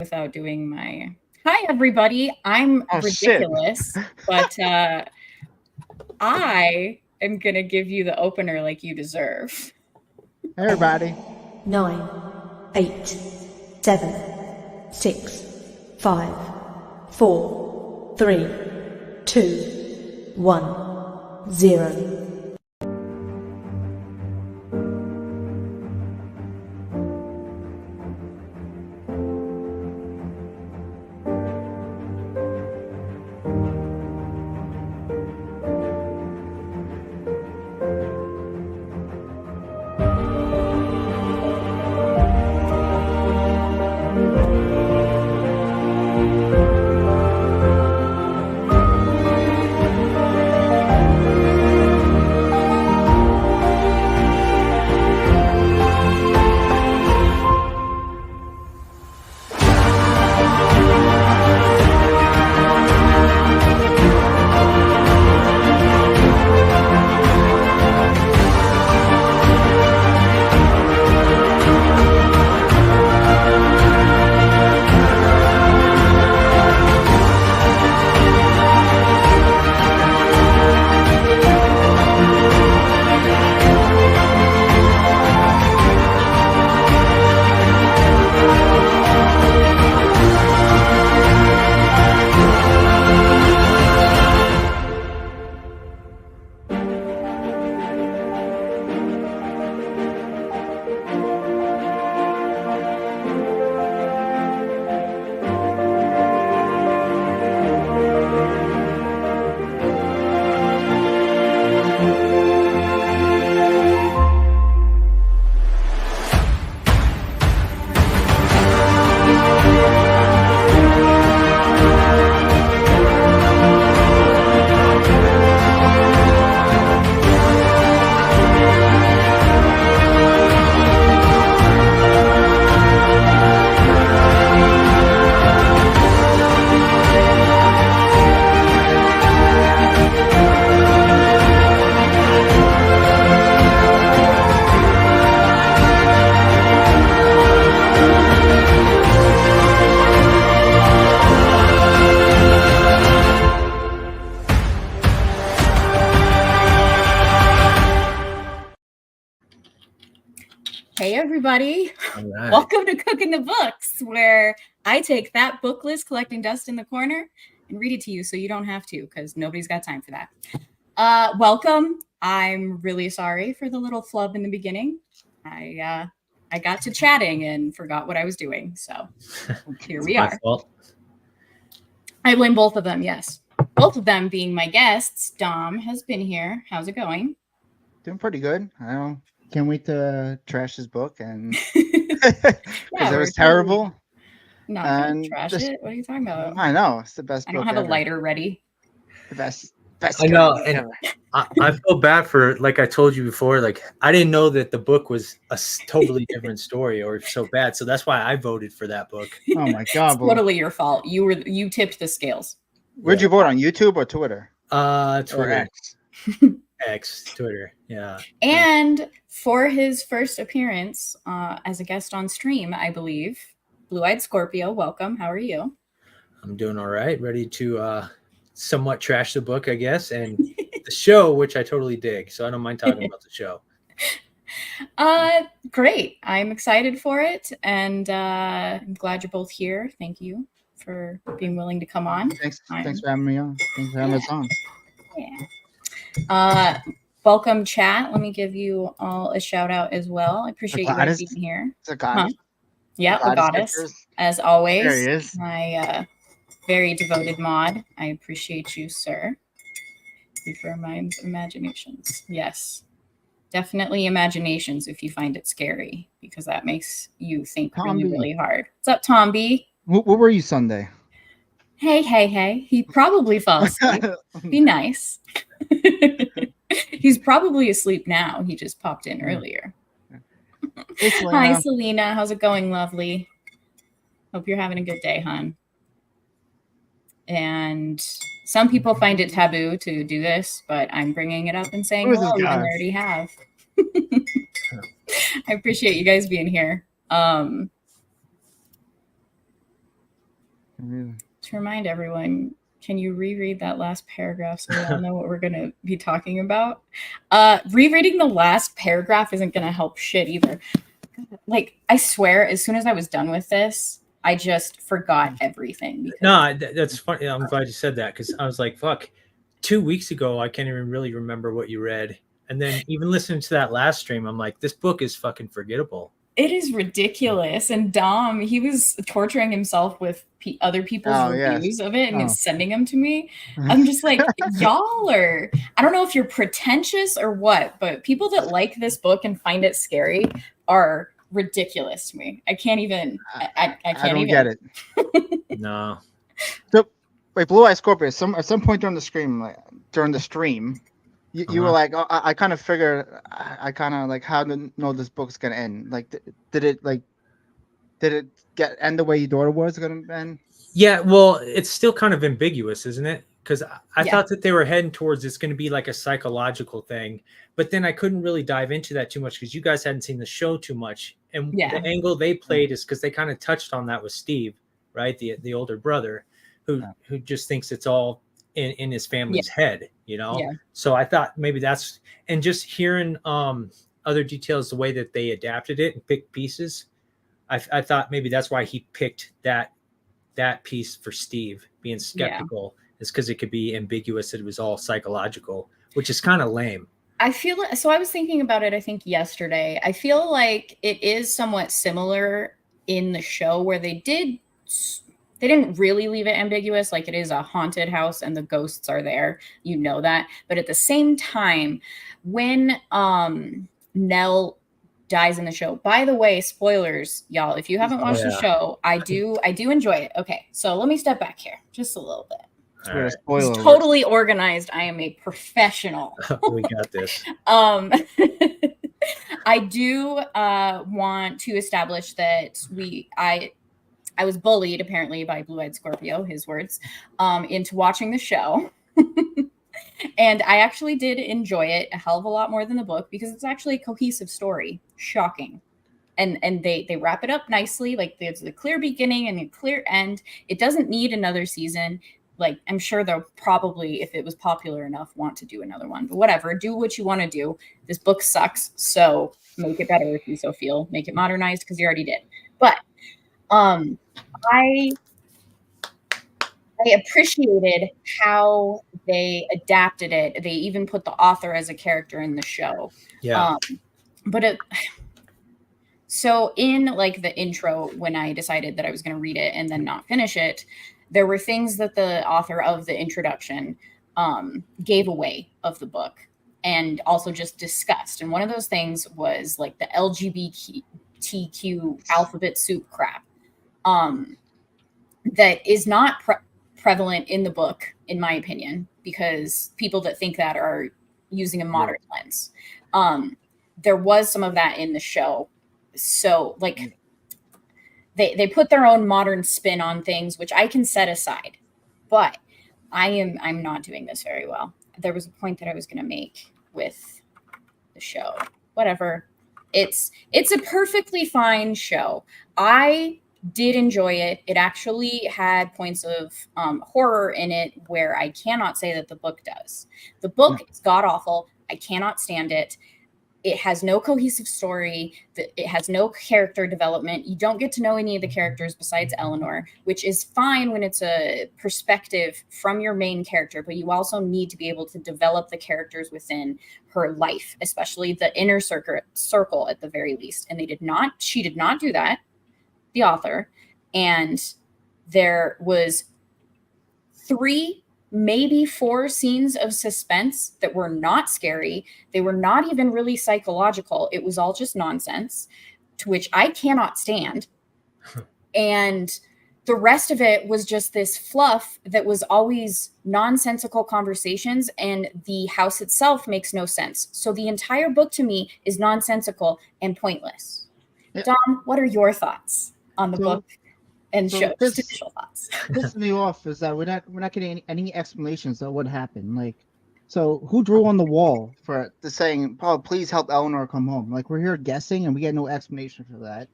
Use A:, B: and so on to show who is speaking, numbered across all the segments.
A: without doing my hi everybody. I'm
B: Oh shit.
A: ridiculous, but I am gonna give you the opener like you deserve.
B: Hey everybody.
C: 9, 8, 7, 6, 5, 4, 3, 2, 1, 0.
A: Hey everybody,
D: Right.
A: welcome to Cooking the Books, where I take that book list collecting dust in the corner and read it to you so you don't have to, because nobody's got time for that. Welcome. I'm really sorry for the little flub in the beginning. I got to chatting and forgot what I was doing, so here we
D: My
A: are.
D: fault.
A: I blame both of them, yes. Both of them being my guests. Dom has been here. How's it going?
B: Doing pretty good. Can't wait to trash this book and
A: Yeah,
B: because it was terrible.
A: Not gonna
B: And
A: trash
B: this-
A: it. What are you talking about?
B: I know it's the best
A: I
B: book
A: don't have
B: ever.
A: a lighter ready.
B: The best
D: I know,
B: book
D: and
B: ever.
D: I feel bad for, like I told you before, like I didn't know that the book was a totally different story or so bad. So that's why I voted for that book.
B: Oh my god,
A: It's
B: Blue.
A: totally your fault. You tipped the scales.
B: Where'd you vote, on YouTube or Twitter? Or
D: Twitter,
B: X?
D: Twitter. Yeah.
A: And for his first appearance as a guest on stream, I believe, Blue-Eyed Scorpio, welcome. How are you?
D: I'm doing all right. Ready to somewhat trash the book, I guess, and the show, which I totally dig. So I don't mind talking about the show.
A: Great. I'm excited for it, and I'm glad you're both here. Thank you for being willing to come on.
B: Thanks for having me on. Thanks for having us on.
A: Yeah. Welcome, chat. Let me give you all a shout out as well. I appreciate you guys being here.
B: It's a goddess.
A: Yeah, a goddess.
B: Pictures.
A: As always.
B: There he is.
A: My very devoted mod. I appreciate you, sir. For my imaginations. Yes. Definitely imaginations if you find it scary, because that makes you think really hard. What's up, Tom B?
B: What were you Sunday?
A: Hey. He probably fell asleep. Be nice. He's probably asleep now. He just popped in earlier.
B: Hey,
A: Hi, Selena. How's it going, lovely? Hope you're having a good day, hon. And some people find it taboo to do this, but I'm bringing it up and saying hello, even though I already have. I appreciate you guys being here. To remind everyone, can you reread that last paragraph so we all know what we're going to be talking about? Rereading the last paragraph isn't going to help shit either. Like, I swear, as soon as I was done with this, I just forgot everything. Because
D: No, that's funny. I'm glad you said that because I was like, fuck, 2 weeks ago, I can't even really remember what you read. And then even listening to that last stream, I'm like, this book is fucking forgettable.
A: it is ridiculous. And Dom, he was torturing himself with other people's reviews of it and sending them to me. I'm just like, y'all are, I don't know if you're pretentious or what, but people that like this book and find it scary are ridiculous to me. I can't even, I can't even
B: get it.
D: No.
B: So, wait, Blue Eye Scorpio. At some point during the stream, you were like, oh, I kind of figured, I kind of like how to know this book's gonna end. Like, did it end the way you thought it was gonna end?
D: Yeah, well, it's still kind of ambiguous, isn't it? Because I thought that they were heading towards it's going to be like a psychological thing, but then I couldn't really dive into that too much because you guys hadn't seen the show too much, and the angle they played is because they kind of touched on that with Steve, right, the older brother, who just thinks it's all in his family's head, you know. So I thought maybe that's, and just hearing other details, the way that they adapted it and picked pieces, I thought maybe that's why he picked that piece for Steve being skeptical is because it could be ambiguous that it was all psychological, which is kind of lame.
A: I feel so. I was thinking about it, I think yesterday. I feel like it is somewhat similar in the show where they didn't really leave it ambiguous. Like, it is a haunted house and the ghosts are there, you know that. But at the same time, when Nell dies in the show, by the way, spoilers, y'all, if you haven't watched the show, I do enjoy it. Okay, so let me step back here just a little bit.
B: Right.
A: It's totally organized. I am a professional.
D: We got this.
A: I do want to establish that I was bullied, apparently, by Blue-Eyed Scorpio, his words, into watching the show. And I actually did enjoy it a hell of a lot more than the book because it's actually a cohesive story. Shocking. And they wrap it up nicely. Like, there's a clear beginning and a clear end. It doesn't need another season. Like, I'm sure they'll probably, if it was popular enough, want to do another one. But whatever, do what you want to do. This book sucks, so make it better if you so feel. Make it modernized because you already did. But I appreciated how they adapted it. They even put the author as a character in the show.
D: Yeah.
A: So in like the intro, when I decided that I was going to read it and then not finish it, there were things that the author of the introduction gave away of the book and also just discussed. And one of those things was like the LGBTQ alphabet soup crap that is not prevalent in the book, in my opinion, because people that think that are using a modern lens. There was some of that in the show. So like they put their own modern spin on things, which I can set aside, but I'm not doing this very well. There was a point that I was going to make with the show. Whatever. It's a perfectly fine show. I did enjoy it. It actually had points of horror in it where I cannot say that the book does. The book is god awful. I cannot stand it. It has no cohesive story. It has no character development. You don't get to know any of the characters besides Eleanor, which is fine when it's a perspective from your main character, but you also need to be able to develop the characters within her life, especially the inner circle at the very least. And she did not do that, the author. And there was 3, maybe 4 scenes of suspense that were not scary. They were not even really psychological. It was all just nonsense, to which I cannot stand. And the rest of it was just this fluff that was always nonsensical conversations, and the house itself makes no sense. So the entire book to me is nonsensical and pointless. Yeah. Dom, what are your thoughts on the book? And show just initial thoughts.
B: Pissing me off is that we're not getting any explanations of what happened. Like, so who drew on the wall for the saying, "Paul, please help Eleanor come home"? Like, we're here guessing and we get no explanation for that.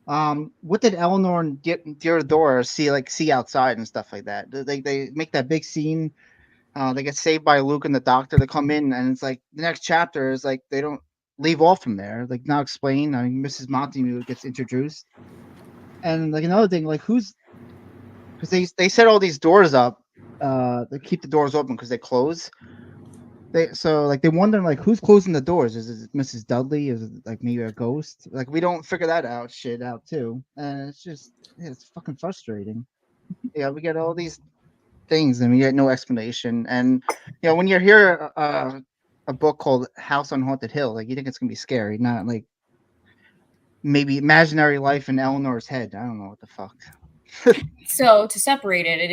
B: What did Eleanor and Theodora see outside and stuff like that? They make that big scene. They get saved by Luke and the doctor. They come in, and it's like the next chapter is like they don't leave off from there. Like now explain. I mean, Mrs. Montague gets introduced, and like another thing, like who's because they set all these doors up. They keep the doors open because they close. They wonder like who's closing the doors? Is it Mrs. Dudley? Is it like maybe a ghost? Like we don't figure that out too, and it's fucking frustrating. Yeah, we get all these things and we get no explanation. And when you hear a book called House on Haunted Hill, like you think it's gonna be scary, not like maybe imaginary life in Eleanor's head. I don't know what the fuck.
A: So to separate it,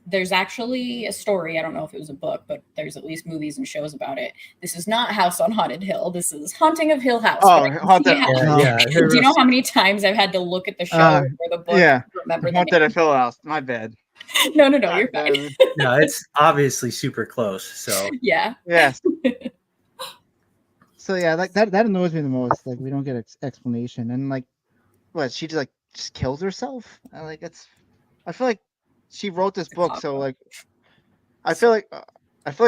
A: there's actually a story. I don't know if it was a book, but there's at least movies and shows about it. This is not House on Haunted Hill. This is Haunting of Hill House.
B: Oh, Haunted.
A: Do you know how many times I've had to look at the show or the book?
B: Yeah,
A: to remember
B: Haunted of Hill House. My bad.
A: No, you're fine.
D: No, it's obviously super close. So
A: yeah.
B: Yes. So yeah, like that annoys me the most. Like we don't get explanation, and like, what she just kills herself. I feel like she wrote this book, so like, I feel like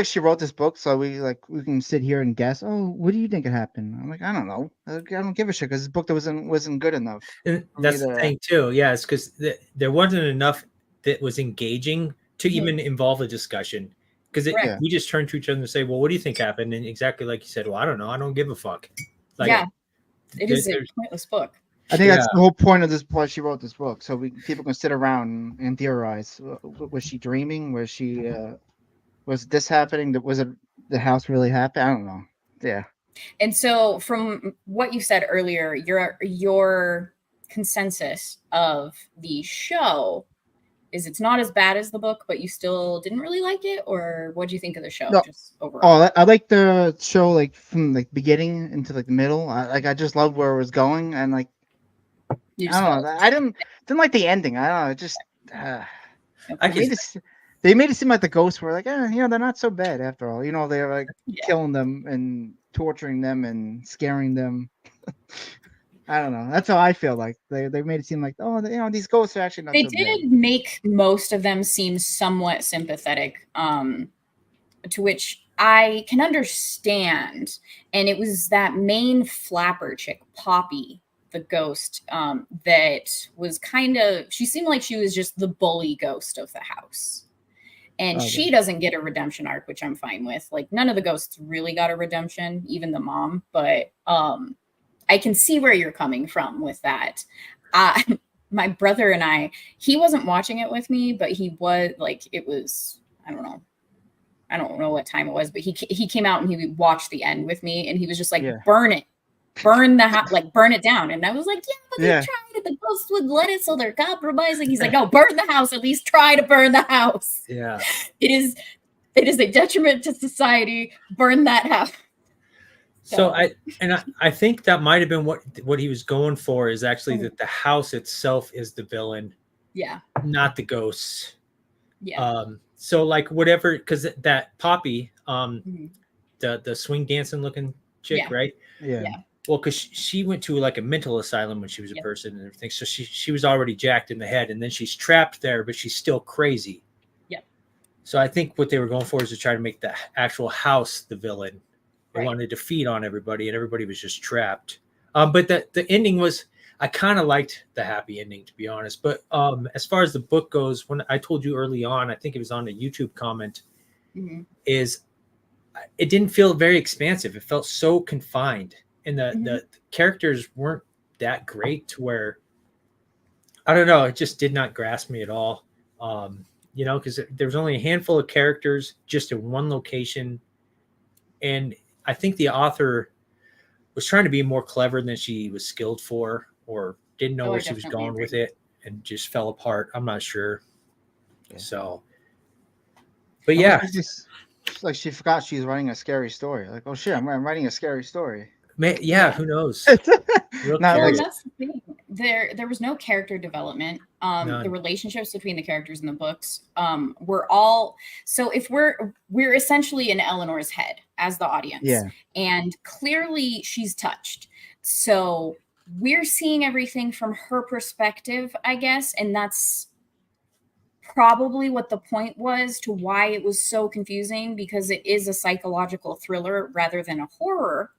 B: she wrote this book so we can sit here and guess. Oh, what do you think it happened? I'm like, I don't know. I don't give a shit because this book that wasn't good enough.
D: And that's the thing too. Yeah, it's because there wasn't enough that was engaging to even involve a discussion. Because we just turn to each other and say, "Well, what do you think happened?" And exactly like you said, "Well, I don't know. I don't give a fuck." Like,
A: yeah, it is a pointless book.
B: I think that's the whole point of this. Why she wrote this book, so people can sit around and theorize. Was she dreaming? Was she? Was this happening? Was it the house really happened? I don't know. Yeah.
A: And so, from what you said earlier, your consensus of the show is it's not as bad as the book, but you still didn't really like it, or what do you think of the show?
B: No.
A: Just overall?
B: Oh, I like the show like from like beginning into like the middle. I just loved where it was going, and like I don't know. I didn't like the ending. I don't know. It just they made it seem like the ghosts were like, they're not so bad after all. They're like killing them and torturing them and scaring them. I don't know. That's how I feel like they made it seem like, these ghosts are actually not so bad.
A: They did make most of them seem somewhat sympathetic, to which I can understand. And it was that main flapper chick, Poppy, the ghost, that was she seemed like she was just the bully ghost of the house. And she doesn't get a redemption arc, which I'm fine with. Like, none of the ghosts really got a redemption, even the mom. But I can see where you're coming from with that. My brother and he wasn't watching it with me, but he was like, it was, I don't know what time it was, but he came out and he watched the end with me, and he was just like, burn it. Burn the house, like burn it down. And I was like, but they tried it. The ghosts would let it, so they're compromising. He's like, no, burn the house. At least try to burn the house.
D: Yeah.
A: It is a detriment to society. Burn that house.
D: So I think that might have been what he was going for, is actually that the house itself is the villain.
A: Yeah.
D: Not the ghosts.
A: Yeah.
D: So like whatever, because that Poppy, the swing dancing looking chick, right?
B: Yeah.
D: Well, because she went to like a mental asylum when she was a person and everything. So she was already jacked in the head, and then she's trapped there, but she's still crazy.
A: Yep.
D: So I think what they were going for is to try to make the actual house the villain. They wanted to feed on everybody, and everybody was just trapped. But the ending was, I kind of liked the happy ending, to be honest. But as far as the book goes, when I told you early on, I think it was on a YouTube comment, is it didn't feel very expansive. It felt so confined, and the characters weren't that great to where, I don't know, it just did not grasp me at all. Because there was only a handful of characters just in one location, and I think the author was trying to be more clever than she was skilled for, or didn't know where she was going with it, and just fell apart. I'm not sure. Yeah. So, but
B: it's like she forgot she was writing a scary story. Like, oh shit, I'm writing a scary story.
D: Who knows?
A: That's the thing. There was no character development. The relationships between the characters in the books were all, so if we're essentially in Eleanor's head as the audience, and clearly she's touched. So we're seeing everything from her perspective, I guess, and that's probably what the point was to why it was so confusing, because it is a psychological thriller rather than a horror.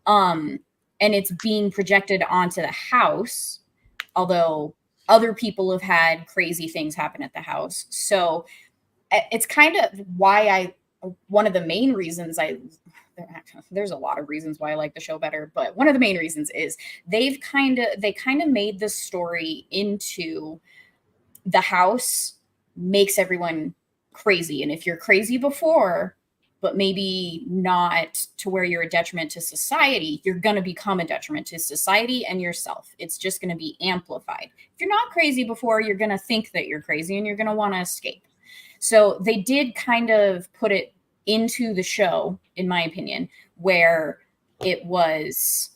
A: And it's being projected onto the house, although other people have had crazy things happen at the house. So it's kind of why one of the main reasons there's a lot of reasons why I like the show better, but one of the main reasons is they kind of made the story into the house makes everyone crazy. And if you're crazy before, but maybe not to where you're a detriment to society, you're going to become a detriment to society and yourself. It's just going to be amplified. If you're not crazy before, you're going to think that you're crazy and you're going to want to escape. So they did kind of put it into the show, in my opinion, where it was,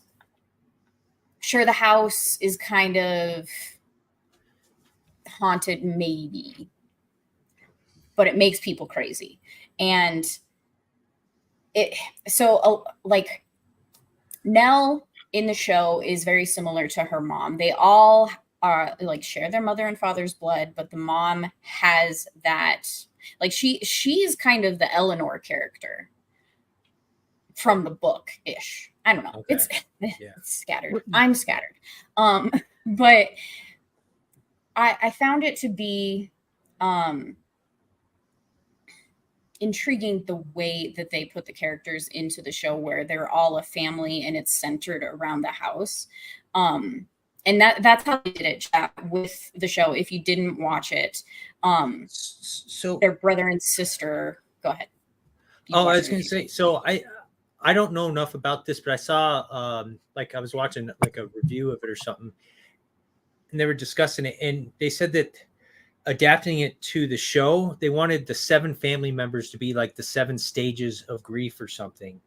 A: sure, the house is kind of haunted, maybe, but it makes people crazy. And like Nell in the show is very similar to her mom. They all are like share their mother and father's blood, but the mom has that, like she's kind of the Eleanor character from the book ish. I don't know. Okay. It's scattered. I'm scattered. But I found it to be intriguing the way that they put the characters into the show, where they're all a family and it's centered around the house. And that's how they did it with the show. If you didn't watch it, so their brother and sister. Go ahead.
D: I was going to say. So I don't know enough about this, but I saw like I was watching like a review of it or something, and they were discussing it, and they said that adapting it to the show, they wanted the 7 family members to be like the 7 stages of grief or something.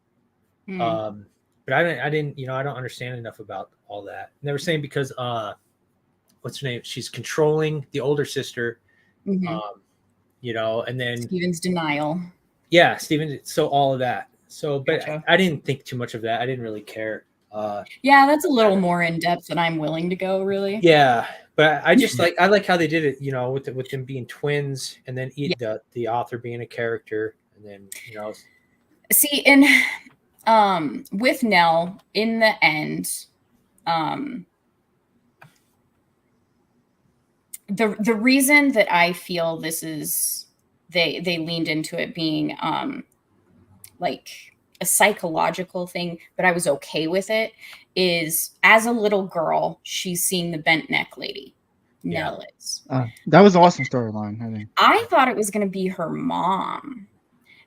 D: But I didn't, I don't understand enough about all that. And they were saying because what's her name? She's controlling the older sister, and then
A: Steven's denial.
D: Yeah, Steven. So all of that. So, but gotcha. I didn't think too much of that. I didn't really care.
A: Yeah, that's a little more in depth than I'm willing to go, really.
D: Yeah, but I just I like how they did it, with them being twins, and then the author being a character, and then
A: See, and with Nell in the end, the reason that I feel this is they leaned into it being like a psychological thing, but I was okay with it, is as a little girl, she's seeing the bent neck lady. Nell is.
B: That was an awesome storyline, I think.
A: I thought it was going to be her mom.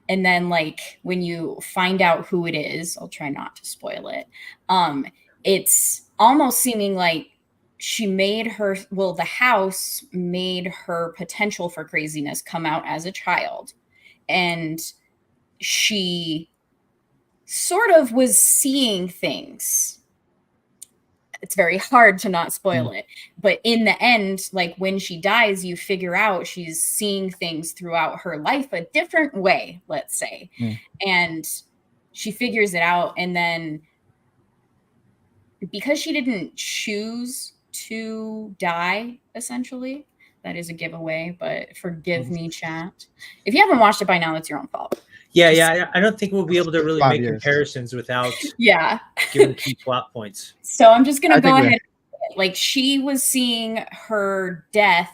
A: And then, like, when you find out who it is, I'll try not to spoil it. It's almost seeming like the house made her potential for craziness come out as a child. And she sort of was seeing things. It's very hard to not spoil it. But in the end, like when she dies, you figure out she's seeing things throughout her life a different way, let's say. And she figures it out. And then because she didn't choose to die, essentially, that is a giveaway, but forgive me, chat. If you haven't watched it by now, that's your own fault.
D: Yeah. I don't think we'll be able to really make comparisons without giving key plot points.
A: So I'm just going to go ahead. Like, she was seeing her death.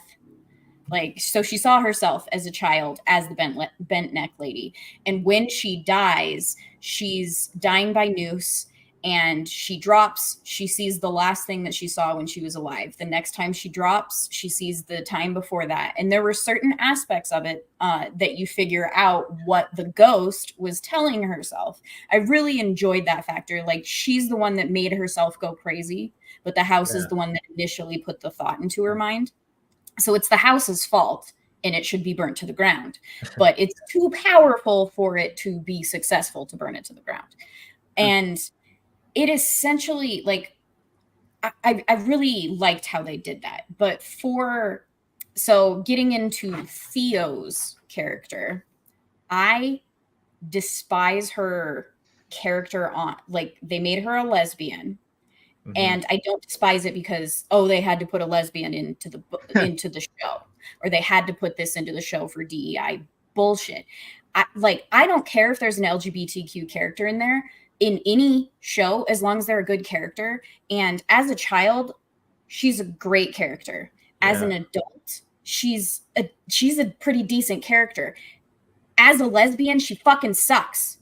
A: Like, so she saw herself as a child as the bent neck lady. And when she dies, she's dying by noose. And she sees the last thing that she saw when she was alive. The next time she drops, she sees the time before that. And there were certain aspects of it that you figure out what the ghost was telling herself. I really enjoyed that factor. Like, she's the one that made herself go crazy, but the house is the one that initially put the thought into her mind. So it's the house's fault, and it should be burnt to the ground. But it's too powerful for it to be successful to burn it to the ground. And it essentially, like, I really liked how they did that. But so getting into Theo's character, I despise her character on, like, they made her a lesbian, And I don't despise it because, oh, they had to put a lesbian into the show, or they had to put this into the show for DEI. Bullshit. I don't care if there's an LGBTQ character in there in any show, as long as they're a good character. And as a child, she's a great character. As an adult, she's a pretty decent character. As a lesbian, she fucking sucks.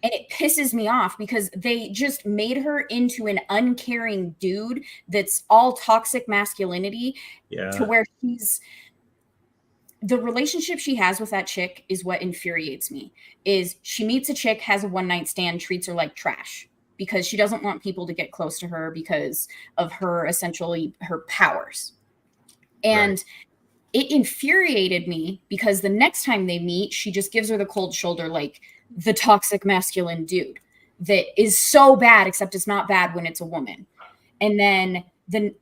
A: And it pisses me off because they just made her into an uncaring dude that's all toxic masculinity to where the relationship she has with that chick is what infuriates me. Is she meets a chick, has a one-night stand, treats her like trash because she doesn't want people to get close to her because of her, essentially, her powers. And it infuriated me because the next time they meet, she just gives her the cold shoulder like the toxic masculine dude that is so bad, except it's not bad when it's a woman. And then the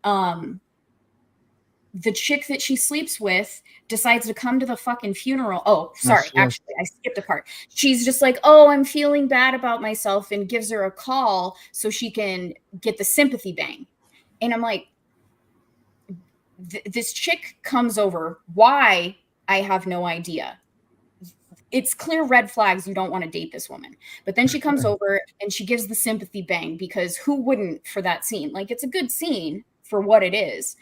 A: chick that she sleeps with decides to come to the fucking funeral. Oh, sorry. Actually, I skipped a part. She's just like, oh, I'm feeling bad about myself, and gives her a call so she can get the sympathy bang. And I'm like, this chick comes over. Why? I have no idea. It's clear red flags. You don't want to date this woman. But then she comes over and she gives the sympathy bang because who wouldn't for that scene? Like, it's a good scene for what it is.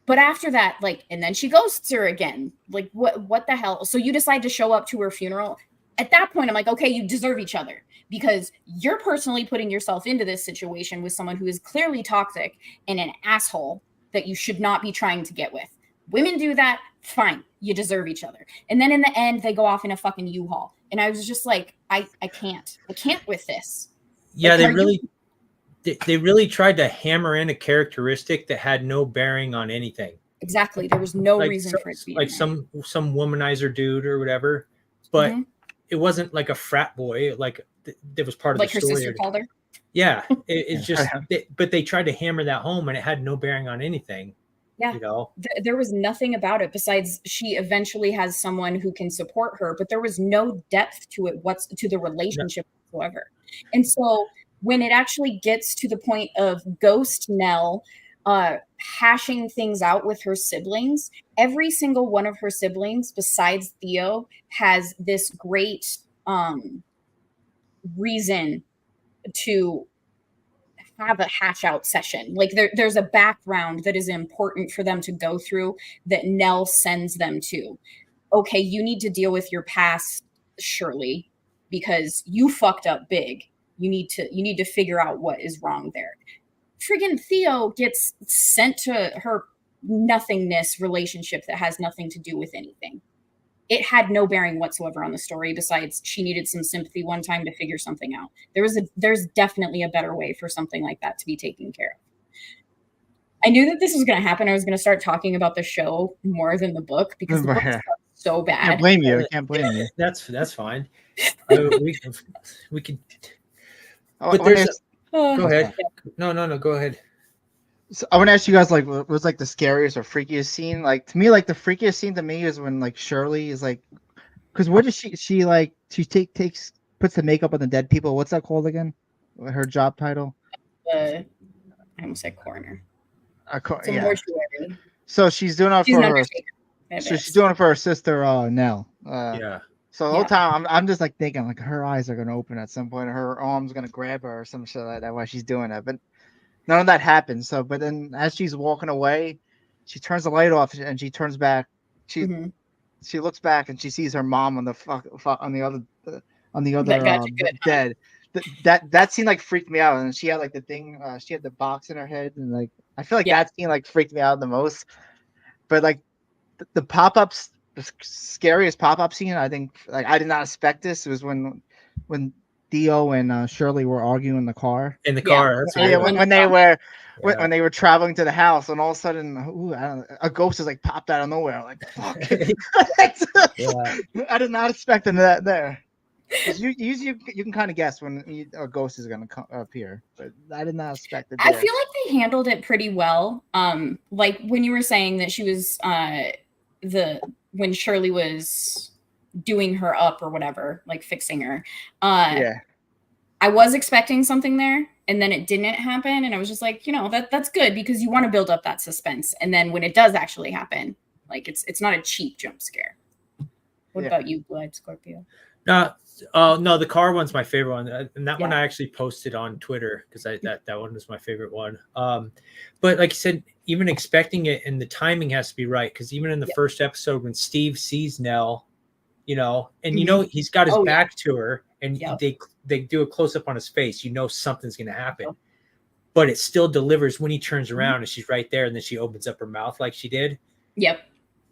A: But after that, like, and then she ghosts her again. Like, what the hell? So you decide to show up to her funeral. At that point, I'm like, okay, you deserve each other because you're personally putting yourself into this situation with someone who is clearly toxic and an asshole that you should not be trying to get with. Women do that. Fine. You deserve each other. And then in the end, they go off in a fucking U-Haul. And I was just like, I can't with this.
D: Yeah,
A: like,
D: they really tried to hammer in a characteristic that had no bearing on anything.
A: Exactly. There was no reason for it to be
D: like some womanizer dude or whatever. But it wasn't like a frat boy. Like that was part of the story.
A: Like her sister called her?
D: Yeah. It's just, but they tried to hammer that home and it had no bearing on anything.
A: Yeah.
D: You know,
A: there was nothing about it besides she eventually has someone who can support her, but there was no depth to it, to the relationship whatsoever. And so when it actually gets to the point of Ghost Nell hashing things out with her siblings, every single one of her siblings besides Theo has this great reason to have a hash out session. Like there's a background that is important for them to go through that Nell sends them to. Okay, you need to deal with your past, Shirley, because you fucked up big. You need to figure out what is wrong there. Friggin' Theo gets sent to her nothingness relationship that has nothing to do with anything. It had no bearing whatsoever on the story besides she needed some sympathy one time to figure something out. There's definitely a better way for something like that to be taken care of. I knew that this was going to happen. I was going to start talking about the show more than the book because the book is so bad.
B: I can't blame you. I can't blame you.
D: That's fine. We could. But there's. Go ahead. No. Go ahead.
B: So I want to ask you guys, like, what was like the scariest or freakiest scene? Like, to me, like the freakiest scene to me is when like Shirley is like, because what does she like? She puts the makeup on the dead people. What's that called again? Her job title?
A: I almost said coroner.
B: Yeah.
A: Mortuary.
B: So she's doing it for her. So she's doing it for her sister Nell.
D: Yeah.
B: So the whole time I'm just like thinking like her eyes are gonna open at some point, or her arm's gonna grab her or some shit like that while she's doing it. But none of that happens. So, but then as she's walking away, she turns the light off and she turns back. She looks back and she sees her mom on the other dead. That scene like freaked me out. And she had like the thing. She had the box in her head, and like I feel like that scene like freaked me out the most. But like the pop-ups, the scariest pop-up scene, I think like I did not expect this. It was when Theo and Shirley were arguing in the car.
D: In the car,
B: when they were traveling to the house, and all of a sudden, a ghost is like popped out of nowhere. Like, fuck! I did not expect that there. You can kind of guess when a ghost is going to appear, but I did not expect it.
A: I feel like they handled it pretty well. Like when you were saying that she was when Shirley was doing her up or whatever, like fixing her. I was expecting something there, and then it didn't happen, and I was just like, that's good because you want to build up that suspense, and then when it does actually happen, like it's not a cheap jump scare. What about you, Blood Scorpio?
D: No, the car one's my favorite one, and that one
A: Yeah.
D: I actually posted on Twitter because that one was my favorite one. But like you said, even expecting it and the timing has to be right, because even in the first episode when Steve sees Nell, and he's got his back to her, and they do a close up on his face, something's gonna happen, but it still delivers when he turns around and she's right there, and then she opens up her mouth like she did.
A: Yep.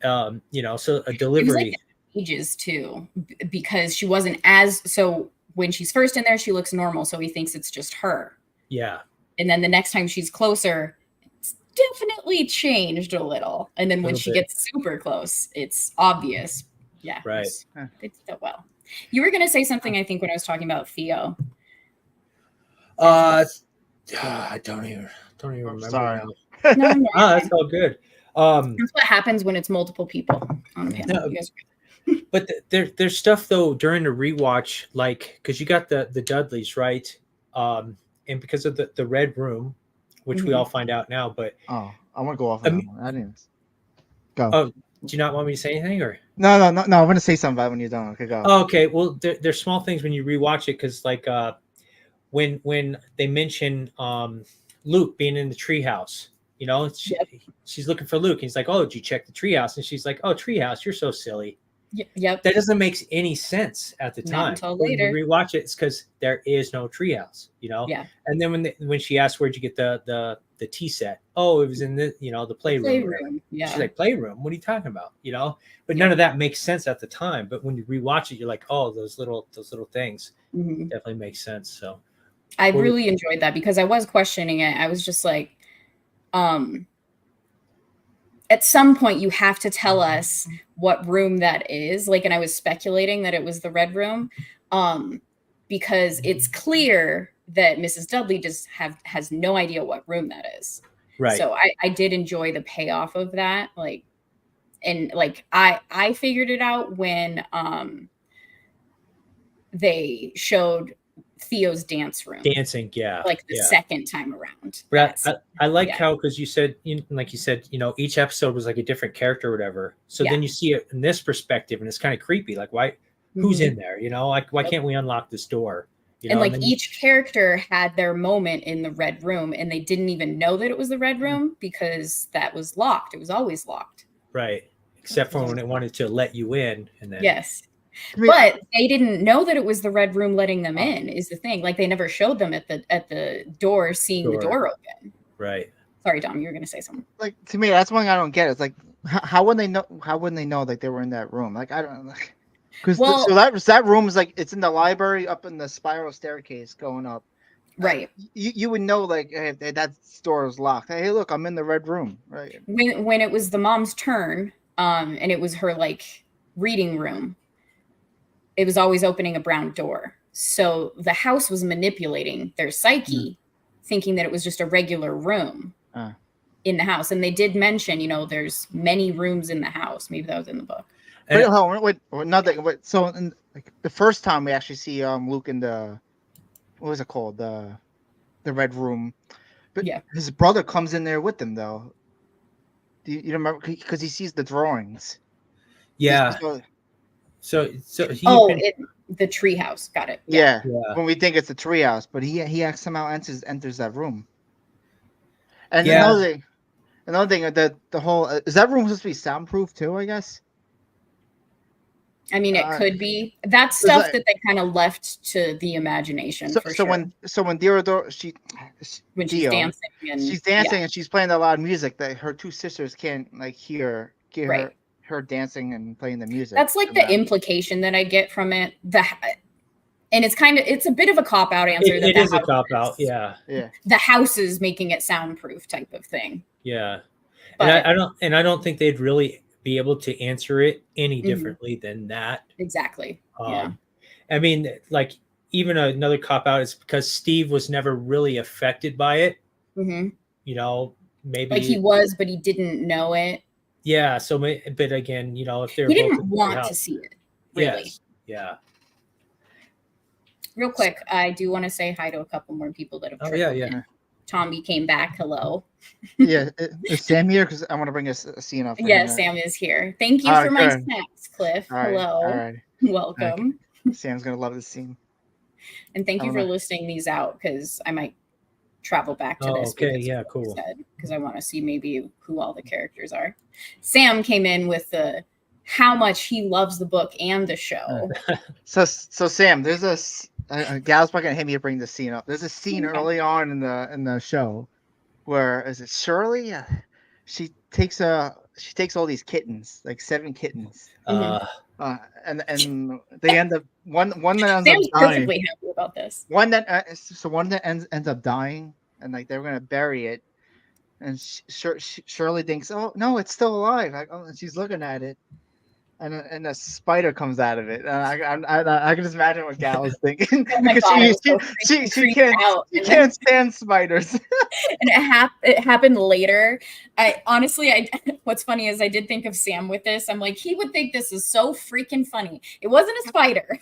D: So a delivery.
A: Ages too, because she wasn't so when she's first in there, she looks normal, so he thinks it's just her.
D: Yeah.
A: And then the next time she's closer, it's definitely changed a little. And then when she gets super close, it's obvious. Yeah.
D: Right.
A: They did that well. You were gonna say something, I think, when I was talking about Theo.
D: I don't even remember.
B: Sorry.
A: No,
D: That's all good.
A: That's what happens when it's multiple people on a panel.
D: But there's stuff though during the rewatch, like because you got the Dudleys, right? And because of the Red Room, which we all find out now. But
B: I want to go off on that one. I didn't go.
D: Oh, do you not want me to say anything, or
B: no? I want to say something about when you're done. Okay, go.
D: Oh, okay. Well, there's small things when you rewatch it, because like when they mention Luke being in the treehouse. She's looking for Luke, and he's like, "Oh, did you check the treehouse?" And she's like, "Oh, treehouse, you're so silly."
A: Yep.
D: That doesn't make any sense at the time.
A: Not until later.
D: When you rewatch it, it's because there is no treehouse,
A: Yeah.
D: And then when she asked, "Where'd you get the tea set?" "Oh, it was in the the playroom."
A: Yeah.
D: She's like, "Playroom? What are you talking about?" But none of that makes sense at the time. But when you rewatch it, you're like, "Oh, those little things definitely make sense." So
A: I really enjoyed that, because I was questioning it. I was just like, at some point you have to tell us what room that is, and I was speculating that it was the Red Room, because it's clear that Mrs. Dudley just has no idea what room that is.
D: Right.
A: So I did enjoy the payoff of that, and I figured it out when they showed Theo's dancing, the second time around.
D: But I like how, because you said, each episode was like a different character or whatever. So then you see it in this perspective, and it's kind of creepy. Like, who's in there? Why can't we unlock this door?
A: And each character had their moment in the Red Room, and they didn't even know that it was the Red Room because that was locked. It was always locked.
D: Right. Except for when it wanted to let you in, and then
A: but they didn't know that it was the Red Room letting them in, is the thing. They never showed them at the door, seeing the door open.
D: Right.
A: Sorry, Dom, you were gonna say something.
B: To me, that's one thing I don't get. It's like, how would they know? How wouldn't they know they were in that room? I don't. Because so that room is it's in the library, up in the spiral staircase going up.
A: Right.
B: You would know hey, that door is locked. Hey, look, I'm in the Red Room. Right.
A: When it was the mom's turn, and it was her reading room, it was always opening a brown door. So the house was manipulating their psyche, thinking that it was just a regular room in the house. And they did mention, there's many rooms in the house. Maybe that was in the book.
B: Wait, so the first time we actually see Luke in the, what was it called? The Red Room. But his brother comes in there with him, though. Do you remember? Because he sees the drawings.
D: Yeah. So he
A: the treehouse. Got it.
B: Yeah. When we think it's a treehouse, but he somehow enters that room. And another thing, the whole is that room supposed to be soundproof too? I guess.
A: I mean, it could be. That's stuff that they kind of left to the imagination. When
B: Theodore
A: she's dancing
B: and she's playing a lot of music that her two sisters can't hear her dancing and playing the music.
A: That's the implication that I get from it. And it's a bit of a cop out answer.
D: It is a cop out. Yeah.
A: The house is making it soundproof type of thing.
D: Yeah. But, and I don't think they'd really be able to answer it any differently than that.
A: Exactly.
D: I mean, even another cop out is because Steve was never really affected by it. Maybe
A: he was, but he didn't know it.
D: Yeah. So, but again, if they're
A: he didn't want to see it. Really.
D: Yes. Yeah.
A: Real quick, I do want to say hi to a couple more people that have trickled in. Tommy came back. Hello.
B: Yeah, is Sam here? Because I want to bring a scene up.
A: Yes, Sam is here. Thank you for my snacks, Cliff. Hello.
B: All right.
A: Welcome.
B: Sam's gonna love this scene.
A: And thank you for listing these out, because I might travel back to this.
D: Okay, yeah, cool.
A: Because I want to see maybe who all the characters are. Sam came in with how much he loves the book and the show.
B: So Sam, there's a gal's probably gonna hit me to bring the scene up. There's a scene early on in the show where is it Shirley? She takes all these kittens, like 7 kittens. And they end up one that ends
A: Sam's
B: up dying.
A: perfectly happy about this.
B: One that ends up dying, and like they're gonna bury it, and Shirley thinks, oh no, it's still alive. And she's looking at it, and a spider comes out of it. And I can just imagine what Gal is thinking.
A: Oh my God,
B: she can't stand spiders.
A: And it happened later. What's funny is I did think of Sam with this. I'm like, he would think this is so freaking funny. It wasn't a spider.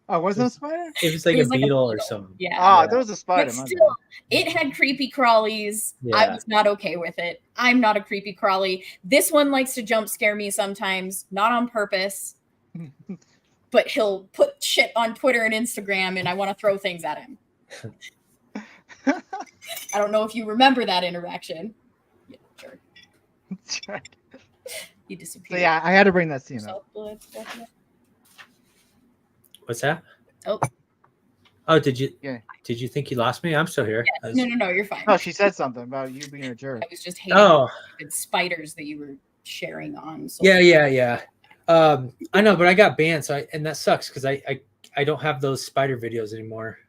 B: Oh, wasn't a spider?
D: It was like a beetle or something.
A: Yeah.
B: Oh, there was a spider.
A: But still, it had creepy crawlies. Yeah. I was not okay with it. I'm not a creepy crawly. This one likes to jump scare me sometimes, not on purpose. But he'll put shit on Twitter and Instagram, and I want to throw things at him. I don't know if you remember that interaction. Yeah, sure. He disappeared.
B: So yeah, I had to bring that scene up.
D: What's that?
A: Oh,
D: did you think you lost me? I'm still here.
A: Yes. No, you're fine.
B: No, she said something about you being a jerk.
A: I was just hating the spiders that you were sharing on.
D: Yeah. I know, but I got banned, and that sucks because I don't have those spider videos anymore.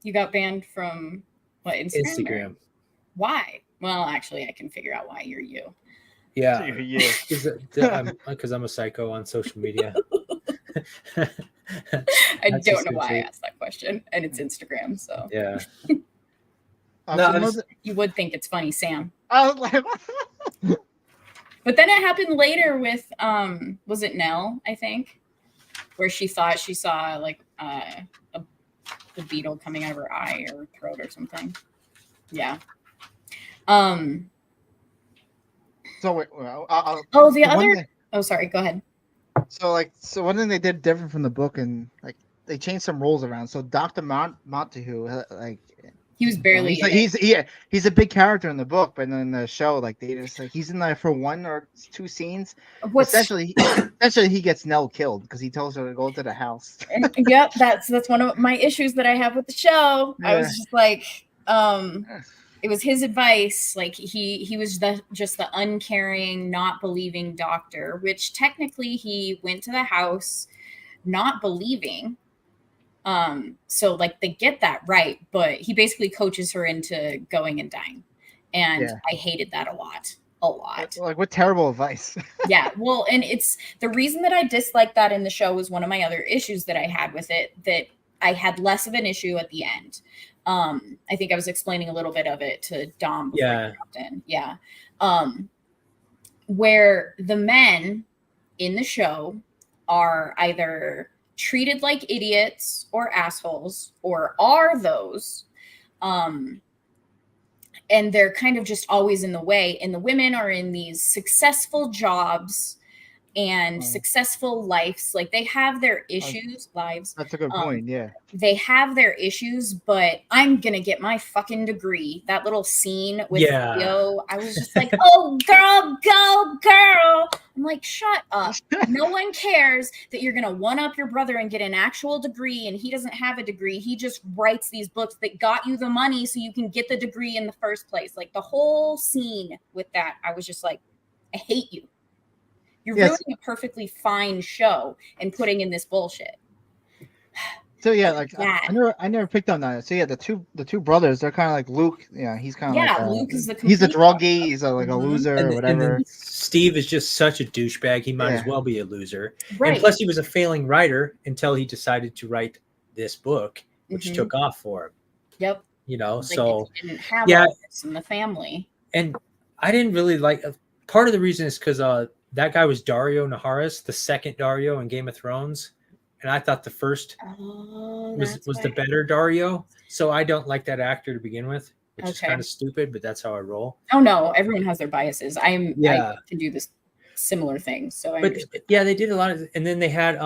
A: You got banned from what,
D: Instagram?
A: Why? Well, actually, I can figure out why. You're you.
D: Yeah. Because I'm a psycho on social media.
A: I don't know why I asked that question, and it's Instagram, so
D: yeah.
A: You would think it's funny, Sam.
B: But
A: then it happened later with was it Nell, I think, where she thought she saw like the beetle coming out of her eye or throat or something. Yeah.
B: So wait,
A: sorry, go ahead.
B: So one thing they did different from the book, and like they changed some rules around. So Dr. Montague, like
A: he was barely.
B: He's a big character in the book, but in the show, like they just like he's in there for 1 or 2 scenes. Essentially, he gets Nell killed because he tells her to go to the house.
A: Yep, that's one of my issues that I have with the show. Yeah. I was just like, it was his advice. Like he was just the uncaring, not believing doctor, which technically he went to the house not believing. So like they get that right, but he basically coaches her into going and dying. And I hated that a lot.
B: Like what terrible advice.
A: Yeah. Well, and it's the reason that I disliked that in the show was one of my other issues that I had with it, that I had less of an issue at the end. I think I was explaining a little bit of it to Dom before he dropped in. Yeah. Where the men in the show are either treated like idiots or assholes or are those. And they're kind of just always in the way. And the women are in these successful jobs and successful lives. Like they have their issues, lives.
B: That's a good point. Yeah.
A: They have their issues, but I'm going to get my fucking degree. That little scene with Theo, I was just like, oh, girl, go, girl. I'm like, shut up. No one cares that you're going to one up your brother and get an actual degree. And he doesn't have a degree. He just writes these books that got you the money so you can get the degree in the first place. Like the whole scene with that, I was just like, I hate you. You're ruining a perfectly fine show and putting in this bullshit.
B: So yeah, like I never picked on that. So yeah, the two brothers, they're kind of like Luke. Yeah, he's kind of like
A: Luke is
B: he's a druggie. He's like a loser or whatever.
D: And Steve is just such a douchebag. He might as well be a loser.
A: Right.
D: And plus, he was a failing writer until he decided to write this book, which took off for him.
A: Yep.
D: You know,
A: like
D: so
A: didn't have all this in the family.
D: And I didn't really like. Part of the reason is because that guy was Dario Naharis, the second Dario in Game of Thrones. and I thought the first was the better Dario. So I don't like that actor to begin with, which is kind of stupid, but that's how I roll.
A: Oh no, everyone has their biases. I can do this similar thing. So
D: yeah, they did a lot of, and then they had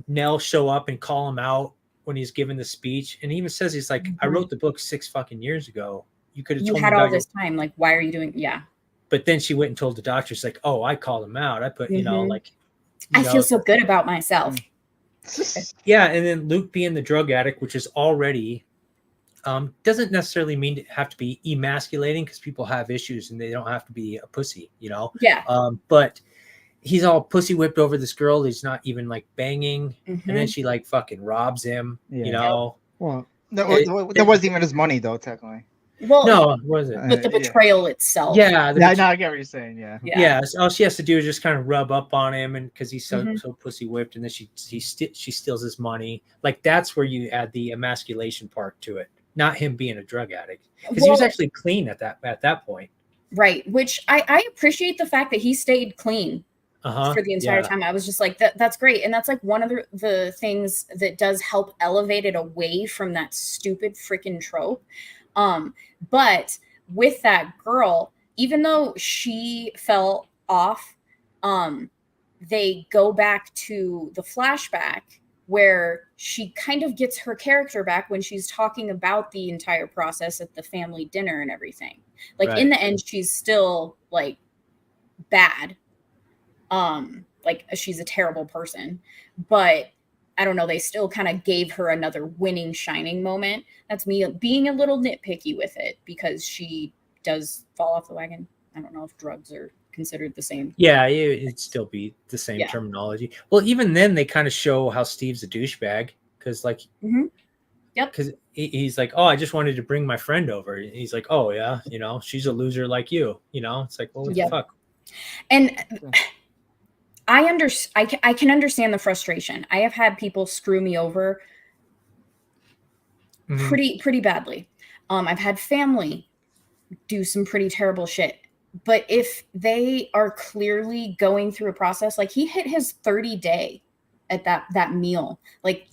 D: Nell show up and call him out when he's giving the speech, and he even says he's like, I wrote the book 6 fucking years ago. You could have told me
A: had all this time. Like, why are you doing? Yeah.
D: But then she went and told the doctor, she's like, oh, I called him out. I put, I
A: feel so good about myself.
D: Yeah, and then Luke being the drug addict, which is already doesn't necessarily mean to have to be emasculating, because people have issues and they don't have to be a pussy,
A: Yeah.
D: But he's all pussy whipped over this girl he's not even like banging, and then she like fucking robs him,
B: Well, that wasn't even his money though, technically.
A: Well,
D: no, was it?
A: But the betrayal itself.
B: I get what you're saying.
D: Yeah. So all she has to do is just kind of rub up on him, and because he's so pussy whipped, and then she steals his money. Like, that's where you add the emasculation part to it, not him being a drug addict, because he was actually clean at that point.
A: Right. Which I appreciate the fact that he stayed clean for the entire time. I was just like, that's great, and that's like one of the things that does help elevate it away from that stupid freaking trope. But with that girl, even though she fell off, they go back to the flashback where she kind of gets her character back when she's talking about the entire process at the family dinner and everything. Like, in the end, she's still like bad. Like, she's a terrible person, but I don't know, they still kind of gave her another winning, shining moment. That's me being a little nitpicky with it, because she does fall off the wagon. I don't know if drugs are considered the same.
D: Yeah, it'd still be the same terminology. Well, even then, they kind of show how Steve's a douchebag, because like, because he's like, oh, I just wanted to bring my friend over. And he's like, oh yeah, she's a loser like you. It's like, well, what the fuck? And
A: I can understand the frustration. I have had people screw me over pretty badly. I've had family do some pretty terrible shit. But if they are clearly going through a process, like, he hit his 30-day at that meal. Like,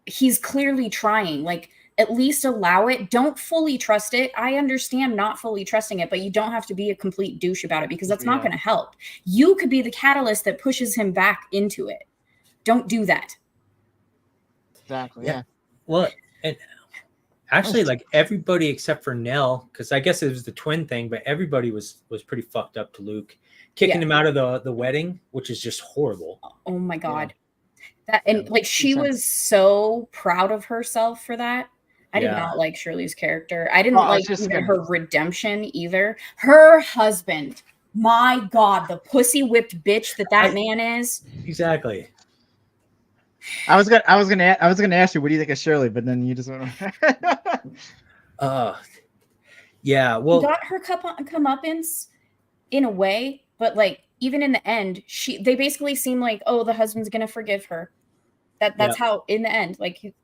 A: he's clearly trying. Like, at least allow it. Don't fully trust it. I understand not fully trusting it, but you don't have to be a complete douche about it, because that's not going to help. You could be the catalyst that pushes him back into it. Don't do that.
B: Exactly. Yeah.
D: Well, and actually, like, everybody except for Nell, because I guess it was the twin thing, but everybody was pretty fucked up to Luke, kicking him out of the wedding, which is just horrible.
A: Oh my God. Like, she was so proud of herself for that. I did not like Shirley's character. I didn't like even her redemption either. Her husband, my God, the pussy whipped bitch that man is.
D: Exactly.
B: I was gonna ask you, what do you think of Shirley? But then you just went.
D: Yeah. Well,
A: he got her comeuppance in a way, but like, even in the end, they basically seem like, oh, the husband's gonna forgive her. That's how in the end, like.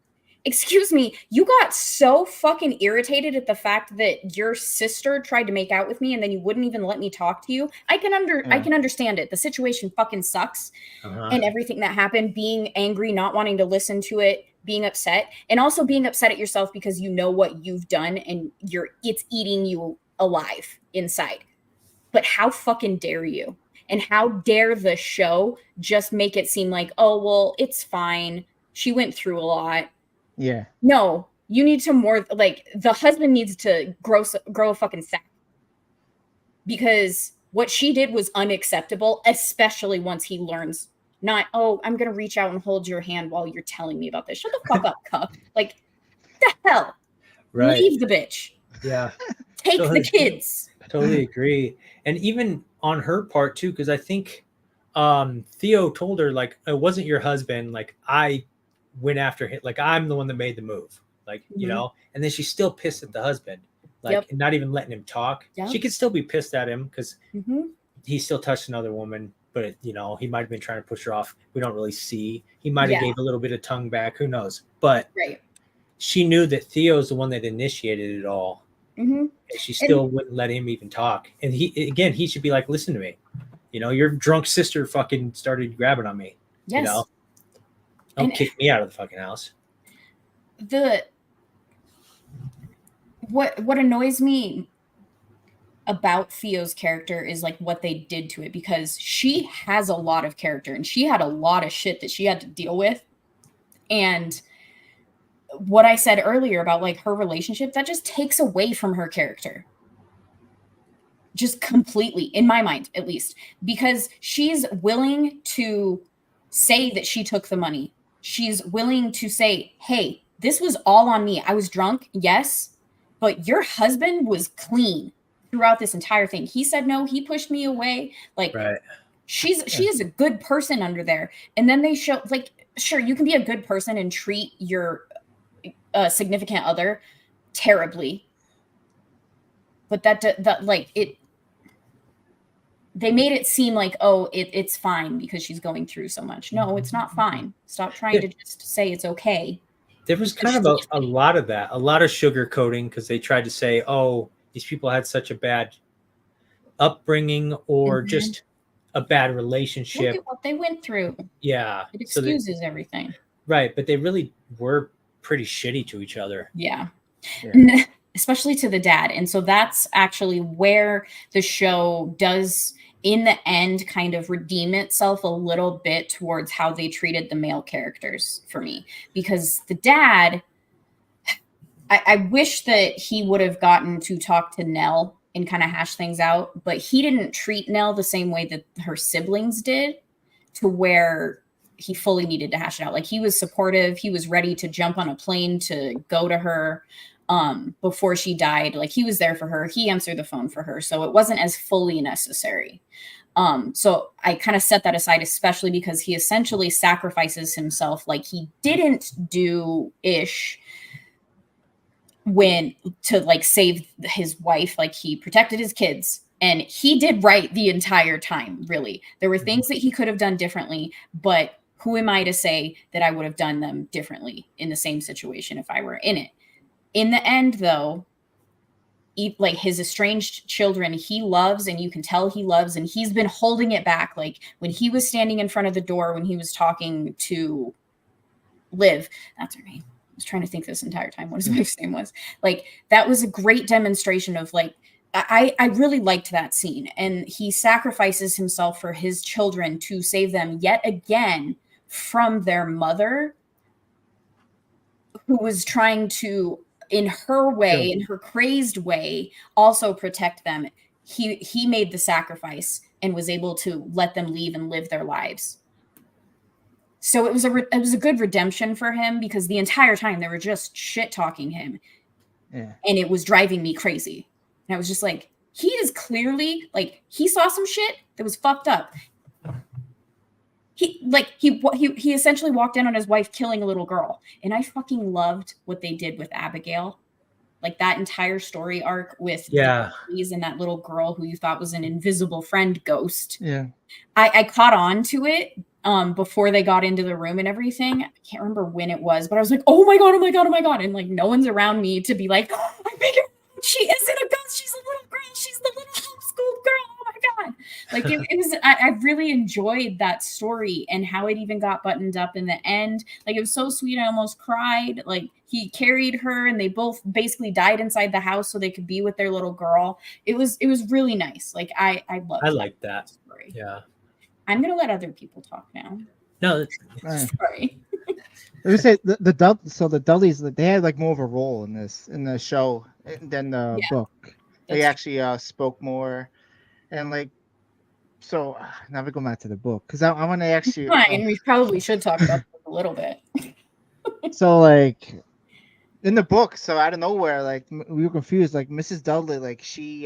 A: Excuse me, you got so fucking irritated at the fact that your sister tried to make out with me and then you wouldn't even let me talk to you. I can understand it. The situation fucking sucks, and everything that happened, being angry, not wanting to listen to it, being upset, and also being upset at yourself because you know what you've done and it's eating you alive inside. But how fucking dare you? And how dare the show just make it seem like, oh, well, it's fine. She went through a lot.
B: Yeah.
A: No, you need to more, like, the husband needs to grow a fucking sack, because what she did was unacceptable, especially once he learns not, oh, I'm going to reach out and hold your hand while you're telling me about this. Shut the fuck up, cup. Like, the hell? Right. Leave the bitch.
D: Yeah.
A: Take the kids.
D: I totally agree. And even on her part too, because I think Theo told her, like, it wasn't your husband. Like, I went after him, like, I'm the one that made the move, like, and then she's still pissed at the husband, like, and not even letting him talk. She could still be pissed at him because he still touched another woman, but he might have been trying to push her off. We don't really see. He might have gave a little bit of tongue back, who knows, but she knew that Theo's the one that initiated it all, and she still wouldn't let him even talk. And he should be like, listen to me, your drunk sister fucking started grabbing on me. Don't kick me out of the fucking house.
A: What annoys me about Theo's character is like what they did to it, because she has a lot of character and she had a lot of shit that she had to deal with. And what I said earlier about like her relationship, that just takes away from her character. Just completely, in my mind, at least, because she's willing to say that she took the money. She's willing to say, hey, this was all on me. I was drunk, yes, but your husband was clean throughout this entire thing. He said no, he pushed me away. Like,
D: Right.
A: she is a good person under there. And then they show, like, sure, you can be a good person and treat your significant other terribly, but that like it, they made it seem like, oh, it's fine because she's going through so much. No, it's not fine. Stop trying to just say it's okay.
D: There was kind of a lot of that, a lot of sugarcoating, because they tried to say, oh, these people had such a bad upbringing or just a bad relationship.
A: Look at what they went through.
D: Yeah.
A: It excuses everything.
D: Right. But they really were pretty shitty to each other.
A: Yeah. And especially to the dad. And so that's actually where the show does, in the end, kind of redeem itself a little bit towards how they treated the male characters for me. Because the dad, I wish that he would have gotten to talk to Nell and kind of hash things out, but he didn't treat Nell the same way that her siblings did, to where he fully needed to hash it out. Like, he was supportive. He was ready to jump on a plane to go to her before she died. Like, he was there for her. He answered the phone for her. So it wasn't as fully necessary. So I kind of set that aside, especially because he essentially sacrifices himself like he didn't do Ish when to like save his wife. Like, he protected his kids and he did right the entire time. Really, there were things that he could have done differently, but who am I to say that I would have done them differently in the same situation if I were in it? In the end, though, like, his estranged children, he loves, and you can tell he loves, and he's been holding it back. Like, when he was standing in front of the door, when he was talking to Liv, that's her name. I was trying to think this entire time what his wife's name was. Like, that was a great demonstration of, like, I really liked that scene. And he sacrifices himself for his children to save them yet again from their mother, who was trying to, in her way, in her crazed way, also protect them. He made the sacrifice and was able to let them leave and live their lives. So it was a good redemption for him, because the entire time they were just shit talking him. Yeah. And it was driving me crazy. And I was just like, he is clearly, like, he saw some shit that was fucked up. He essentially walked in on his wife killing a little girl. And I fucking loved what they did with Abigail. Like, that entire story arc with Louise and that little girl who you thought was an invisible friend ghost. Yeah. I caught on to it before they got into the room and everything. I can't remember when it was, but I was like, oh my God, oh my God, oh my God. And like, no one's around me to be like, oh, I figured she isn't a ghost. She's a little girl. She's the little homeschooled girl. Oh my God. Like, it was, I really enjoyed that story and how it even got buttoned up in the end. Like, it was so sweet. I almost cried. Like, he carried her and they both basically died inside the house so they could be with their little girl. It was really nice. Like, I loved it.
D: I like that story. Yeah.
A: I'm going to let other people talk now.
D: No.
A: Sorry.
B: Let me say the Dudleys, they had like more of a role in the show than the book. They actually spoke more, and like, so now we go back to the book, because I want to actually.
A: Fine, we probably should talk about this a little bit.
B: So like, in the book, so out of nowhere, like, we were confused. Like, Mrs. Dudley, like, she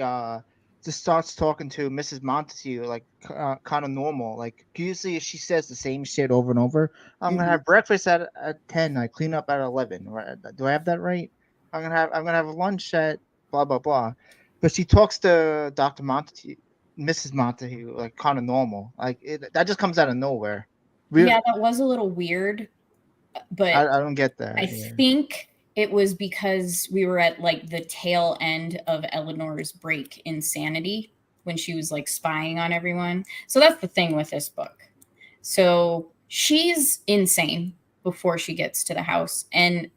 B: just starts talking to Mrs. Montague, like, kind of normal. Like, usually she says the same shit over and over. I'm gonna have breakfast at 10. I clean up at 11. Right? Do I have that right? I'm gonna have lunch at blah blah blah. But she talks to Dr. Montague, Mrs. Montague, like, kind of normal. Like, that just comes out of nowhere.
A: Really? Yeah, that was a little weird. But
B: I don't get that.
A: I think it was because we were at like the tail end of Eleanor's break insanity when she was like spying on everyone. So that's the thing with this book. So she's insane. before she gets to the house. And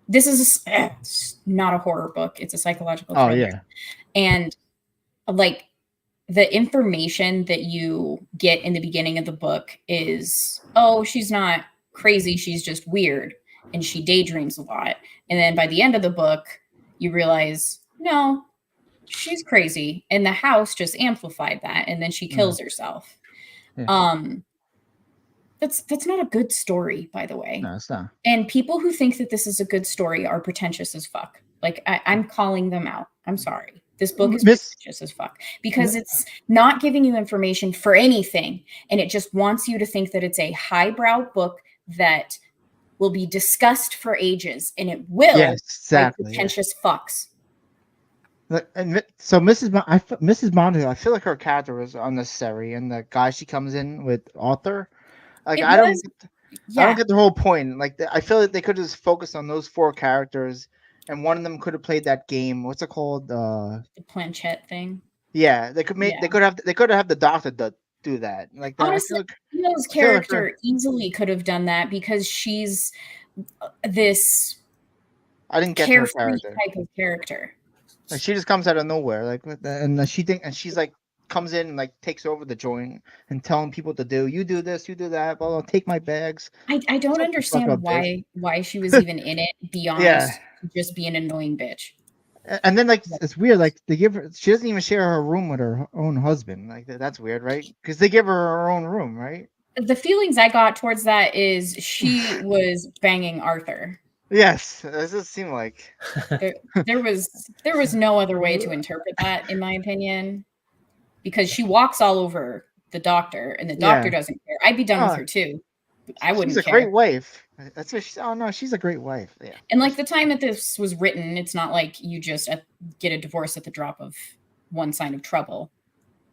A: this is it's not a horror book. It's a psychological thriller.
B: Oh yeah.
A: And like the information that you get in the beginning of the book is, oh, she's not crazy. She's just weird. And she daydreams a lot. And then by the end of the book, you realize, no, she's crazy. And the house just amplified that. And then she kills herself.
B: Yeah.
A: That's not a good story, by the way.
B: No, it's not.
A: And people who think that this is a good story are pretentious as fuck. Like I'm calling them out. I'm sorry. This book is pretentious as fuck because it's not giving you information for anything. And it just wants you to think that it's a highbrow book that will be discussed for ages. And it will.
B: Yes, exactly.
A: Pretentious fucks.
B: And so Mrs. Montague, I feel like her character was unnecessary, and the guy she comes in with, Arthur, like I don't get the whole point. Like I feel like they could just focus on those 4 characters, and one of them could have played that game. What's it called? The planchette
A: thing.
B: Yeah, they could make. Yeah. They could have the doctor do that. Like that.
A: Honestly, Tino's character easily could have done that because she's this.
B: I didn't get her character.
A: Type of character.
B: Like she just comes out of nowhere, like, and she's like comes in and like takes over the joint and telling people to do. You do this, you do that. Well, take my bags.
A: I don't understand why she was even in it beyond just being an annoying bitch.
B: And then like it's weird, like they give her. She doesn't even share her room with her own husband. Like that's weird, right? Because they give her her own room, right?
A: The feelings I got towards that is she was banging Arthur.
B: Yes, it does seem like
A: there was no other way to interpret that, in my opinion, because she walks all over the doctor, and the doctor doesn't care. I'd be done with her too. I wouldn't.
B: She's a great wife. That's what she's. Oh no, she's a great wife. Yeah.
A: And like the time that this was written, it's not like you just get a divorce at the drop of one sign of trouble.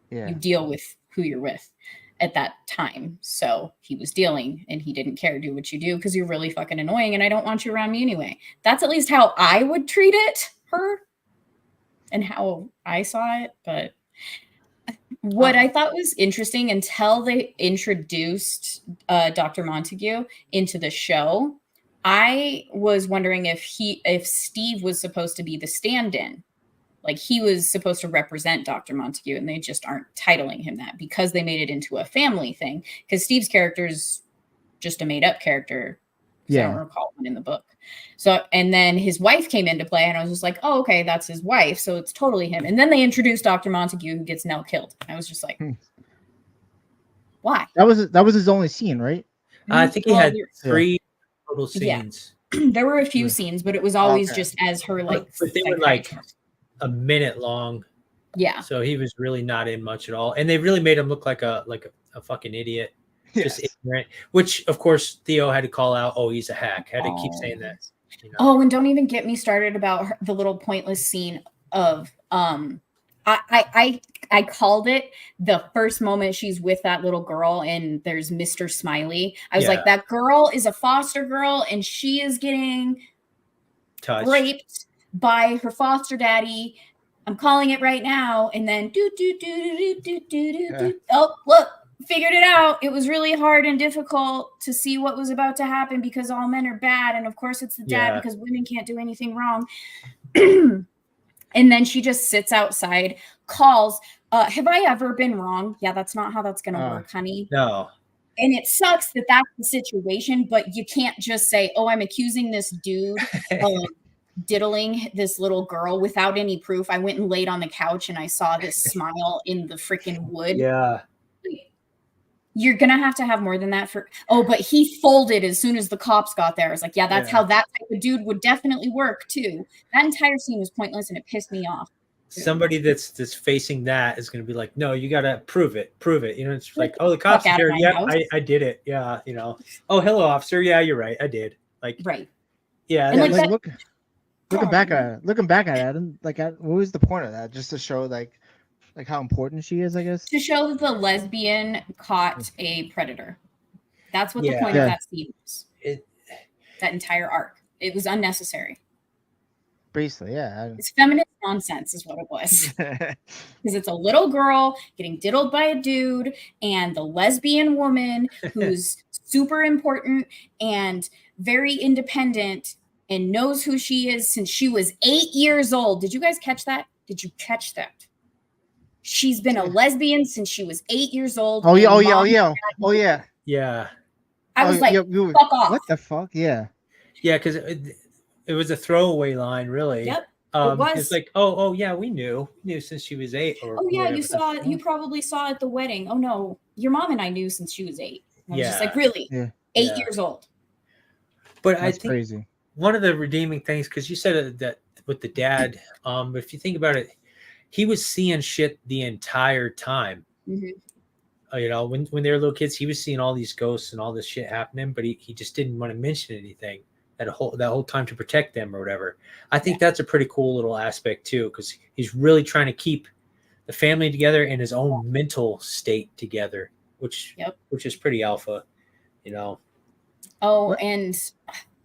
B: Yeah.
A: You deal with who you're with at that time. So he was dealing and he didn't care. Do what you do because you're really fucking annoying and I don't want you around me anyway. That's at least how I would treat it, her, and how I saw it. But what I thought was interesting until they introduced Dr. Montague into the show, I was wondering if Steve was supposed to be the stand-in. Like he was supposed to represent Dr. Montague, and they just aren't titling him that because they made it into a family thing. Because Steve's character is just a made-up character. Yeah, I don't recall one in the book. So, and then his wife came into play, and I was just like, "Oh, okay, that's his wife." So it's totally him. And then they introduced Dr. Montague, who gets Nell killed. I was just like, "Why?"
B: That was his only scene, right?
D: I think he had 3 total scenes.
A: Yeah. There were a few scenes, but it was always just as her like.
D: But they were like a minute long.
A: Yeah.
D: So he was really not in much at all. And they really made him look like a fucking idiot. Just ignorant. Which of course Theo had to call out, oh, he's a hack. Had to keep saying that. You know?
A: Oh, and don't even get me started about the little pointless scene of I called it the first moment she's with that little girl and there's Mr. Smiley. I was like, that girl is a foster girl and she is getting raped by her foster daddy. I'm calling it right now. And then oh, look, figured it out. It was really hard and difficult to see what was about to happen because all men are bad. And of course it's the dad because women can't do anything wrong. And then she just sits outside, calls, have I ever been wrong? Yeah, that's not how that's going to work, honey.
D: No.
A: And it sucks that that's the situation, but you can't just say, oh, I'm accusing this dude of diddling this little girl without any proof. I went and laid on the couch and I saw this smile in the freaking wood.
D: Yeah.
A: You're going to have more than that but he folded as soon as the cops got there. I was like, yeah, that's how that type of dude would definitely work too. That entire scene was pointless and it pissed me off.
D: Somebody that's facing that is going to be like, no, you got to prove it. You know, it's like, oh, the cops are here. Yeah, I did it. Yeah. You know, oh, hello, officer. Yeah, you're right. I did. Like,
A: right.
D: Yeah.
A: And
B: looking back at it, like, what was the point of that? Just to show like how important she is, I guess.
A: To show that the lesbian caught a predator. That's what the point of that scene was. That entire arc. It was unnecessary.
B: Basically, yeah.
A: It's feminist nonsense is what it was. Because it's a little girl getting diddled by a dude and the lesbian woman who's super important and very independent and knows who she is since she was 8 years old. Did you guys catch that? Did you catch that? She's been a lesbian since she was 8 years old.
B: Oh yeah,
A: and
B: oh yeah, oh
A: mom-
B: yeah, oh yeah.
D: Yeah.
A: I was
B: Oh,
A: like,
B: yeah,
A: fuck off.
B: What the fuck? Yeah.
D: Yeah, because it was a throwaway line, really.
A: Yep. It was.
D: It's like, oh yeah, we knew since she was 8. Or
A: Oh yeah,
D: whatever.
A: you saw. You probably saw at the wedding. Oh no, your mom and I knew since she was 8. I was just like, really?
B: Yeah.
A: 8 years old.
D: But
B: That's
D: I think
B: crazy.
D: one of the redeeming things, because you said that with the dad, but if you think about it, he was seeing shit the entire time.
A: Mm-hmm.
D: You know, when they were little kids, he was seeing all these ghosts and all this shit happening, but he just didn't want to mention anything that whole time to protect them or whatever. I think that's a pretty cool little aspect too, because he's really trying to keep the family together and his own mental state together, which is pretty alpha, you know.
A: Oh, and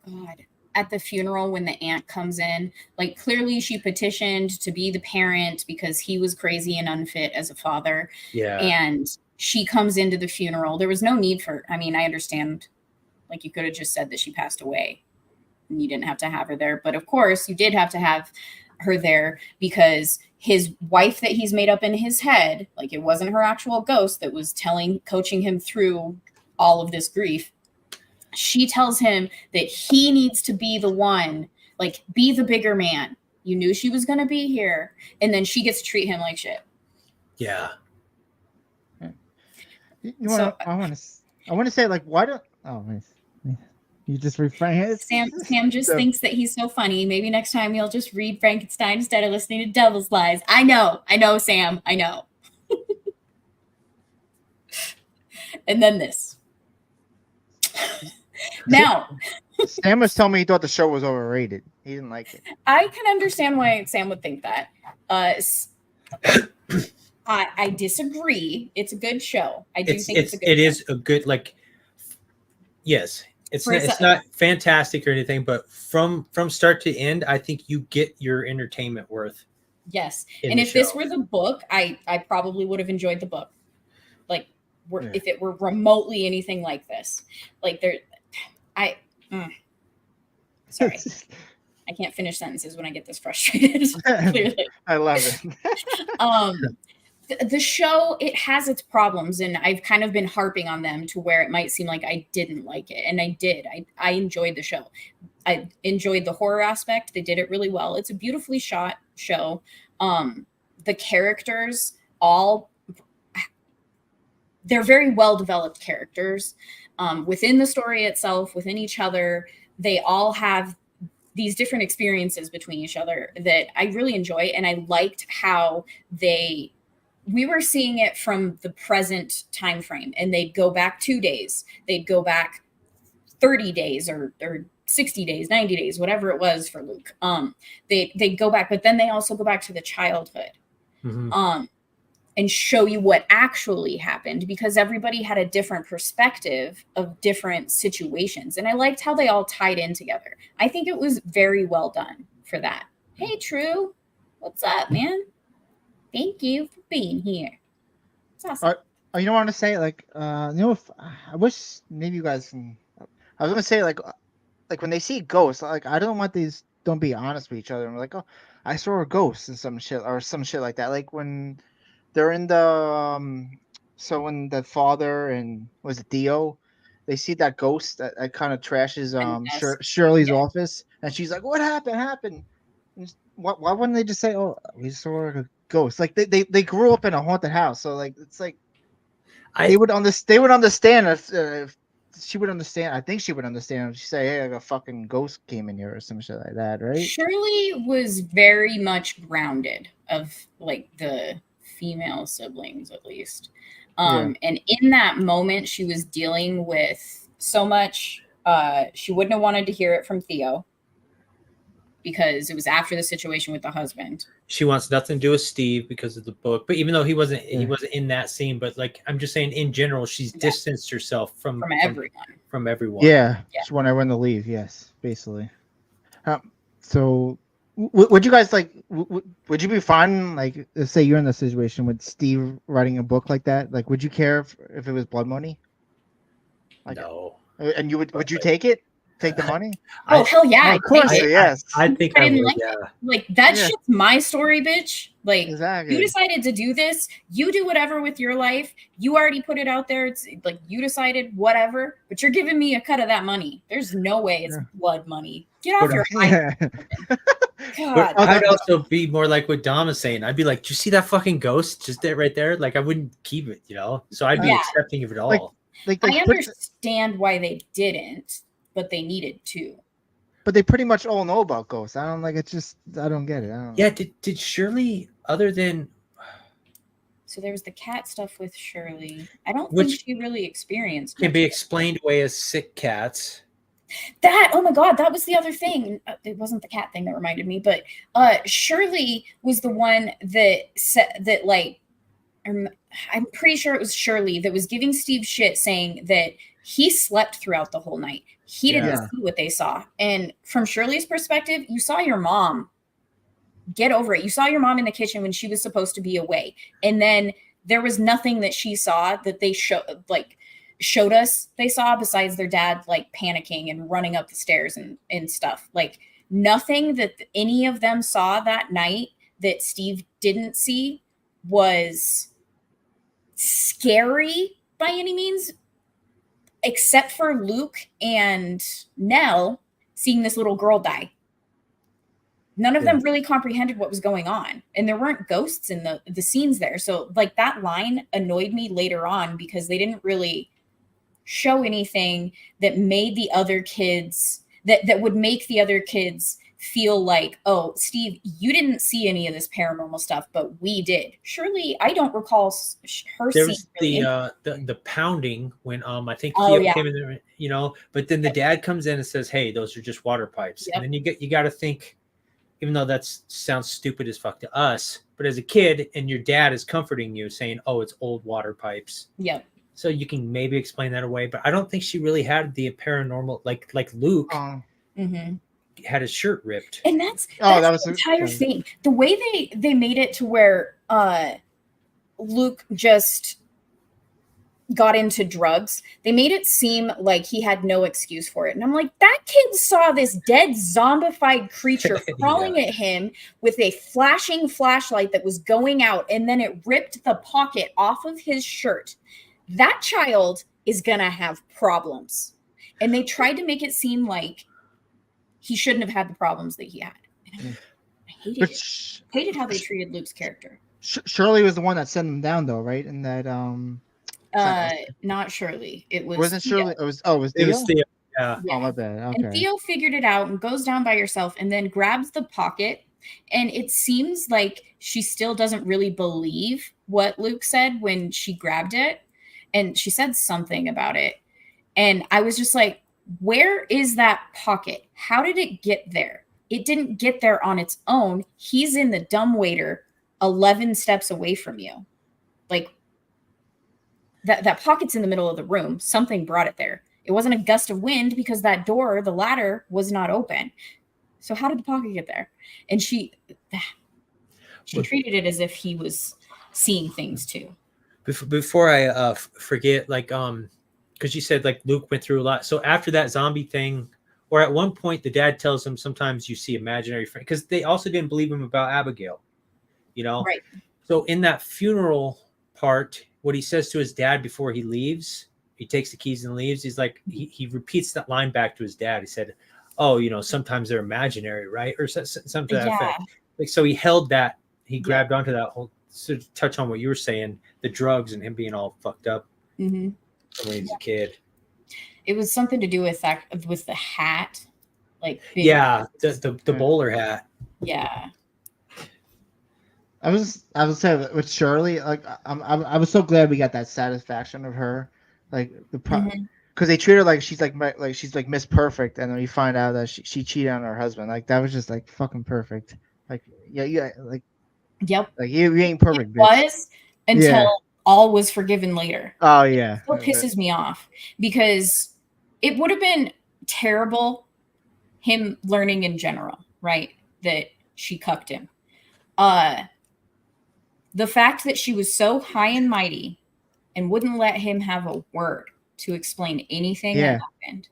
A: God, at the funeral when the aunt comes in, like clearly she petitioned to be the parent because he was crazy and unfit as a father.
D: Yeah.
A: And she comes into the funeral. There was no need for, I mean, I understand, like you could have just said that she passed away and you didn't have to have her there. But of course you did have to have her there because his wife that he's made up in his head, like it wasn't her actual ghost that was coaching him through all of this grief. She tells him that he needs to be the one, like be the bigger man. You knew she was going to be here. And then she gets to treat him like shit.
D: Yeah.
B: I want to say, like, why don't, you just refrain it?
A: Sam just thinks that he's so funny. Maybe next time he'll just read Frankenstein instead of listening to Devil's Lies. I know, Sam, I know. And then this. Now,
B: Sam was telling me he thought the show was overrated. He didn't like it.
A: I can understand why Sam would think that. I disagree. It's a good show. I do think it's a good show.
D: It is a good, like, yes, it's not fantastic or anything, but from start to end, I think you get your entertainment worth.
A: Yes. And if this were the book, I probably would have enjoyed the book. Like, if it were remotely anything like this. Like, sorry. I can't finish sentences when I get this frustrated. Clearly.
B: I love it.
A: The show, it has its problems, and I've kind of been harping on them to where it might seem like I didn't like it. And I did. I enjoyed the show. I enjoyed the horror aspect. They did it really well. It's a beautifully shot show. The characters they're very well-developed characters. Within the story itself, within each other, they all have these different experiences between each other that I really enjoy. And I liked how we were seeing it from the present time frame, and they'd go back 2 days. They'd go back 30 days or 60 days, 90 days, whatever it was for Luke. They'd go back, but then they also go back to the childhood.
D: Mm-hmm.
A: And show you what actually happened, because everybody had a different perspective of different situations. And I liked how they all tied in together. I think it was very well done for that. Hey, True. What's up, man? Thank you for being here. It's awesome.
B: You know what I want to say? Like, I wish maybe you guys can. I was gonna say like when they see ghosts, like I don't want these. Don't be honest with each other. And like, oh, I saw a ghost and some shit like that. Like when they're in the so when the father and was it Theo, they see that ghost that kind of trashes Shirley's office, and she's like, "What happened?" And why wouldn't they just say, "Oh, we saw a ghost"? Like they grew up in a haunted house, so like it's like they would understand if she would understand. I think she would understand if she say, "Hey, like a fucking ghost came in here" or some shit like that, right?
A: Shirley was very much grounded of like the female siblings, at least. And in that moment, she was dealing with so much. She wouldn't have wanted to hear it from Theo because it was after the situation with the husband.
D: She wants nothing to do with Steve because of the book, but even though he wasn't in that scene, but like I'm just saying in general, she's distanced herself from everyone.
B: Yeah. She wanted everyone to leave. Yes, basically. So Would you guys like? Would you be fine? Like, let's say you're in the situation with Steve writing a book like that. Like, would you care if it was blood money? Like,
D: No.
B: and you would you take it? Take the money?
A: Oh hell yeah!
B: Oh,
A: I'd
B: of course,
A: take it.
B: yes.
D: I think
A: I
D: I
A: didn't
D: would.
A: like
D: Yeah.
A: it. Like that
B: Yeah.
A: shit's my story, bitch. Like
B: Exactly.
A: you decided to do this. You do whatever with your life. You already put it out there. It's like you decided whatever, but you're giving me a cut of that money. There's no way it's blood money. Get off
D: But,
A: your high.
B: Yeah.
A: God.
B: Oh,
D: I'd also be more like what Dom is saying. I'd be like, "Do you see that fucking ghost just there, right there?" Like I wouldn't keep it, you know. So I'd be
A: Yeah.
D: accepting of it all.
B: Like
A: I understand why they didn't, but they needed to.
B: but they pretty much all know about ghosts. I don't like it. Just I don't get it. I don't
D: Yeah. Did Shirley, other than
A: So there was the cat stuff with Shirley. I don't
D: Which
A: think she really experienced
D: can
A: much
D: be
A: of it.
D: explained away as sick cats?
A: That, oh my God, that was the other thing. It wasn't the cat thing that reminded me, but Shirley was the one that said that, like, I'm pretty sure it was Shirley that was giving Steve shit, saying that he slept throughout the whole night. He didn't
B: Yeah.
A: see what they saw. And from Shirley's perspective, you saw your mom. Get over it. You saw your mom in the kitchen when she was supposed to be away. And then there was nothing that she saw that they showed us they saw besides their dad like panicking and running up the stairs and stuff. Like nothing that any of them saw that night that Steve didn't see was scary by any means, except for Luke and Nell seeing this little girl die. None of them really comprehended what was going on, and there weren't ghosts in the scenes there. So like that line annoyed me later on because they didn't really show anything that made the other kids that would make the other kids feel like, oh, Steve, you didn't see any of this paranormal stuff, but we did. Surely I don't recall her
D: There
A: seeing
D: was the pounding when I think
A: Oh,
D: Theo
A: yeah.
D: came in there, you know, but then the dad comes in and says, "Hey, those are just water pipes."
A: Yep.
D: And then you got to think, even though that sounds stupid as fuck to us, but as a kid and your dad is comforting you saying, "Oh, it's old water pipes."
A: Yep.
D: So you can maybe explain that away, but I don't think she really had the paranormal like Luke
A: Mm-hmm.
D: had his shirt ripped.
A: And that's
B: that was
A: the entire thing. The way they made it to where Luke just got into drugs, they made it seem like he had no excuse for it. And I'm like, that kid saw this dead zombified creature crawling at him with a flashing flashlight that was going out, and then it ripped the pocket off of his shirt. That child is gonna have problems. And they tried to make it seem like he shouldn't have had the problems that he had. And I hated
B: But
A: it. Hated how they treated Luke's character.
B: Shirley was the one that sent him down, though, right? And that
A: Not Shirley. It was
B: wasn't
A: Theo.
B: Shirley. It was Theo.
D: It was Theo. Yeah.
B: Oh, my bad. Okay.
A: And Theo figured it out and goes down by herself and then grabs the pocket. And it seems like she still doesn't really believe what Luke said when she grabbed it. And she said something about it. And I was just like, where is that pocket? How did it get there? It didn't get there on its own. He's in the dumbwaiter 11 steps away from you. Like, that pocket's in the middle of the room. Something brought it there. It wasn't a gust of wind because that door, the ladder, was not open. So how did the pocket get there? And she treated it as if he was seeing things too.
D: Before I forget, like because you said like Luke went through a lot. So after that zombie thing, or at one point the dad tells him sometimes you see imaginary friends, because they also didn't believe him about Abigail, you know.
A: Right.
D: So in that funeral part, what he says to his dad before he leaves, he takes the keys and leaves. He's like, he repeats that line back to his dad. He said, "Oh, you know, sometimes they're imaginary, right?" Or something to that effect. Like, so he held that, he grabbed onto that whole, to touch on what you were saying, the drugs and him being all fucked up when he was a kid.
A: It was something to do with that, with the hat, like
D: the bowler hat.
A: Yeah.
B: I was saying with Shirley, like I was so glad we got that satisfaction of her, like because they treat her like she's like Miss Perfect, and then we find out that she cheated on her husband. Like that was just like fucking perfect. Like like you ain't perfect.
A: It was until all was forgiven later.
B: Oh yeah.
A: It still pisses me off because it would have been terrible him learning in general, right? That she cucked him. The fact that she was so high and mighty and wouldn't let him have a word to explain anything that happened.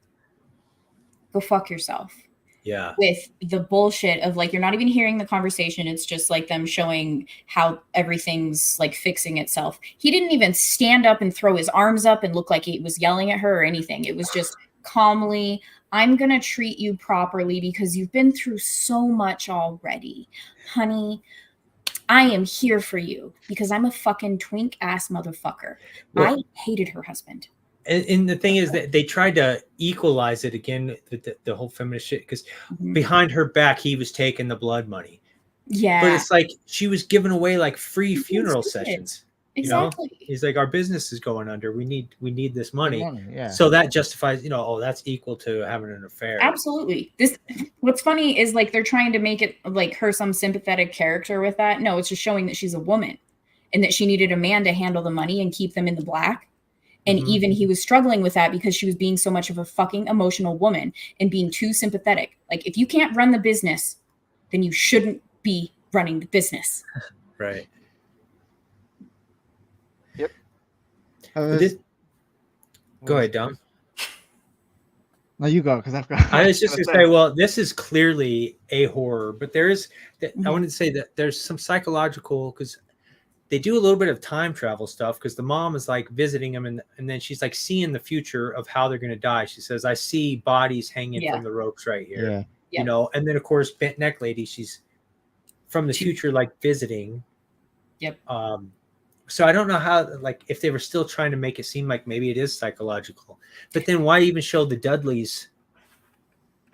A: Go fuck yourself.
D: Yeah.
A: With the bullshit of like, you're not even hearing the conversation. It's just like them showing how everything's like fixing itself. He didn't even stand up and throw his arms up and look like he was yelling at her or anything. It was just calmly, I'm going to treat you properly because you've been through so much already. Honey, I am here for you because I'm a fucking twink ass motherfucker.
D: Well,
A: I hated her husband.
D: And the thing is that they tried to equalize it again, the whole feminist shit, because behind her back, he was taking the blood money.
A: Yeah.
D: But it's like she was giving away like free funeral sessions.
A: Exactly.
D: You know? He's like, our business is going under. We need this money.
B: Yeah.
D: So that justifies, oh, that's equal to having an affair.
A: Absolutely. What's funny is like they're trying to make it like her some sympathetic character with that. No, it's just showing that she's a woman and that she needed a man to handle the money and keep them in the black. And even he was struggling with that because she was being so much of a fucking emotional woman and being too sympathetic. Like, if you can't run the business, then you shouldn't be running the business.
D: Right.
B: Yep.
D: Go ahead, Dom.
B: No, you go, because I've got.
D: I was just going to say, well, this is clearly a horror, but there is. I wanted to say that there's some psychological, because they do a little bit of time travel stuff, because the mom is like visiting him, and then she's like seeing the future of how they're going to die. She says, I see bodies hanging from the ropes right here.
B: Yeah.
D: And then of course, bent neck lady, she's from the future, like visiting.
A: Yep.
D: So I don't know how, like, if they were still trying to make it seem like maybe it is psychological, but then why even show the Dudleys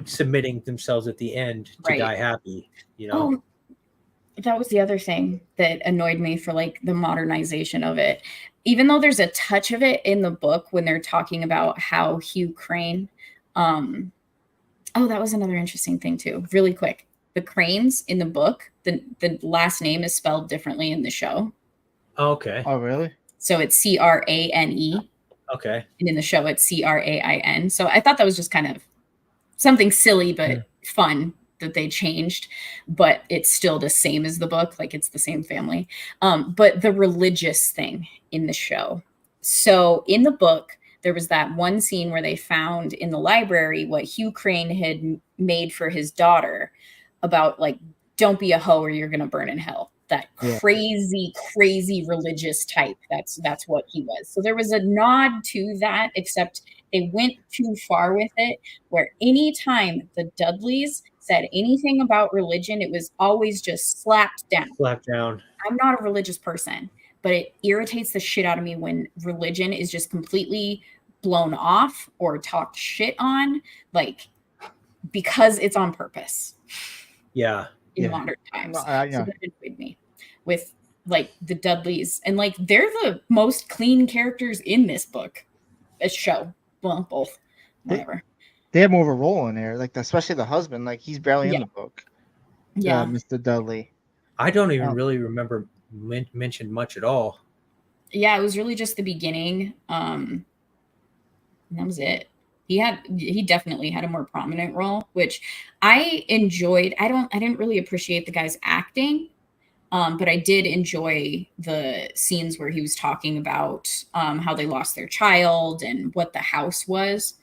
D: submitting themselves at the end to die happy,
A: That was the other thing that annoyed me for like the modernization of it. Even though there's a touch of it in the book when they're talking about how Hugh Crane, that was another interesting thing too. Really quick. The Cranes in the book, the last name is spelled differently in the show.
D: Okay.
B: Oh, really?
A: So it's Crane.
D: Okay.
A: And in the show it's Crain. So I thought that was just kind of something silly, but fun that they changed, but it's still the same as the book. Like, it's the same family. But the religious thing in the show. So in the book, there was that one scene where they found in the library what Hugh Crane had made for his daughter about like, don't be a hoe or you're going to burn in hell. That crazy religious type. That's what he was. So there was a nod to that, except they went too far with it, where anytime the Dudleys said anything about religion, it was always just slapped down. I'm not a religious person, but it irritates the shit out of me when religion is just completely blown off or talked shit on, like, because it's on purpose.
D: Yeah.
A: In modern times.
B: So
A: that annoyed me with like the Dudleys, and like they're the most clean characters in this book. A show. Well, both. Whatever.
B: They have more of a role in there, like especially the husband. Like, he's barely in the book.
A: Yeah,
B: Mr. Dudley.
D: I don't even really remember mentioned much at all.
A: Yeah, it was really just the beginning. And that was it. He definitely had a more prominent role, which I enjoyed. I didn't really appreciate the guy's acting, but I did enjoy the scenes where he was talking about how they lost their child and what the house was.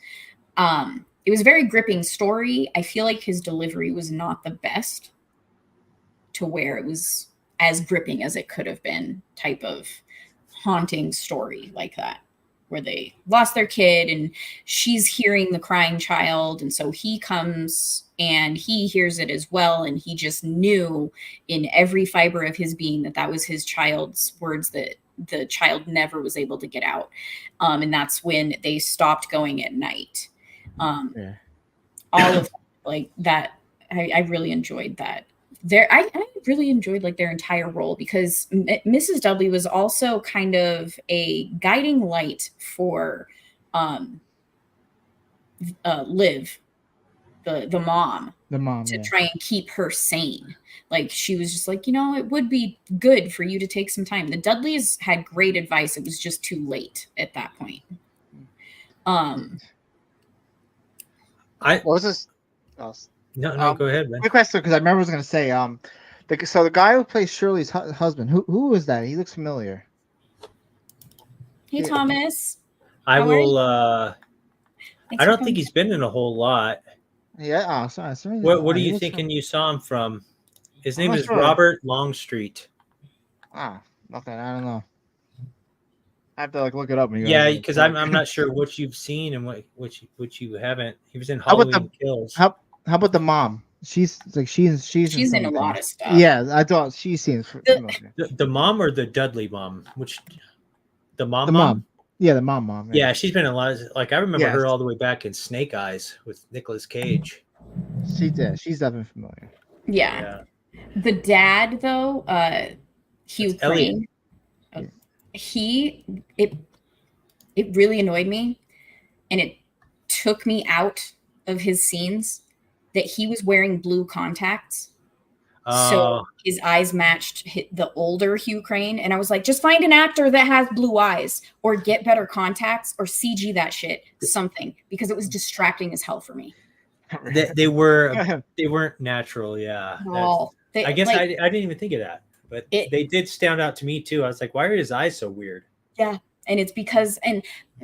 A: It was a very gripping story. I feel like his delivery was not the best, to where it was as gripping as it could have been, type of haunting story like that, where they lost their kid and she's hearing the crying child. And so he comes and he hears it as well. And he just knew in every fiber of his being that was his child's words that the child never was able to get out. And that's when they stopped going at night. All of like that. I really enjoyed that. I really enjoyed like their entire role, because Mrs. Dudley was also kind of a guiding light for Liv, the mom, to try and keep her sane. Like, she was just like, it would be good for you to take some time. The Dudleys had great advice. It was just too late at that point.
B: What was this? Oh,
D: No, go ahead, man.
B: Quick question, because I remember I was gonna say so the guy who plays Shirley's husband, who is that? He looks familiar.
A: Hey,
B: Yeah.
A: Thomas.
D: I
A: How are
D: will.
A: Thanks
D: I
A: for
D: don't think
A: coming.
D: he's been in a whole lot.
B: Yeah. Oh, sorry.
D: What are
B: He
D: you
B: looks
D: thinking you saw him from? His
B: I'm
D: name
B: not
D: is
B: sure.
D: Robert Longstreet.
B: Nothing. I don't know. I have to look it up.
D: Yeah, because I'm not sure what you've seen and what you haven't. He was in
B: How about
D: Halloween Kills.
B: How about the mom? She's in
A: She's in a
B: something.
A: lot of stuff.
B: Yeah, I thought she seems familiar.
D: The mom or the Dudley mom? Which the mom?
B: The mom. Yeah, the mom.
D: Yeah, she's been in a lot of, like, I remember
B: Yes.
D: her all the way back in Snake Eyes with Nicolas Cage.
B: She did. She's definitely familiar.
A: Yeah. The dad, though, Hugh Crane, it really annoyed me, and it took me out of his scenes that he was wearing blue contacts. So his eyes matched the older Hugh Crane. And I was like, just find an actor that has blue eyes, or get better contacts, or CG that shit, something, because it was distracting as hell for me.
D: They weren't natural. Yeah. I guess I didn't even think of that, but they did stand out to me too. I was like, why are his eyes so weird?
A: Yeah. And it's because, and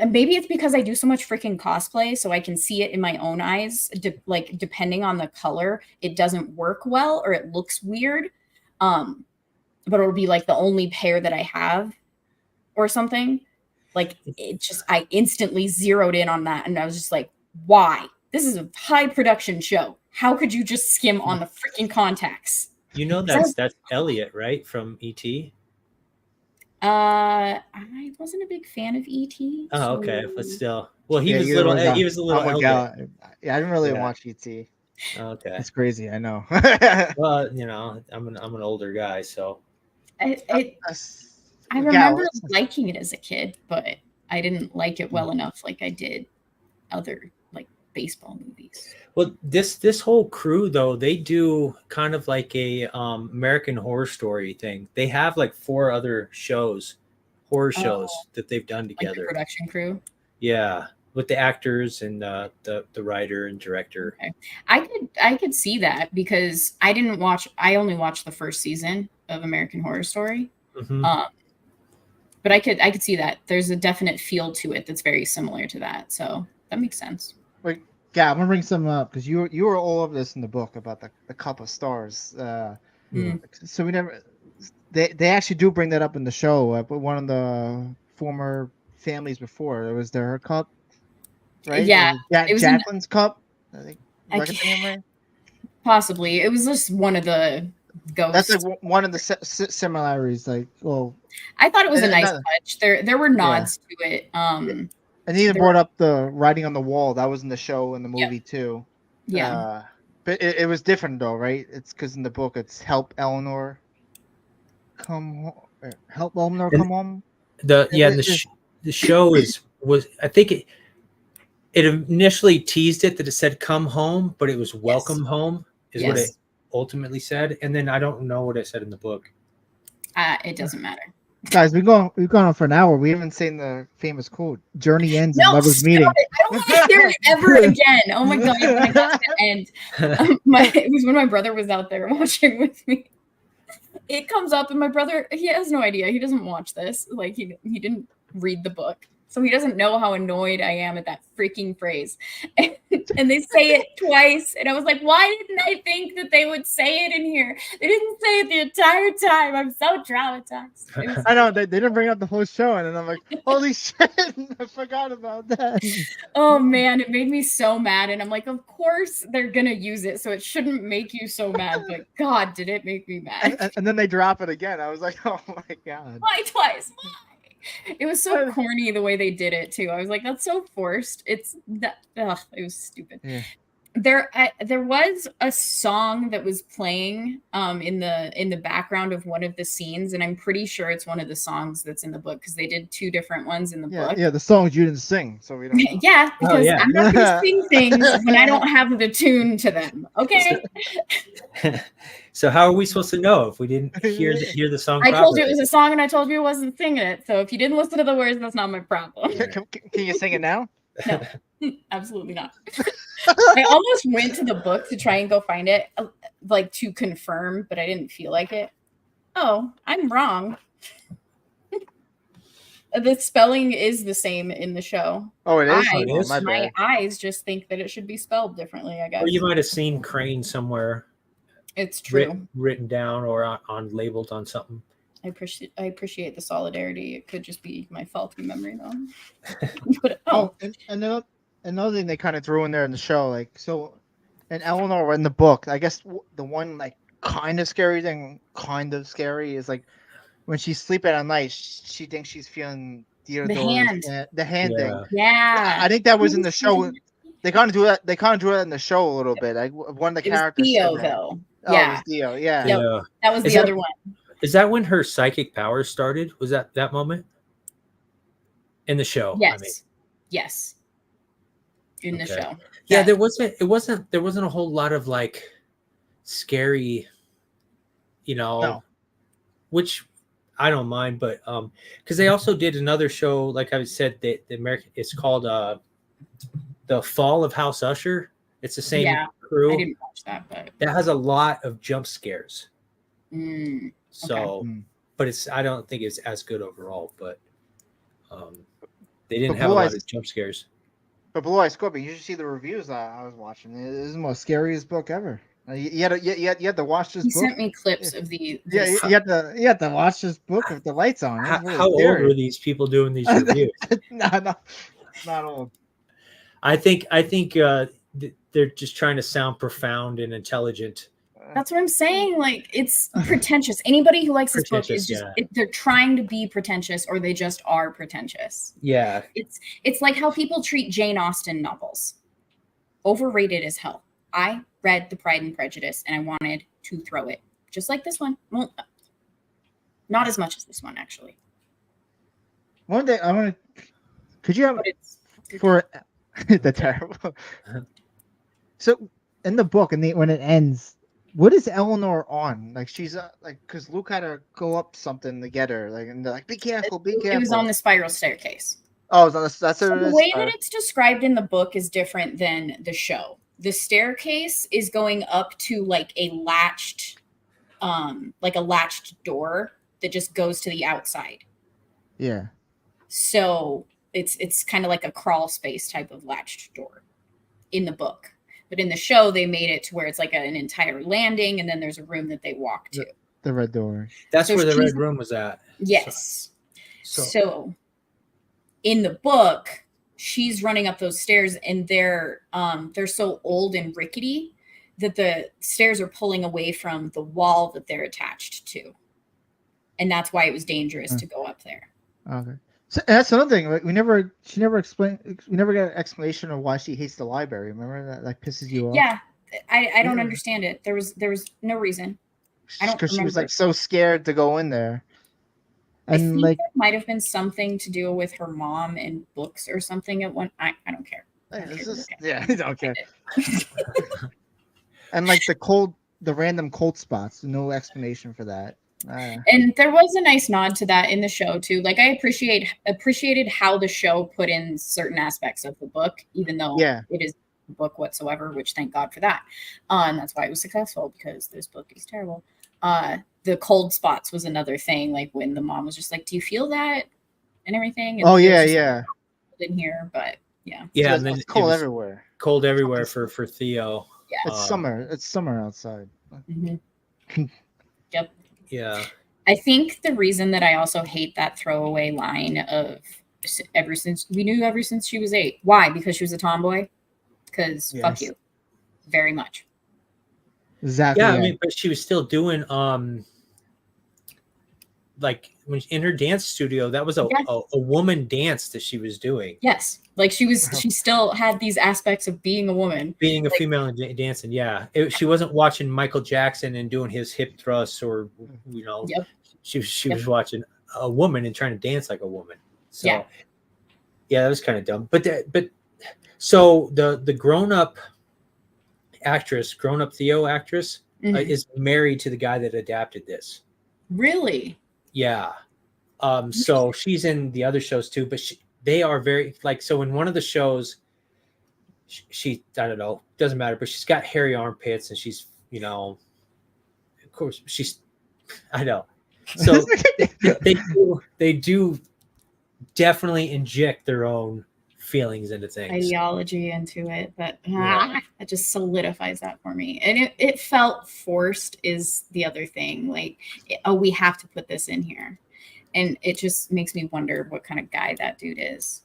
A: maybe it's because I do so much freaking cosplay, so I can see it in my own eyes. Depending on the color, it doesn't work well, or it looks weird. But it'll be like the only pair that I have, or something. Like, it just, I instantly zeroed in on that, and I was just like, why? This is a high production show. How could you just skim on the freaking contacts?
D: You know that's Elliot, right, from E.T.?
A: I wasn't a big fan of E.T.
D: Oh, okay, but still, well, he was a little Elliot.
B: Yeah, I didn't really watch E.T.
D: Okay,
B: it's crazy. I know.
D: Well, I'm an older guy, so
A: I remember liking it as a kid, but I didn't like it well enough, like I did other like baseball movies.
D: Well, this whole crew, though, they do kind of like a American Horror Story thing. They have like 4 other horror shows that they've done together.
A: Like the production crew.
D: Yeah, with the actors and the writer and director.
A: Okay. I could see that, because I only watched the first season of American Horror Story.
D: Mm-hmm.
A: But I could see that there's a definite feel to it that's very similar to that. So that makes sense.
B: Wait, yeah, I'm gonna bring some up, because you were all over this in the book about the cup of stars. So we never. They actually do bring that up in the show. But one of the former families before, it was their cup, right?
A: Yeah,
B: it was Jacqueline's cup. I think. Right?
A: Possibly, it was just one of the ghosts.
B: That's like one of the similarities. Like, well,
A: I thought it was a nice touch. There were nods to it.
B: And he even brought up the writing on the wall. That was in the show and the movie too.
A: Yeah.
B: But it was different though, right? It's because in the book it's help Eleanor come home.
D: The show was I think it initially teased it that it said come home, but it was welcome home is what it ultimately said. And then I don't know what it said in the book.
A: It doesn't matter.
B: Guys, we've gone on for an hour. We haven't seen the famous quote, "Journey ends in lovers meeting."
A: I don't want to hear it ever again. Oh my god, I got to end. It was when my brother was out there watching with me. It comes up, and my brother, he has no idea. He doesn't watch this. Like, he didn't read the book, so he doesn't know how annoyed I am at that freaking phrase. And they say it twice, and I was like, why didn't I think that they would say it in here? They didn't say it the entire time. I'm so traumatized.
B: I know they didn't bring up the whole show, and then I'm like, holy shit, I forgot about that.
A: Oh man, it made me so mad, and I'm like, of course they're gonna use it, so it shouldn't make you so mad. But God, did it make me mad?
B: And then they drop it again. I was like, oh my god,
A: why twice? Why? It was so corny the way they did it too. I was like, that's so forced. It was stupid.
B: Yeah.
A: There was a song that was playing in the background of one of the scenes, and I'm pretty sure it's one of the songs that's in the book, because they did 2 different ones in the book.
B: Yeah, the songs you didn't sing, so we don't know.
A: Yeah, because I'm not gonna sing things when I don't have the tune to them. Okay.
D: So how are we supposed to know if we didn't hear the song?
A: I told you it was a song, and I told you I wasn't singing it. So if you didn't listen to the words, that's not my problem.
B: Can you sing it now?
A: No, absolutely not. I almost went to the book to try and go find it, like to confirm, but I didn't feel like it. Oh, I'm wrong. The spelling is the same in the show.
B: Oh, it is.
A: I,
B: Oh, my
A: my
B: bad.
A: eyes just think that it should be spelled differently, I guess.
D: Or you might have seen Crane somewhere
A: It's true.
D: written down or on labeled on something.
A: I appreciate the solidarity. It could just be my faulty memory, though. But,
B: And another thing they kind of threw in there in the show, like, so, and Eleanor in the book, I guess the one like kind of scary thing, is like when she's sleeping at night, she thinks she's feeling the
A: hand.
B: The hand
D: Yeah.
B: thing.
A: yeah.
B: I think that was in the show. They kind of do that. They kind of do it in the show a little bit. Like one of the
A: It was
B: characters.
A: Theo,
B: said that.
A: though.
B: Oh,
A: Yeah.
B: it was Theo. Yeah.
A: Yep.
D: Yeah.
A: That was
D: Is
A: the
D: that-
A: other one.
D: Is that when her psychic powers started? Was that moment in the show?
A: Yes.
D: I mean.
A: Yes. In the
D: Okay.
A: show.
D: Yeah,
A: Yeah.
D: there wasn't a whole lot of like scary,
B: No.
D: which I don't mind, but because they also did another show, like I said, the American, it's called The Fall of House Usher. It's the same crew.
A: I didn't watch that, but
D: That has a lot of jump scares. So,
B: Mm.
D: but I don't think it's as good overall, but they didn't
B: But
D: have a
B: Blue
D: lot
B: Eyes-
D: of jump scares.
B: But Blue Eye Scorpion, you should see the reviews I was watching. It is the most scariest book ever. You had to watch this
A: he
B: book.
A: sent me clips of the.
B: Yeah, you had to watch this book with the lights on. It's really
D: How old
B: scary.
D: were these people doing these reviews?
B: No, not old.
D: I think they're just trying to sound profound and intelligent.
A: That's what I'm saying. Like, it's pretentious. Anybody who likes this book is
D: Pretentious,
A: just
D: yeah.
A: they're trying to be pretentious, or they just are pretentious.
D: Yeah,
A: It's like how people treat Jane Austen novels. Overrated as hell. I read The Pride and Prejudice and I wanted to throw it. Just like this one. Well, not as much as this one, actually.
B: One day I want to. Could you have
A: But it's
B: for the terrible? So in the book, when it ends, what is Eleanor on? Like she's like, because Luke had to go up something to get her. Like, and they're like, be careful, be careful.
A: it was on the spiral staircase.
B: Oh, that's what
A: So
B: it
A: the
B: is?
A: way that it's described in the book is different than the show. The staircase is going up to like a latched door that just goes to the outside.
B: Yeah.
A: So it's kind of like a crawl space type of latched door in the book. But in the show, they made it to where it's like an entire landing, and then there's a room that they walk to.
B: The red door.
D: that's
A: So
D: where the
A: she's-
D: red room was at.
A: Yes.
D: So
A: So in the book, she's running up those stairs, and they're so old and rickety that the stairs are pulling away from the wall that they're attached to. And that's why it was dangerous to go up there.
B: Okay. So that's another thing. Like, she never explained. We never got an explanation of why she hates the library. Remember that? Like pisses you off.
A: Yeah. I don't
B: Yeah.
A: understand it. There was no reason. I don't
B: Because she was
A: remember.
B: like so scared to go in there.
A: I
B: And
A: think
B: like,
A: it might have been something to do with her mom and books or something at one. I don't care.
B: yeah, okay. And like the random cold spots, no explanation for that.
A: And there was a nice nod to that in the show too. Like I appreciated how the show put in certain aspects of the book, even though it is a book whatsoever, which thank God for that. And that's why it was successful, because this book is terrible. The cold spots was another thing, like when the mom was just like, do you feel that and everything? And
B: Oh
A: it was
B: yeah,
A: just
B: yeah.
A: in here, but yeah.
D: yeah,
B: So
D: and then
B: it's cold
D: it was
B: everywhere.
D: cold everywhere for Theo.
A: Yeah.
B: It's summer. It's summer outside.
A: Mhm. Yep.
D: Yeah,
A: I think the reason that I also hate that throwaway line of ever since she was 8. Why? Because she was a tomboy? Because fuck
B: Yes.
A: you. Very much.
B: Exactly.
D: yeah. I mean, but she was still doing like when in her dance studio, that was a woman dance that she was doing.
A: Yes. Like she still had these aspects of being a woman.
D: Being a female and dancing, yeah. She wasn't watching Michael Jackson and doing his hip thrusts, or
A: Yep.
D: she was watching a woman and trying to dance like a woman. So
A: Yeah.
D: that was kind of dumb. But so the grown up Theo actress
A: Mhm.
D: is married to the guy that adapted this.
A: Really?
D: Yeah. So she's in the other shows too, but they are very like, so in one of the shows, she I don't know, doesn't matter, but she's got hairy armpits and she's, of course she's, I know. So they do definitely inject their own feelings into things.
A: Ideology into it, but it just solidifies that for me. And it felt forced is the other thing. Like, we have to put this in here. And it just makes me wonder what kind of guy that dude is.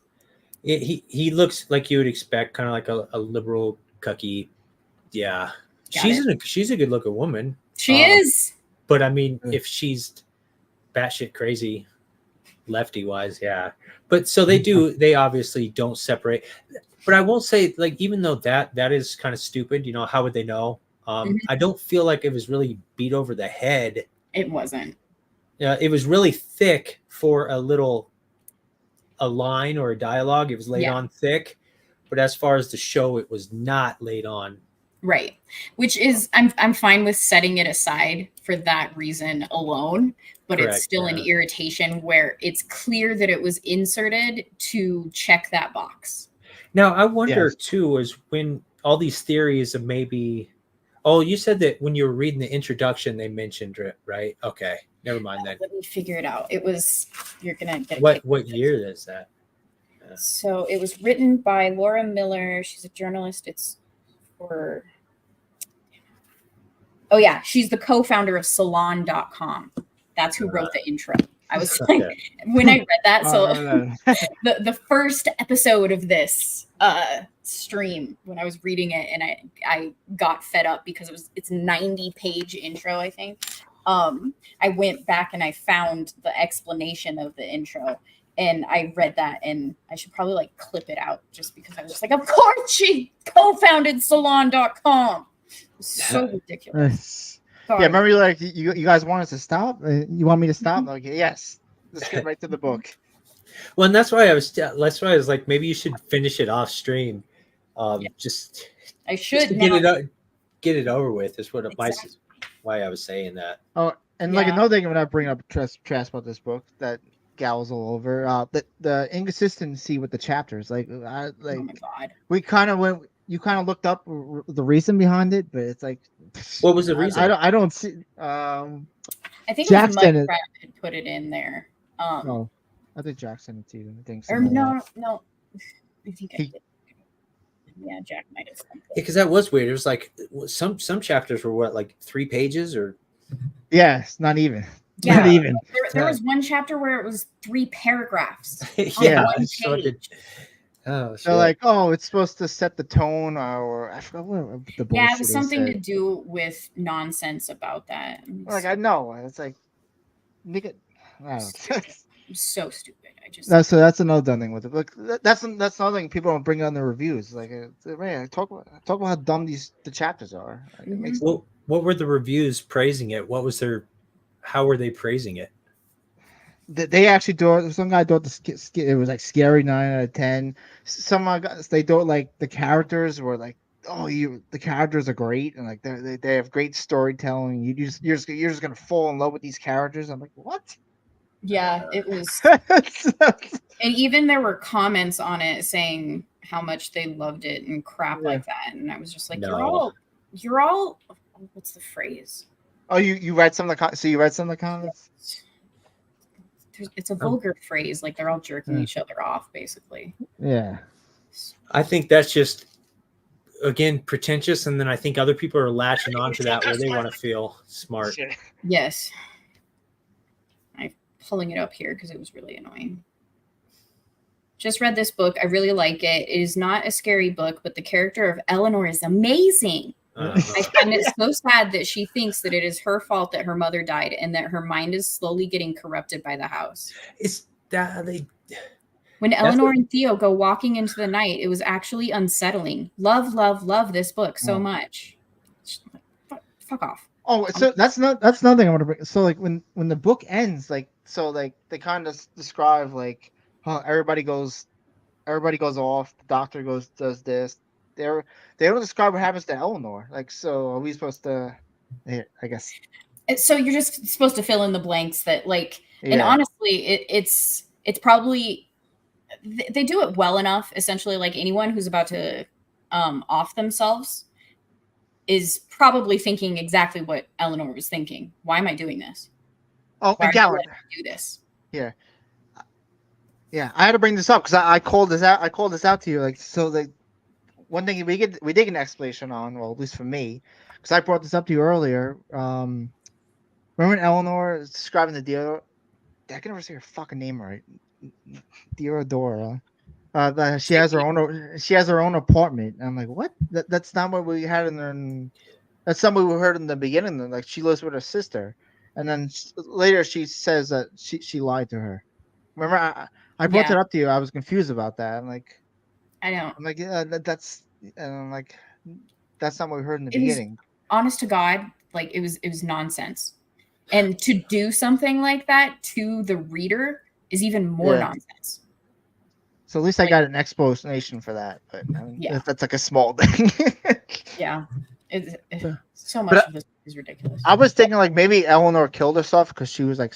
D: He looks like you would expect, kind of like a liberal cucky. Yeah. She's a good looking woman.
A: She is.
D: But I mean, if she's batshit crazy lefty wise, yeah. But so they obviously don't separate. But I won't say, like, even though that is kind of stupid, how would they know? I don't feel like it was really beat over the head.
A: It wasn't.
D: It was really thick for a line or a dialogue. It was laid on thick. But as far as the show, it was not laid on.
A: Right. Which is, I'm fine with setting it aside for that reason alone, but Correct, it's still an irritation where it's clear that it was inserted to check that box.
D: Now, I wonder too, is when all these theories of maybe, you said that when you were reading the introduction, they mentioned it, right? Okay. Never mind then.
A: Let me figure it out. It was, you're going to get
D: what year is that?
A: So it was written by Laura Miller. She's a journalist. It's for, she's the co-founder of salon.com. That's who wrote the intro. I was like, when I read that, the first episode of this stream, when I was reading it, and I got fed up because it's 90-page intro, I think. I went back and I found the explanation of the intro, and I read that, and I should probably clip it out just because I was just like, of course she co-founded salon.com. So ridiculous.
B: Yeah, remember you guys want us to stop? You want me to stop? Like, yes. Let's get right to the book.
D: Well, and that's why I was like, maybe you should finish it off stream. Just
A: I should
D: just get it over with is what why I was saying that.
B: Oh, and another thing when I bring up trash about this book that gals all over, the inconsistency with the chapters. Like, oh my God. You kind of looked up the reason behind it, but it's like,
D: what was the reason?
B: I don't see.
A: I think Jackson had put it in there.
B: No, I think Jackson it too. I think so.
A: Or no. I think I did. Yeah, Jack might have.
D: Because that was weird. It was like some chapters were like 3 pages or.
B: Yes, not even.
A: Yeah,
B: not even.
A: There was one chapter where it was 3 paragraphs.
B: Yeah.
A: On one page.
B: Oh, so like, it's supposed to set the tone, or I forgot what the bullshit.
A: Yeah, it was something to do with nonsense about that.
B: Like, I know it's like, nigga,
A: so stupid.
B: That's another dumb thing with it. Look, that's another thing people don't bring on the reviews. Like, man, talk about how dumb the chapters are. Like, it makes
D: what were the reviews praising it? How were they praising it?
B: They actually some guy thought it was like scary 9 out of 10. Some guys, they thought like the characters were like, the characters are great, and like they have great storytelling. You're just gonna fall in love with these characters. I'm like, what?
A: Yeah, it was. And even there were comments on it saying how much they loved it and crap like that, and I was just like, no. You're all what's the phrase?
B: Oh, you read some of the so you read some of the comments?
A: It's a vulgar phrase, like they're all jerking each other off, basically.
B: Yeah.
D: I think that's just, again, pretentious, and then I think other people are latching onto that where they want to feel smart.
A: Yes. I'm pulling it up here because it was really annoying. Just read this book. I really like it. It is not a scary book, but the character of Eleanor is amazing. I find it so sad that she thinks that it is her fault that her mother died and that her mind is slowly getting corrupted by the house. When Eleanor and Theo go walking into the night, it was actually unsettling. Love this book so much. Fuck off.
B: Oh, so that's another thing I want to bring. So like when the book ends, like they kind of describe like how everybody goes off, the doctor does this. They don't describe what happens to Eleanor. Like, so are we supposed to? I guess.
A: So you're just supposed to fill in the blanks that and honestly, it's probably they do it well enough. Essentially, like anyone who's about to off themselves is probably thinking exactly what Eleanor was thinking. Why am I doing this?
B: Oh,
A: Why
B: and
A: are you
B: Gallard.
A: letting me do this?
B: Yeah. Yeah, I had to bring this up because I called this out. I called this out to you. Like, so the one thing we did get an explanation on, well, at least for me, because I brought this up to you earlier. Remember when Eleanor is describing the deal? I can never say her fucking name right. Theodora. That she has her own. She has her own apartment. And I'm like, what? That's not what we had in there. That's something we heard in the beginning. Like she lives with her sister, and then later she says that she lied to her. Remember, I brought
A: Yeah.
B: it up to you. I was confused about that.
A: I know.
B: I'm like, yeah, that's, and I'm like, that's not what we heard in the
A: It was,
B: beginning.
A: honest to God, like it was nonsense. And to do something like that to the reader is even more nonsense.
B: So at least I got an explanation for that. But I mean,
A: Yeah.
B: that's like a small thing.
A: Yeah. So much of this is ridiculous.
B: I was thinking like maybe Eleanor killed herself because she was like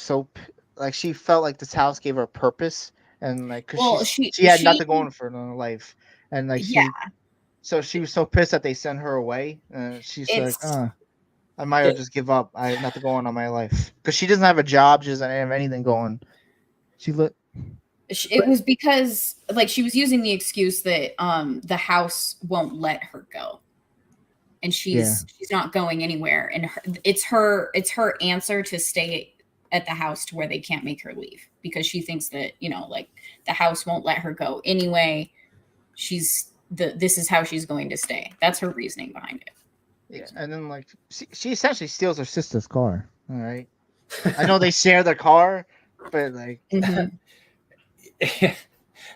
B: like she felt like this house gave her a purpose, and like because she had nothing going for her in her life, and like so she was so pissed that they sent her away, and she's like, I might as well just give up. I have nothing going on my life because she doesn't have a job. She doesn't have anything going.
A: It was because like she was using the excuse that the house won't let her go, and she's not going anywhere, and it's her answer to stay at the house to where they can't make her leave because she thinks that like the house won't let her go anyway. This is how she's going to stay. That's her reasoning behind it.
B: Yeah, and then like she essentially steals her sister's car. All right, I know they share their car, but like,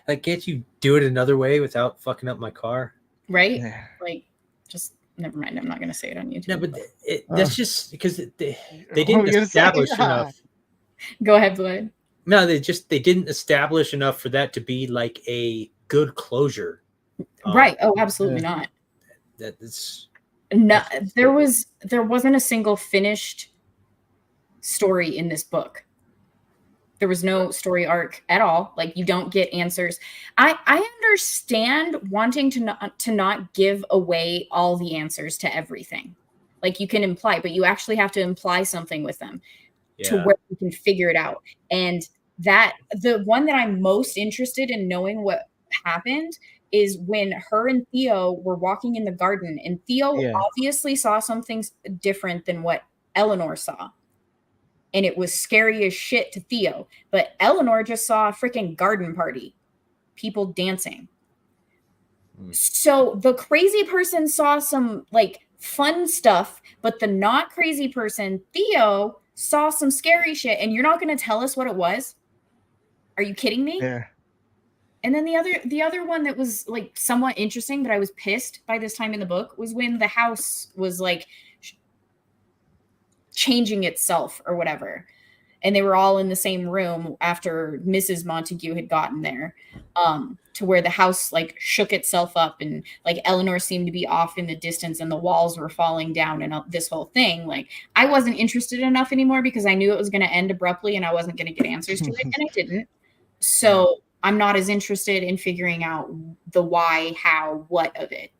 D: like, can't you do it another way without fucking up my car?
A: Right? Yeah. Like, just never mind. I'm not gonna say it on YouTube.
D: No, but that's just because they didn't establish enough.
A: Go ahead, Blood.
D: No, they didn't establish enough for that to be like a good closure.
A: Right? Oh, absolutely not.
D: That's.
A: No, there wasn't a single finished story in this book. There was no story arc at all. Like you don't get answers. I understand wanting to not give away all the answers to everything. Like you can imply, but you actually have to imply something with them to where you can figure it out. And that the one that I'm most interested in knowing what happened is when her and Theo were walking in the garden, and Theo obviously saw something different than what Eleanor saw. And it was scary as shit to Theo. But Eleanor just saw a freaking garden party. People dancing. So the crazy person saw some like fun stuff, but the not crazy person, Theo, saw some scary shit. And you're not going to tell us what it was? Are you kidding me?
B: Yeah.
A: And then the other one that was like somewhat interesting, but I was pissed by this time in the book, was when the house was like changing itself or whatever. And they were all in the same room after Mrs. Montague had gotten there, to where the house like shook itself up, and like Eleanor seemed to be off in the distance and the walls were falling down and this whole thing. Like I wasn't interested enough anymore because I knew it was going to end abruptly and I wasn't going to get answers to it, and I didn't. So I'm not as interested in figuring out the why, how, what of it.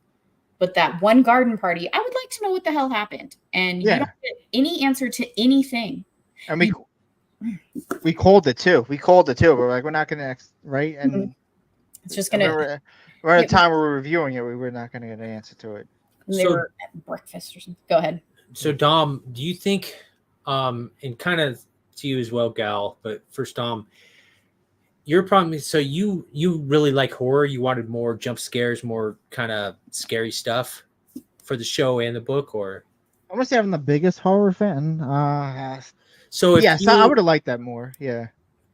A: But that one garden party, I would like to know what the hell happened. And you don't get any answer to anything.
B: And we called it too. We're like, we're not going to, right? And
A: it's just going to.
B: We're at a time where we're reviewing it. We were not going to get an answer to it.
A: They were at breakfast or something. Go ahead.
D: So, Dom, do you think, and kind of to you as well, Gal, but first, Dom, your problem is, so you really like horror. You wanted more jump scares, more kind of scary stuff for the show and the book, or?
B: I want to say I'm the biggest horror fan.
D: So if
B: I would have liked that more. Yeah.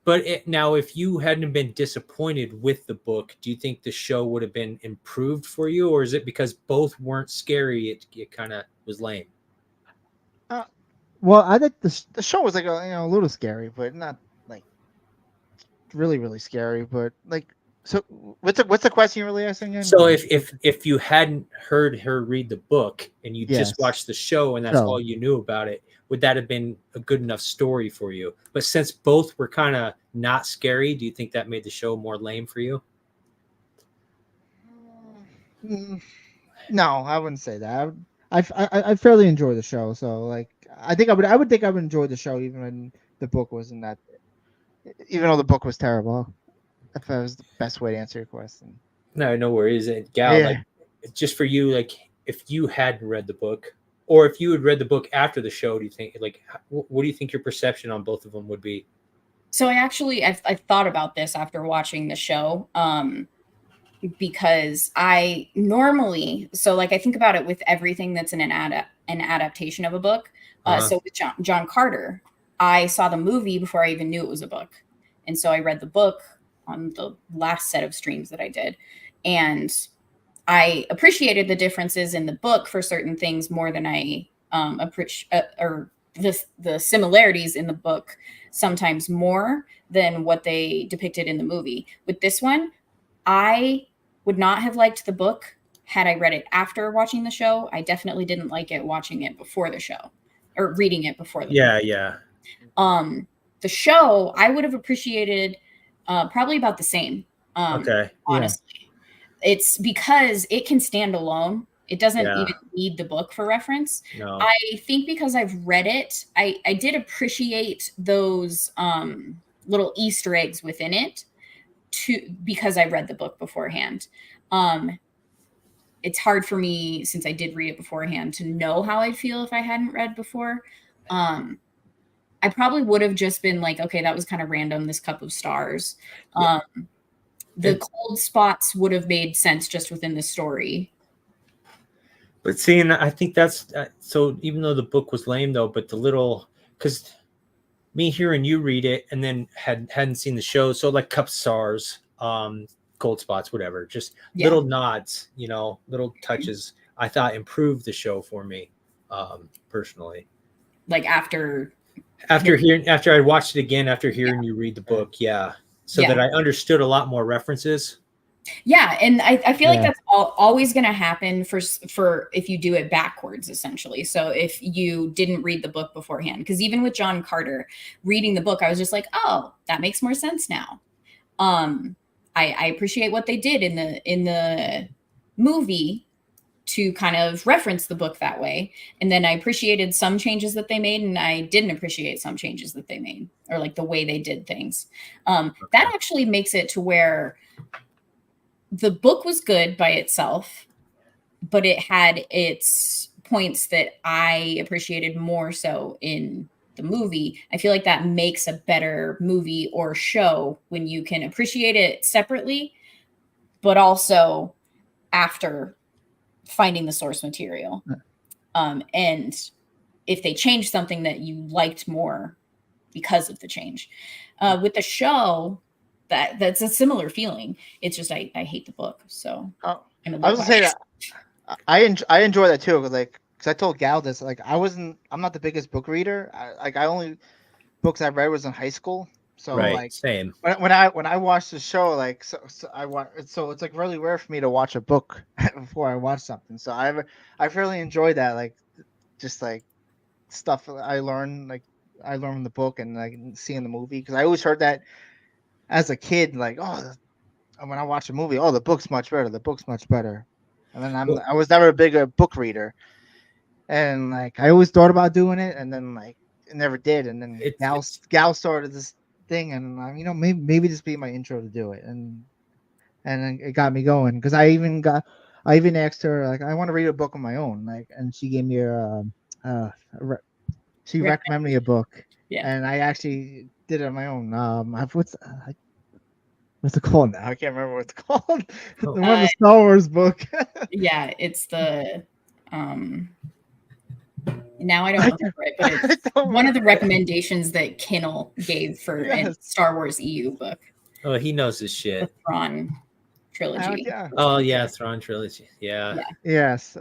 D: But now, if you hadn't been disappointed with the book, do you think the show would have been improved for you, or is it because both weren't scary? It kind of was lame.
B: Well, I think the show was like a little scary, but not like really, really scary. But like, so what's the question you're really asking again?
D: So if you hadn't heard her read the book and you just watched the show and that's all you knew about it, would that have been a good enough story for you? But since both were kind of not scary, do you think that made the show more lame for you?
B: No, I wouldn't say that. I fairly enjoy the show, so like I think I would think I would enjoy the show even when the book wasn't that, even though the book was terrible. If that was the best way to answer your question.
D: No, no worries. And Gal,
B: Yeah.
D: like, just for you, like, if you hadn't read the book, or if you had read the book after the show, do you think, like, what do you think your perception on both of them would be?
A: So I've thought about this after watching the show, because I normally, so like I think about it with everything that's in an adaptation of a book. So with John Carter, I saw the movie before I even knew it was a book, and so I read the book on the last set of streams that I did, and I appreciated the differences in the book for certain things more than I appreciate, or the similarities in the book sometimes more than what they depicted in the movie. With this one, I would not have liked the book had I read it after watching the show. I definitely didn't like it watching it before the show, or reading it before the
D: Yeah,
A: book.
D: yeah.
A: The show I would have appreciated probably about the same.
D: Okay.
A: Honestly, it's because it can stand alone. It doesn't
D: Yeah.
A: even need the book for reference.
D: No.
A: I think because I've read it, I did appreciate those little Easter eggs within it because I read the book beforehand. It's hard for me, since I did read it beforehand, to know how I'd feel if I hadn't read before. I probably would have just been like, okay, that was kind of random, this cup of stars. The cold spots would have made sense just within the story.
D: But seeing, I think that's so. Even though the book was lame, though, but the little, because me hearing you read it and then hadn't seen the show, so like cup stars, cold spots, whatever, just little nods, little touches, I thought improved the show for me, personally.
A: Like after
D: I watched it again after hearing you read the book, that I understood a lot more references.
A: Yeah, and I feel like that's always going to happen for if you do it backwards, essentially. So if you didn't read the book beforehand, because even with John Carter, reading the book, I was just like, oh, that makes more sense now. I appreciate what they did in the movie to kind of reference the book that way. And then I appreciated some changes that they made, and I didn't appreciate some changes that they made, or like the way they did things. That actually makes it to where the book was good by itself, but it had its points that I appreciated more so in the movie. I feel like that makes a better movie or show when you can appreciate it separately, but also after finding the source material. And if they changed something that you liked more because of the change. With the show, that's a similar feeling. It's just I hate the book, so
B: I was gonna say that I enjoy that too, because I told Gal this. Like I'm not the biggest book reader. I only books I read was in high school. So like
D: same.
B: When I watched the show, like so it's like really rare for me to watch a book before I watch something. So I fairly enjoy that, like just like stuff I learn from the book and like see in the movie, because I always heard that as a kid, like, oh, when I watch a movie, oh, the book's much better. The book's much better. And then I was never a bigger book reader, and like I always thought about doing it, and then like it never did. And then Gal started this thing, and maybe this be my intro to do it, and it got me going, because I even asked her, like, I want to read a book on my own, like, and she gave me she recommended me a book, and I actually did it on my own. What's it called now? I can't remember what it's called. One of the Star Wars book.
A: It's the now I don't remember it, but it's one of the recommendations that Kinnell gave for a Star Wars EU book.
D: Oh, he knows his shit.
A: The Thrawn trilogy.
D: Thrawn trilogy. Yeah.
B: Yes.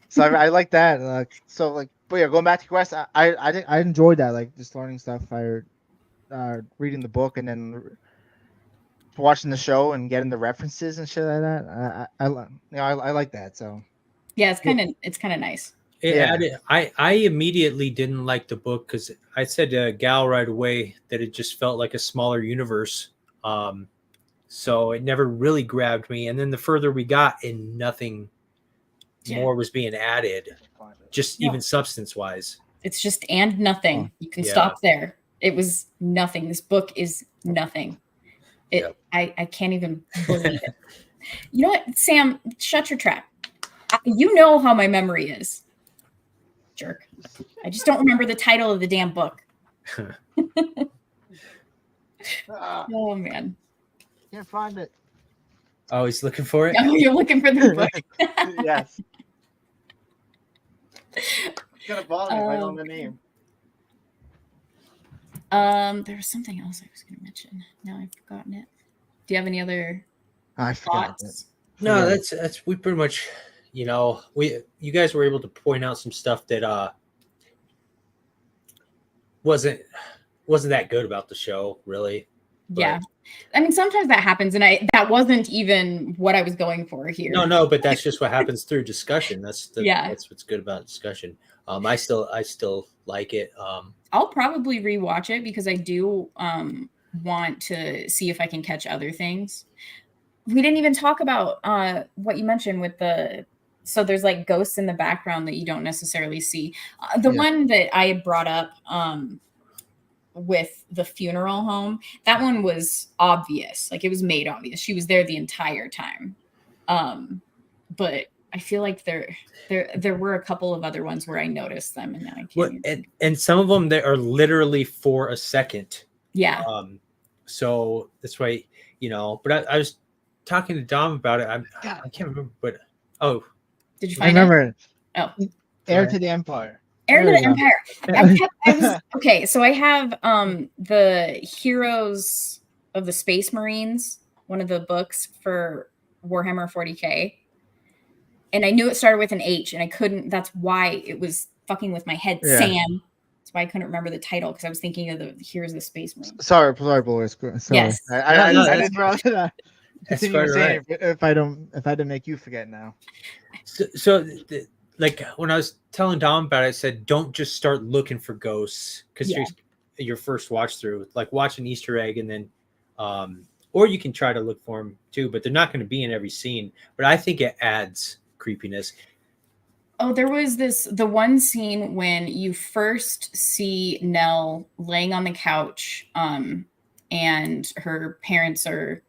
B: So I like that. But yeah, going back to Quest, I enjoyed that, like just learning stuff. Reading the book and then watching the show and getting the references and shit like that. I like that. So
A: yeah, it's kind of nice.
D: I immediately didn't like the book because I said to Gal right away that it just felt like a smaller universe. So it never really grabbed me. And then the further we got, and nothing more was being added, just even substance wise.
A: It's just and nothing. You can stop there. It was nothing. This book is nothing. I can't even believe it. You know what, Sam? Shut your trap. You know how my memory is, jerk. I just don't remember the title of the damn book. Oh man,
B: Can't find it.
D: Oh, he's looking for it.
A: Oh, you're looking for the book.
B: Yes. It's gonna bother me if I don't know the name.
A: There was something else I was going to mention. Now I've forgotten it. Do you have any other
B: I forgot
A: thoughts?
D: No, that's we pretty much, you guys were able to point out some stuff that wasn't that good about the show, really. But,
A: yeah. I mean, sometimes that happens, and that wasn't even what I was going for here.
D: No, but that's just what happens through discussion. That's what's good about discussion. I still like it.
A: I'll probably rewatch it because I do want to see if I can catch other things. We didn't even talk about what you mentioned with so there's like ghosts in the background that you don't necessarily see. The one that I had brought up with the funeral home, that one was obvious. Like, it was made obvious. She was there the entire time. But I feel like there were a couple of other ones where I noticed them, and now I can't.
D: And some of them that are literally for a second.
A: Yeah.
D: So that's why, but I was talking to Dom about it. I can't remember, but
A: did you find
B: remember
A: it? Oh,
B: Heir to the Empire.
A: Heir to the Empire. Okay, so I have the Heroes of the Space Marines, one of the books for Warhammer 40K. And I knew it started with an H, and I couldn't. That's why it was fucking with my head. Yeah. Sam. That's why I couldn't remember the title, because I was thinking of the Heroes of the Space Marines.
B: Sorry, boys. Sorry.
A: Yes.
B: I didn't rather that.
D: Continue saying
B: if I didn't make you forget now.
D: So like when I was telling Dom about it, I said, don't just start looking for ghosts because your first watch through, like watch an Easter egg, and then or you can try to look for them too, but they're not going to be in every scene. But I think it adds creepiness.
A: Oh, there was the one scene when you first see Nell laying on the couch, and her parents are,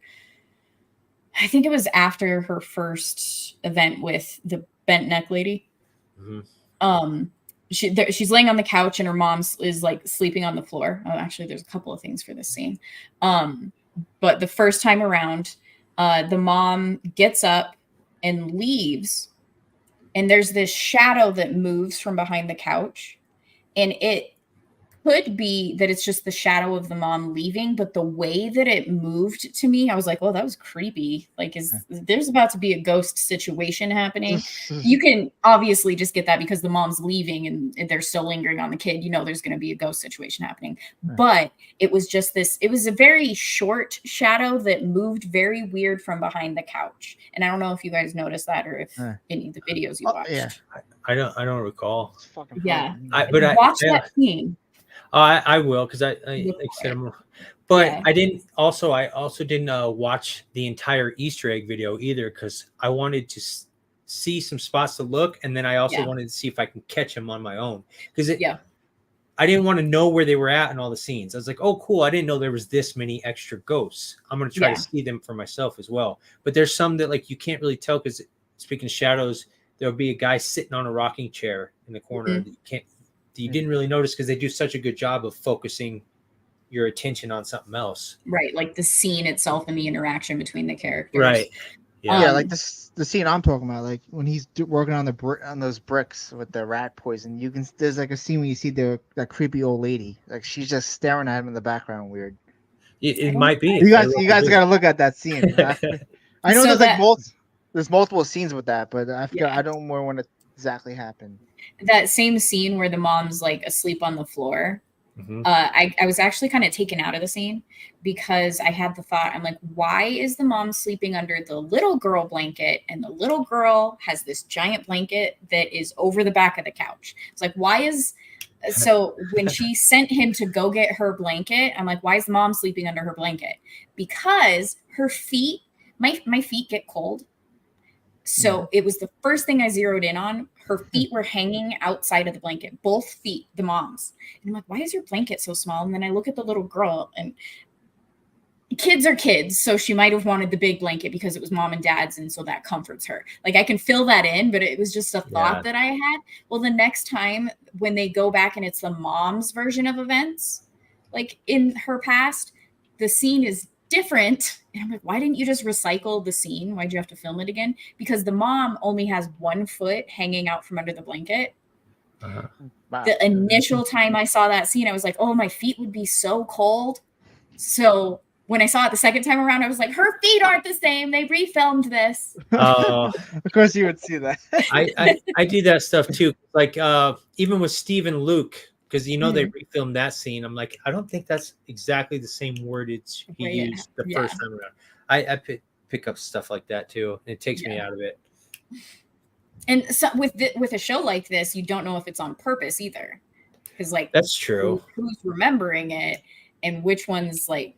A: I think it was after her first event with the bent neck lady. Mm-hmm. She's laying on the couch, and her mom is like sleeping on the floor. Oh, actually, there's a couple of things for this scene. But the first time around, the mom gets up and leaves, and there's this shadow that moves from behind the couch, and it could be that it's just the shadow of the mom leaving, but the way that it moved to me, I was like, oh, that was creepy. Like, there's about to be a ghost situation happening. You can obviously just get that because the mom's leaving and they're still lingering on the kid. There's going to be a ghost situation happening. Right. But it was just it was a very short shadow that moved very weird from behind the couch. And I don't know if you guys noticed that, or if any of the videos you watched.
B: Yeah.
D: I don't recall.
B: It's fucking
A: watch that scene.
D: I will, because I said, but I didn't. Also, I didn't watch the entire Easter egg video either, because I wanted to see some spots to look, and then I also wanted to see if I can catch them on my own, because I didn't want to know where they were at in all the scenes. I was like, oh, cool! I didn't know there was this many extra ghosts. I'm going to try to see them for myself as well. But there's some that like you can't really tell, because speaking of shadows, there'll be a guy sitting on a rocking chair in the corner that you didn't really notice, because they do such a good job of focusing your attention on something else.
A: Right, like the scene itself and the interaction between the characters.
D: Right.
B: Yeah, like the scene I'm talking about, like when he's working on on those bricks with the rat poison. There's like a scene where you see that creepy old lady, like she's just staring at him in the background, weird.
D: It might be.
B: You guys got to look at that scene. I know there's multiple scenes with that, but I forgot. I don't know when it exactly happened.
A: That same scene where the mom's like asleep on the floor. Mm-hmm. I was actually kind of taken out of the scene, because I had the thought, I'm like, why is the mom sleeping under the little girl blanket, and the little girl has this giant blanket that is over the back of the couch? It's like, so when she sent him to go get her blanket, I'm like, why is the mom sleeping under her blanket? Because her feet, my feet get cold. So it was the first thing I zeroed in on. Her feet were hanging outside of the blanket, both feet, the mom's. And I'm like, why is your blanket so small? And then I look at the little girl, and kids are kids. So she might have wanted the big blanket because it was mom and dad's. And so that comforts her. Like, I can fill that in, but it was just a thought that I had. Well, the next time when they go back and it's the mom's version of events, like in her past, the scene is different. And I'm like, why didn't you just recycle the scene? Why'd you have to film it again? Because the mom only has one foot hanging out from under the blanket.
B: Wow.
A: The initial time I saw that scene, I was like, oh, my feet would be so cold. So when I saw it the second time around, I was like, her feet aren't the same. They refilmed this.
B: Of course you would see that.
D: I do that stuff too. Like even with Steve and Luke, because they refilmed that scene. I'm like, I don't think that's exactly the same wordage he used the first time around. I pick up stuff like that too. And it takes me out of it.
A: And so with a show like this, you don't know if it's on purpose either, because like
D: that's true.
A: Who's remembering it and which one's like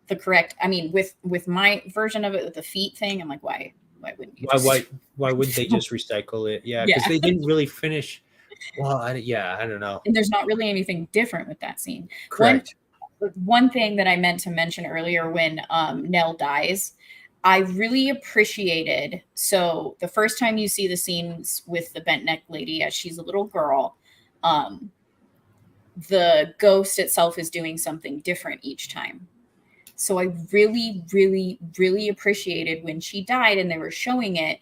A: the correct? I mean, with my version of it, with the feet thing, I'm like, why wouldn't you?
D: Why wouldn't they just recycle it? Yeah, because they didn't really finish. Well, I don't know.
A: And there's not really anything different with that scene.
D: Correct.
A: One thing that I meant to mention earlier when Nell dies, I really appreciated. So the first time you see the scenes with the bent neck lady as she's a little girl, the ghost itself is doing something different each time. So I really, really, really appreciated when she died and they were showing it.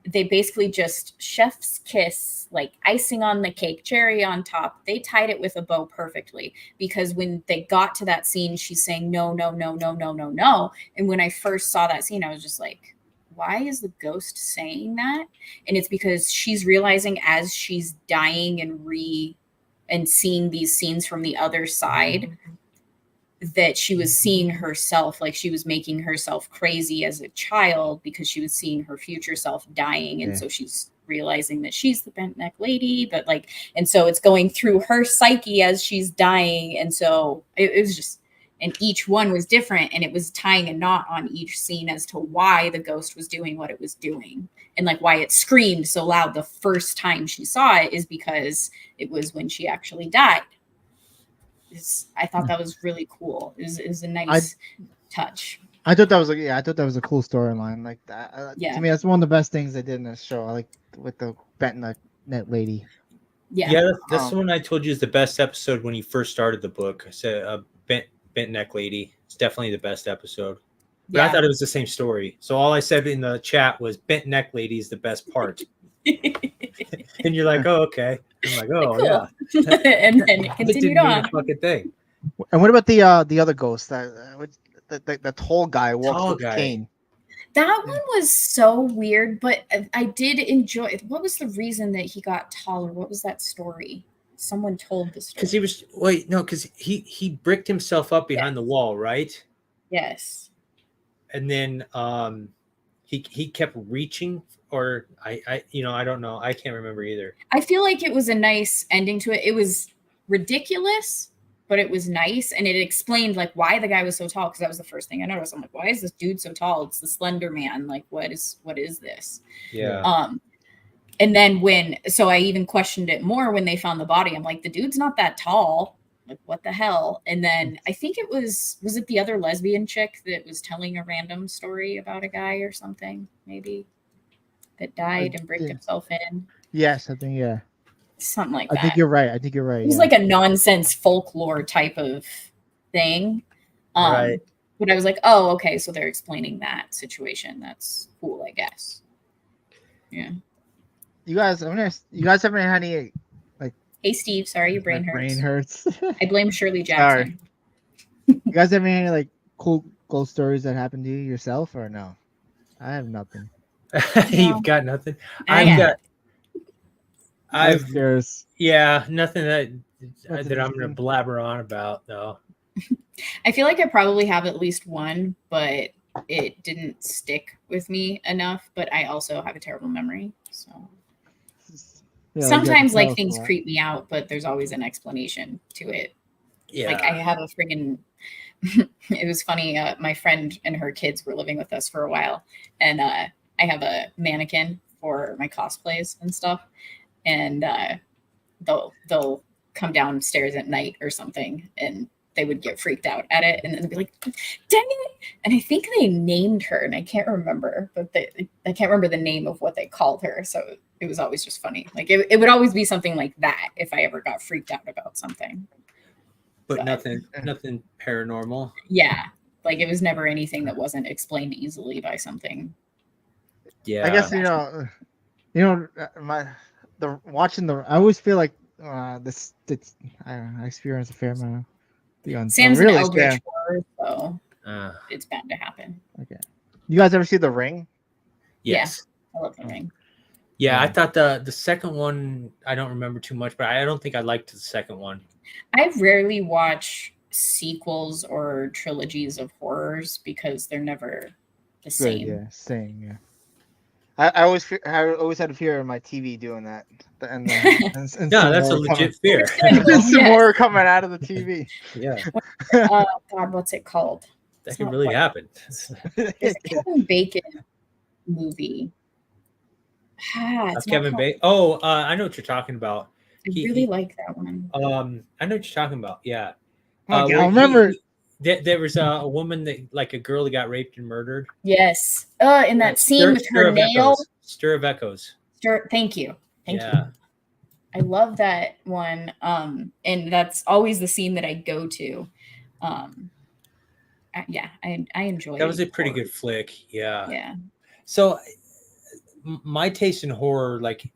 A: They basically just chef's kiss, like icing on the cake, cherry on top. They tied it with a bow perfectly, because when they got to that scene, she's saying, no, no, no, no, no, no, no. And when I first saw that scene, I was just like, why is the ghost saying that? And it's because she's realizing as she's dying and seeing these scenes from the other side, that she was seeing herself, like she was making herself crazy as a child because she was seeing her future self dying. And so she's realizing that she's the bent neck lady, but like, and so it's going through her psyche as she's dying. And so it was just, and each one was different, and it was tying a knot on each scene as to why the ghost was doing what it was doing. And like why it screamed so loud the first time she saw it is because it was when she actually died. I thought that was really cool. It was a nice touch.
B: I thought that was a cool storyline. Like that. To me, that's one of the best things they did in this show. I like with the bent net lady.
D: Yeah, that's the one I told you is the best episode when you first started the book. I said bent neck lady. It's definitely the best episode. But I thought it was the same story. So all I said in the chat was bent neck lady is the best part. And you're like, oh, okay. I'm like, oh, cool. Yeah.
A: And then it continued on.
D: Fucking thing.
B: And what about the other ghost? The tall guy walks with cane.
A: That one was so weird, but I did enjoy it. What was the reason that he got taller? What was that story? Someone told the story.
D: Because he bricked himself up behind the wall, right?
A: Yes.
D: And then he kept reaching, or I don't know. I can't remember either.
A: I feel like it was a nice ending to it. It was ridiculous, but it was nice, and it explained like why the guy was so tall, because that was the first thing I noticed. I'm like, why is this dude so tall? It's the Slender Man. Like, what is this?
D: Yeah.
A: And then so I even questioned it more when they found the body. I'm like, the dude's not that tall. Like, what the hell? And then I think it was it the other lesbian chick that was telling a random story about a guy or something, maybe, that died and bricked himself in?
B: Yes, I think,
A: something like that.
B: I think you're right.
A: It was like a nonsense folklore type of thing.
D: Right.
A: But I was like, oh, okay, so they're explaining that situation. That's cool, I guess. Yeah.
B: You guys haven't had any
A: Hey, Steve, sorry, your brain hurts.
B: Brain hurts.
A: I blame Shirley Jackson.
B: You guys have any cool ghost stories that happened to you yourself, or no? I have nothing.
D: You've got nothing. Nothing that I'm gonna blabber on about though.
A: I feel like I probably have at least one, but it didn't stick with me enough. But I also have a terrible memory, so. Yeah, sometimes things creep me out, but there's always an explanation to it. Yeah. Like I have a friggin' it was funny. My friend and her kids were living with us for a while, and I have a mannequin for my cosplays and stuff, and they'll come downstairs at night or something, and they would get freaked out at it, and then they'd be like, "Dang it!" And I think they named her, and I can't remember, but I can't remember the name of what they called her. So it was always just funny. Like it would always be something like that if I ever got freaked out about something.
D: But nothing paranormal.
A: Yeah, like it was never anything that wasn't explained easily by something.
D: Yeah,
B: I guess I always feel like this. I don't know. I experience a fair amount.
A: Sam's an eldritch horror, so it's bound to happen.
B: Okay. You guys ever see The Ring?
D: Yes.
A: Yeah, I love The Ring.
D: Yeah, I thought the second one, I don't remember too much, but I don't think I liked the second one.
A: I rarely watch sequels or trilogies of horrors because they're never the same.
B: Yeah, same. Yeah. I always had a fear of my TV doing that. And
D: no, that's a legit fear.
B: Some more coming out of the TV.
D: Yeah.
A: God, what's it called?
D: That can really happen.
A: It's a Kevin Bacon movie.
D: Kevin Bacon. Oh, I know what you're talking about.
A: I really like that one.
D: I know what you're talking about. Yeah.
B: I remember.
D: There was a woman a girl that got raped and murdered.
A: Yes. In that scene with her nail.
D: Stir of Echoes.
A: Thank you. Thank you. I love that one. And that's always the scene that I go to. I enjoy it.
D: That was a pretty good flick. Yeah.
A: Yeah.
D: So my taste in horror, like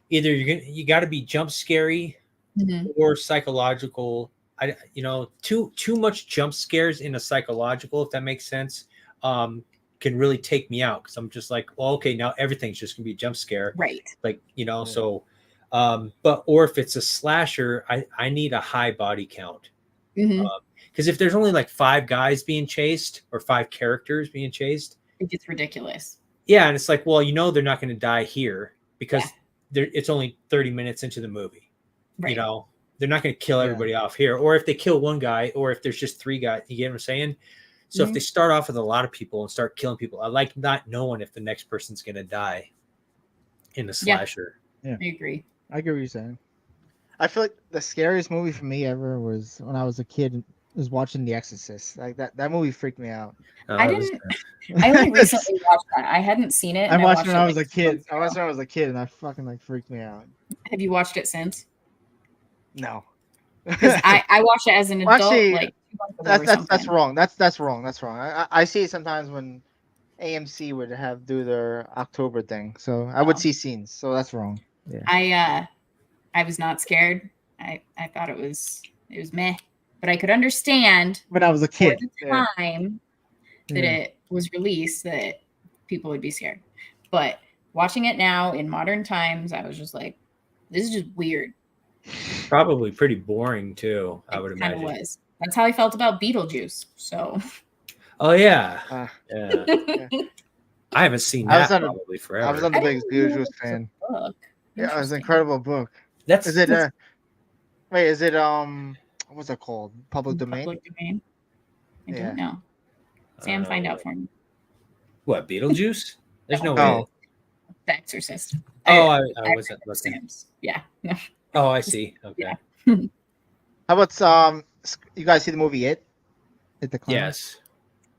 D: either you got to be jump scary or psychological. Too much jump scares in a psychological, if that makes sense, can really take me out because I'm just like, well, okay, now everything's just gonna be a jump scare,
A: right?
D: Like so, or if it's a slasher, I need a high body count because if there's only like 5 guys being chased or 5 characters being chased,
A: it gets ridiculous.
D: Yeah, and it's like, well, they're not going to die here because it's only 30 minutes into the movie,
A: right.
D: They're not going to kill everybody off here. Or if they kill one guy, or if there's just 3 guys, you get what I'm saying? So if they start off with a lot of people and start killing people, I like not knowing if the next person's going to die in the slasher.
B: Yeah.
A: I agree.
B: I get what you're saying. I feel like the scariest movie for me ever was when I was a kid, was watching The Exorcist. Like that movie freaked me out.
A: I only recently watched that. I hadn't seen it.
B: I watched it when I was a kid. I watched it when I was a kid, and I fucking freaked me out.
A: Have you watched it since?
B: No.
A: I watched it as an adult.
B: Actually, that's wrong. That's wrong. I see it sometimes when AMC would do their October thing. So I would see scenes. So that's wrong. Yeah.
A: I was not scared. I thought it was meh, but I could understand
B: when I was a kid.
A: The time that it was released, that people would be scared. But watching it now in modern times, I was just like, this is just weird.
D: Probably pretty boring too, I would imagine.
A: Kind of was. That's how I felt about Beetlejuice. So.
D: Oh yeah. I haven't seen that probably forever.
B: I was not the biggest Beetlejuice fan. Yeah, it was an incredible book. Is it what's it called? Public domain?
A: Public domain. I don't know. Sam, find out for me.
D: What, Beetlejuice? There's no way.
A: The Exorcist.
D: I wasn't looking.
A: Sam's. Yeah. No.
D: Oh, I see. Okay.
A: Yeah.
B: How about you guys see the movie It? The
D: Yes.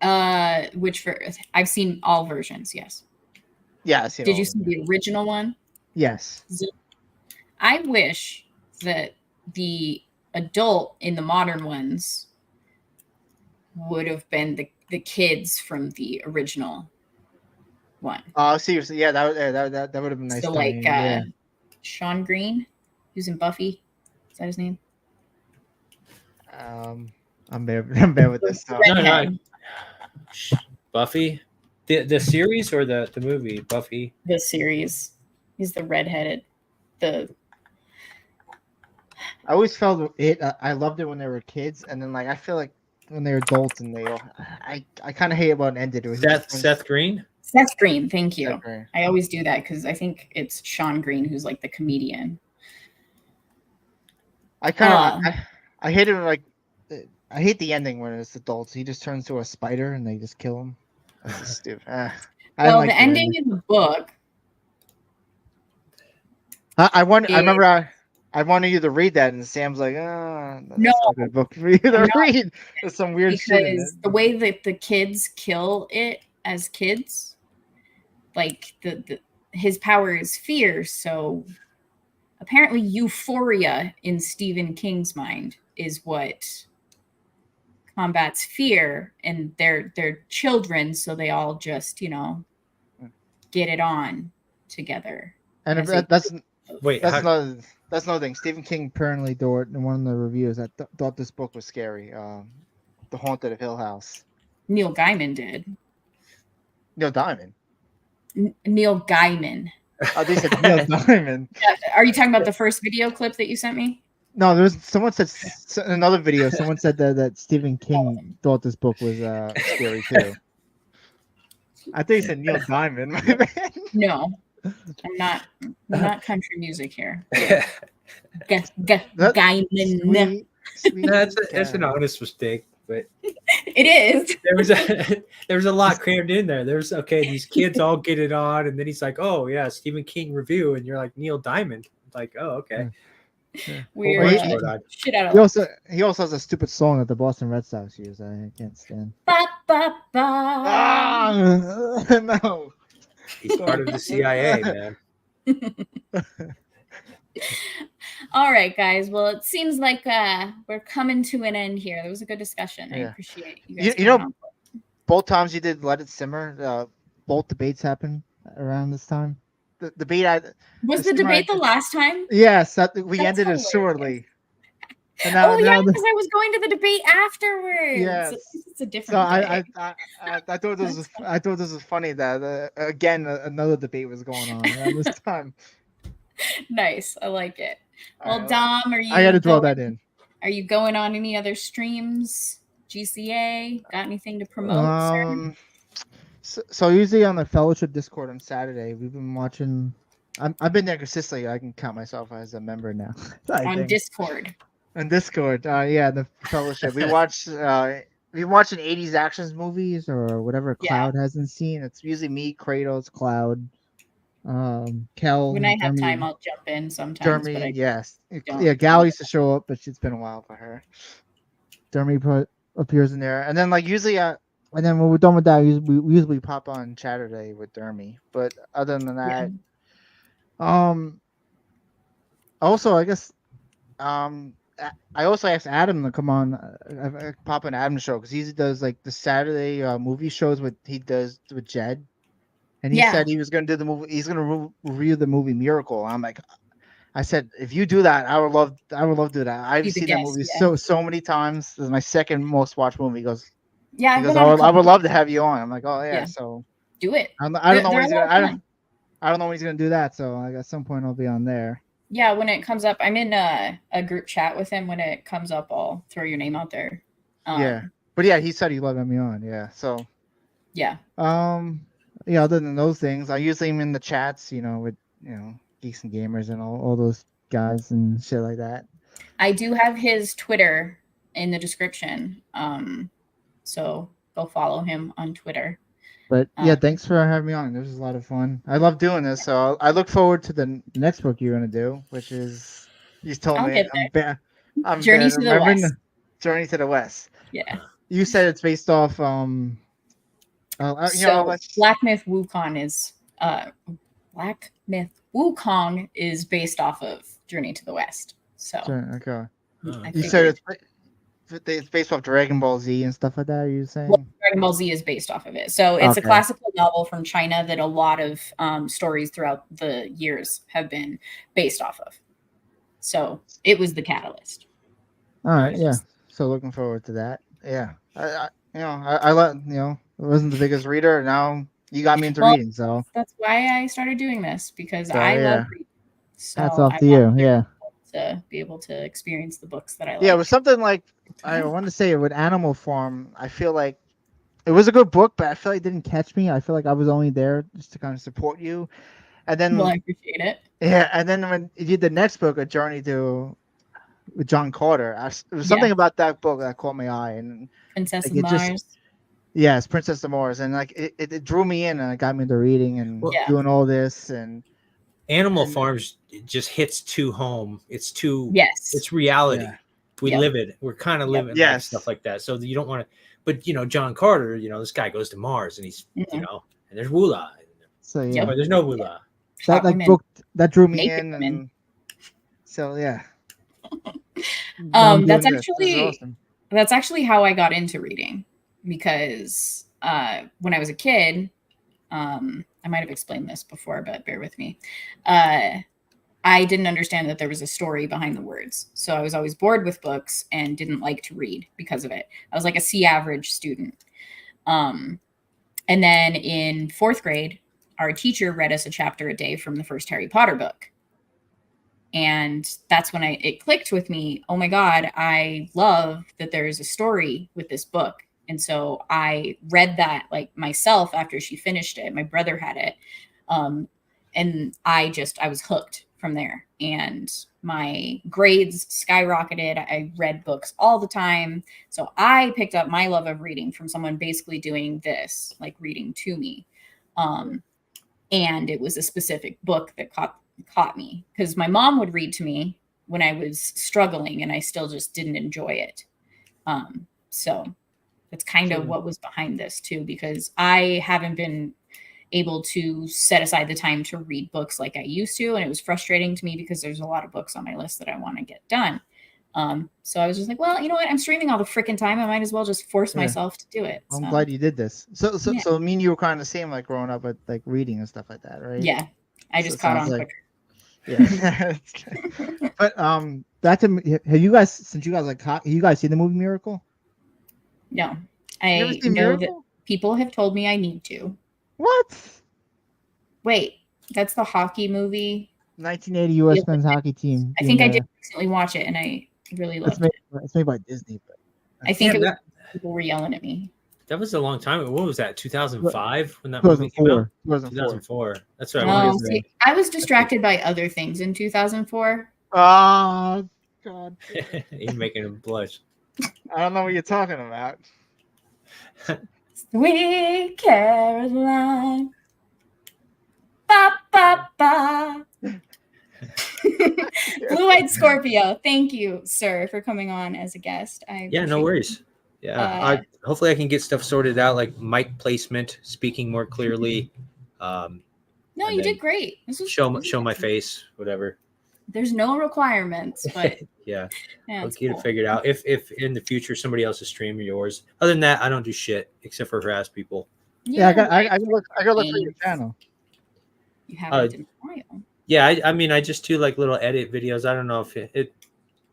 A: I've seen all versions, yes.
B: Yeah, I've seen
A: Did you see the original one?
B: Yes.
A: I wish that the adult in the modern ones would have been the kids from the original one.
B: Oh, seriously, yeah, that would have been nice.
A: So Sean Green, who's in Buffy, is that his name?
B: I'm bad with this stuff.
D: No. Buffy, the series or the movie Buffy?
A: The series. He's the redheaded. I
B: always felt it. I loved it when they were kids, and then I feel like when they're adults and I kind of hate about it ended. It was
D: Seth Green.
A: Seth Green, thank you. I always do that because I think it's Sean Green who's like the comedian.
B: I kind of I hate it I hate the ending when it's adults. He just turns to a spider and they just kill him. That's stupid.
A: Well,
B: like
A: the ending in the book.
B: I want. I
A: is-
B: remember. I wanted you to read that, and Sam's like, "Ah, that's
A: No,
B: not a good book for you to
A: I'm not,
B: read. There's some weird shit in it."
A: because the way that the kids kill it as kids, like his power is fear. So apparently, euphoria in Stephen King's mind is what combats fear, and they're children, so they all just get it on together.
B: And
A: as they-
B: that's
D: Wait,
B: that's
D: how,
B: another that's another thing. Stephen King apparently thought in one of the reviews that thought this book was scary. The Haunted of Hill House.
A: Neil Gaiman did.
B: Neil Diamond.
A: Neil Gaiman.
B: Oh, they said Neil Diamond.
A: Are you talking about the first video clip that you sent me?
B: No, there was someone said in another video. Someone said that Stephen King thought this book was scary too. I think he said Neil Diamond. My bad.
A: No, I'm not country music here. Gaiman.
D: that's an honest mistake, but
A: It is.
D: there was a lot crammed in there. There's these kids all get it on, and then he's like, "Oh yeah, Stephen King review," and you're like Neil Diamond. Like, oh okay.
A: We're
B: Wait,
A: shit out of
B: he also has a stupid song that the Boston Red Sox use. I can't stand.
A: Ba, ba, ba.
B: Ah, no.
D: He's part of the CIA, man.
A: All right, guys. Well, it seems like we're coming to an end here. That was a good discussion. I
B: Yeah.
A: appreciate you guys.
B: You know, both times you did Let It Simmer, both debates happened around this time. The debate
A: was the debate the last time?
B: yes, we
A: That's
B: ended it
A: hilarious.
B: shortly. And
A: Yeah,
B: now
A: because I was going to the debate afterwards.
B: Yes.
A: It's a different.
B: so
A: day.
B: I thought this was funny that again another debate was going on around this time.
A: Nice. I like it. Well,
B: Alright,
A: Dom, are you?
B: I had to throw that in.
A: Are you going on any other streams? GCA? Got anything to promote? Sir?
B: So usually on the Fellowship Discord on Saturday, we've been watching. I've been there consistently. I can count myself as a member now.
A: On Discord.
B: On Discord, yeah, the Fellowship. We watch we watching 80s actions movies or whatever Cloud hasn't seen. It's usually me, Kratos, Cloud, Kel.
A: When I have
B: Jeremy,
A: time, I'll jump in sometimes.
B: Jeremy,
A: but I
B: yes,
A: don't.
B: yeah. Gal used to show up, but it's been a while for her. Jeremy appears in there, and then like usually, and then when we're done with that, we usually pop on Saturday with Dermy. But other than that, also I guess, I also asked Adam to come on, pop on Adam's show because he does like the Saturday movie shows he does with Jed, and he said he was going to do the movie. He's going to review the movie Miracle. I'm like, I said, if you do that, I would love to do that. I've seen that movie so many times. This is my second most watched movie. He goes, I would love to have you on. I'm like, oh yeah. So
A: do it.
B: I don't know when he's gonna. I don't know when he's gonna do that. So at some point I'll be on there.
A: Yeah, when it comes up, I'm in a group chat with him. When it comes up, I'll throw your name out there.
B: But yeah, he said he'd love me on. Yeah, so
A: yeah.
B: Other than those things, I usually am in the chats, with Geeks and Gamers and all those guys and shit like that.
A: I do have his Twitter in the description, so go follow him on Twitter.
B: But yeah, thanks for having me on. This was a lot of fun. I love doing this, so I look forward to the next book you're gonna do, which is you told me I'm
A: Journey to the West.
B: Journey to the West.
A: Yeah.
B: You said it's based off
A: Black Myth Wukong is based off of Journey to the West. So
B: okay. You said it's based off Dragon Ball Z and stuff like that. Are you saying?
A: Well, Dragon Ball Z is based off of it. So it's a classical novel from China that a lot of stories throughout the years have been based off of. So it was the catalyst.
B: All right, yeah. So looking forward to that. Yeah, I wasn't the biggest reader. Now you got me into reading, so
A: that's why I started doing this because I love reading. So
B: that's off to you, yeah.
A: To be able to experience the books that I like.
B: Yeah, it was something like I want to say with Animal Farm. I feel like it was a good book, but I feel like it didn't catch me. I feel like I was only there just to kind of support you. And then,
A: I appreciate it.
B: Yeah, and then when you did the next book, A Journey with John Carter, there was something about that book that caught my eye. And
A: Princess of Mars.
B: Yes, Princess Amours, and like it drew me in and it got me into reading and
A: Yeah.
B: doing all this and
D: Animal
B: And-
D: Farms just hits too home. It's too.
A: Yes.
D: It's reality.
B: Yeah.
D: We
A: Yep.
D: live it. We're kind of
A: Yep.
D: living like
B: Yes.
D: stuff like that. So you don't want to. But John Carter, this guy goes to Mars and he's
A: Mhm.
D: and there's Woola.
B: So yeah,
A: Yep.
D: Or there's no Woola.
B: that
A: Hot
B: like
A: women.
B: book that drew me
A: Naked
B: in,
A: women.
B: and so yeah. Now I'm
A: That's
B: doing this. This is
A: actually
B: awesome.
A: that's actually how I got into reading, because when I was a kid, I might have explained this before, but bear with me. I didn't understand that there was a story behind the words. So I was always bored with books and didn't like to read because of it. I was like a C average student. And then in 4th grade, our teacher read us a chapter a day from the first Harry Potter book. And that's when it clicked with me. Oh my God, I love that there's a story with this book. And so I read that like myself after she finished it. My brother had it. And I was hooked from there. And my grades skyrocketed. I read books all the time. So I picked up my love of reading from someone basically doing this, like reading to me. And it was a specific book that caught me, because my mom would read to me when I was struggling and I still just didn't enjoy it. So that's kind of what was behind this too, because I haven't been able to set aside the time to read books like I used to. And it was frustrating to me because there's a lot of books on my list that I want to get done. So I was just like, well, you know what? I'm streaming all the freaking time. I might as well just force myself to do it.
B: I'm
A: So,
B: glad you did this. So
A: Yeah.
B: so me and you were kind of the same, like growing up with like reading and stuff like that, right?
A: yeah, I just
B: So it
A: caught
B: sounds
A: on
B: like-
A: quicker.
B: Yeah. But back to have you guys, since you guys like you guys seen the movie Miracle?
A: No,
B: You never
A: I
B: seen
A: know that
B: Miracle?
A: people have told me I need to.
B: What?
A: Wait, that's the hockey movie.
B: 1980 U.S.
A: Yeah.
B: men's hockey team.
A: I think I did recently watch it, and I really loved it.
B: It's made by Disney, but
A: I think
D: Damn,
A: it was people were yelling at me.
D: that was a long time ago. What was that? 2005 when that movie came
B: 2004.
D: out. 2004. That's what I
A: Oh,
D: wanted to
A: see, I was distracted by other things in 2004.
B: Oh God,
D: say. You're making him blush.
B: I don't know what you're talking about.
A: Sweet Caroline. Ba, ba, ba. Blue-eyed Scorpio. Thank you, sir, for coming on as a guest.
D: Yeah, no worries. Yeah, hopefully I can get stuff sorted out, like mic placement, speaking more clearly.
A: No,
D: and
A: you
D: then
A: did great. This was
D: show
A: this was
D: my
A: awesome.
D: face, whatever.
A: There's no requirements, but
D: Yeah,
A: yeah,
D: I'll
A: it's
D: get
A: cool.
D: it figured out. If in the future somebody else is streaming yours. Other than that, I don't do shit except for harass people.
B: Yeah, I got
A: right.
B: I got look for your channel.
A: You haven't in a while.
D: Yeah, I mean, I just do like little edit videos. I don't know if it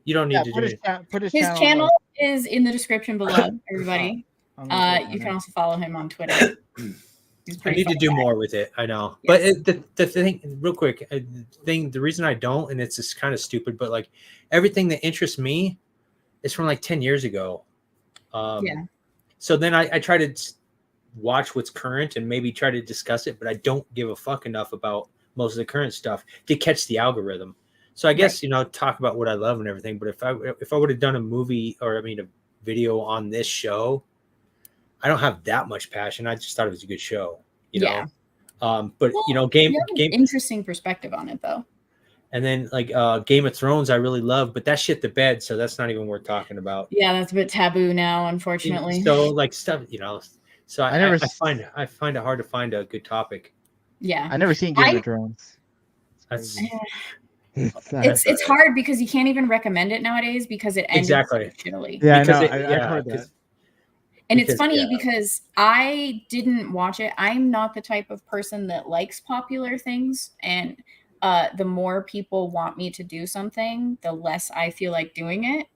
D: you don't need to do it.
B: Put his
A: His channel is in the description below, everybody. You can also follow him on Twitter. He's
D: I
A: pretty
D: need to
A: fun
D: do
A: guy.
D: more with it. I know,
A: Yes.
D: but the thing, real quick, the reason I don't, and it's just kind of stupid, but like everything that interests me is from like 10 years ago.
A: Yeah.
D: So then I try to watch what's current and maybe try to discuss it, but I don't give a fuck enough about most of the current stuff to catch the algorithm. So I guess talk about what I love and everything. But if I would have done a movie or a video on this show, I don't have that much passion. I just thought it was a good show, you know. But game
A: you have an interesting perspective on it though.
D: And then like Game of Thrones, I really love, but that shit the bed, so that's not even worth talking about.
A: Yeah, that's a bit taboo now, unfortunately.
D: So like stuff, So I find it hard to find a good topic.
A: Yeah,
B: I never seen Game of Thrones.
D: That's
A: it's hard because you can't even recommend it nowadays because it ended so shittily.
B: Yeah,
D: because
B: I know. I've heard that.
A: And it's funny because I didn't watch it. I'm not the type of person that likes popular things. And the more people want me to do something, the less I feel like doing it.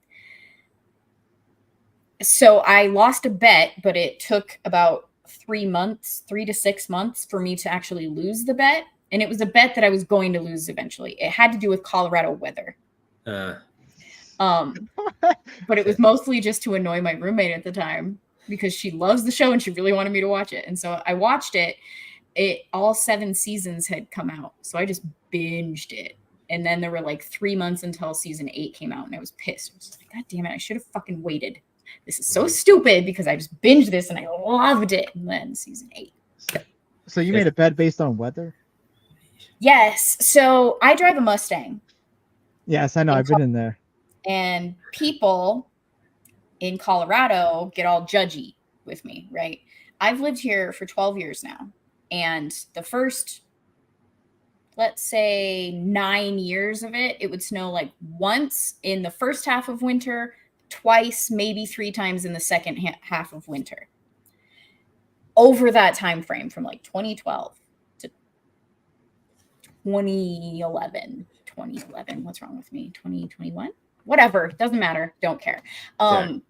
A: So I lost a bet, but it took about 3 to 6 months for me to actually lose the bet. And it was a bet that I was going to lose eventually. It had to do with Colorado weather. But it was mostly just to annoy my roommate at the time because she loves the show and she really wanted me to watch it. And so I watched it. All 7 seasons had come out. So I just binged it. And then there were like 3 months until season 8 came out and I was pissed. I was like, God damn it, I should have fucking waited. This is so stupid because I just binged this and I loved it. And then season 8.
E: So you made a bed based on weather?
A: Yes. So I drive a Mustang.
E: Yes, I know. I've been in there.
A: And people in Colorado get all judgy with me, right? I've lived here for 12 years now. And the first, let's say 9 years of it, it would snow like once in the first half of winter, twice, maybe 3 times in the second half of winter. Over that time frame from like 2012 to 2011, what's wrong with me? 2021? Whatever, doesn't matter. Don't care.
B: You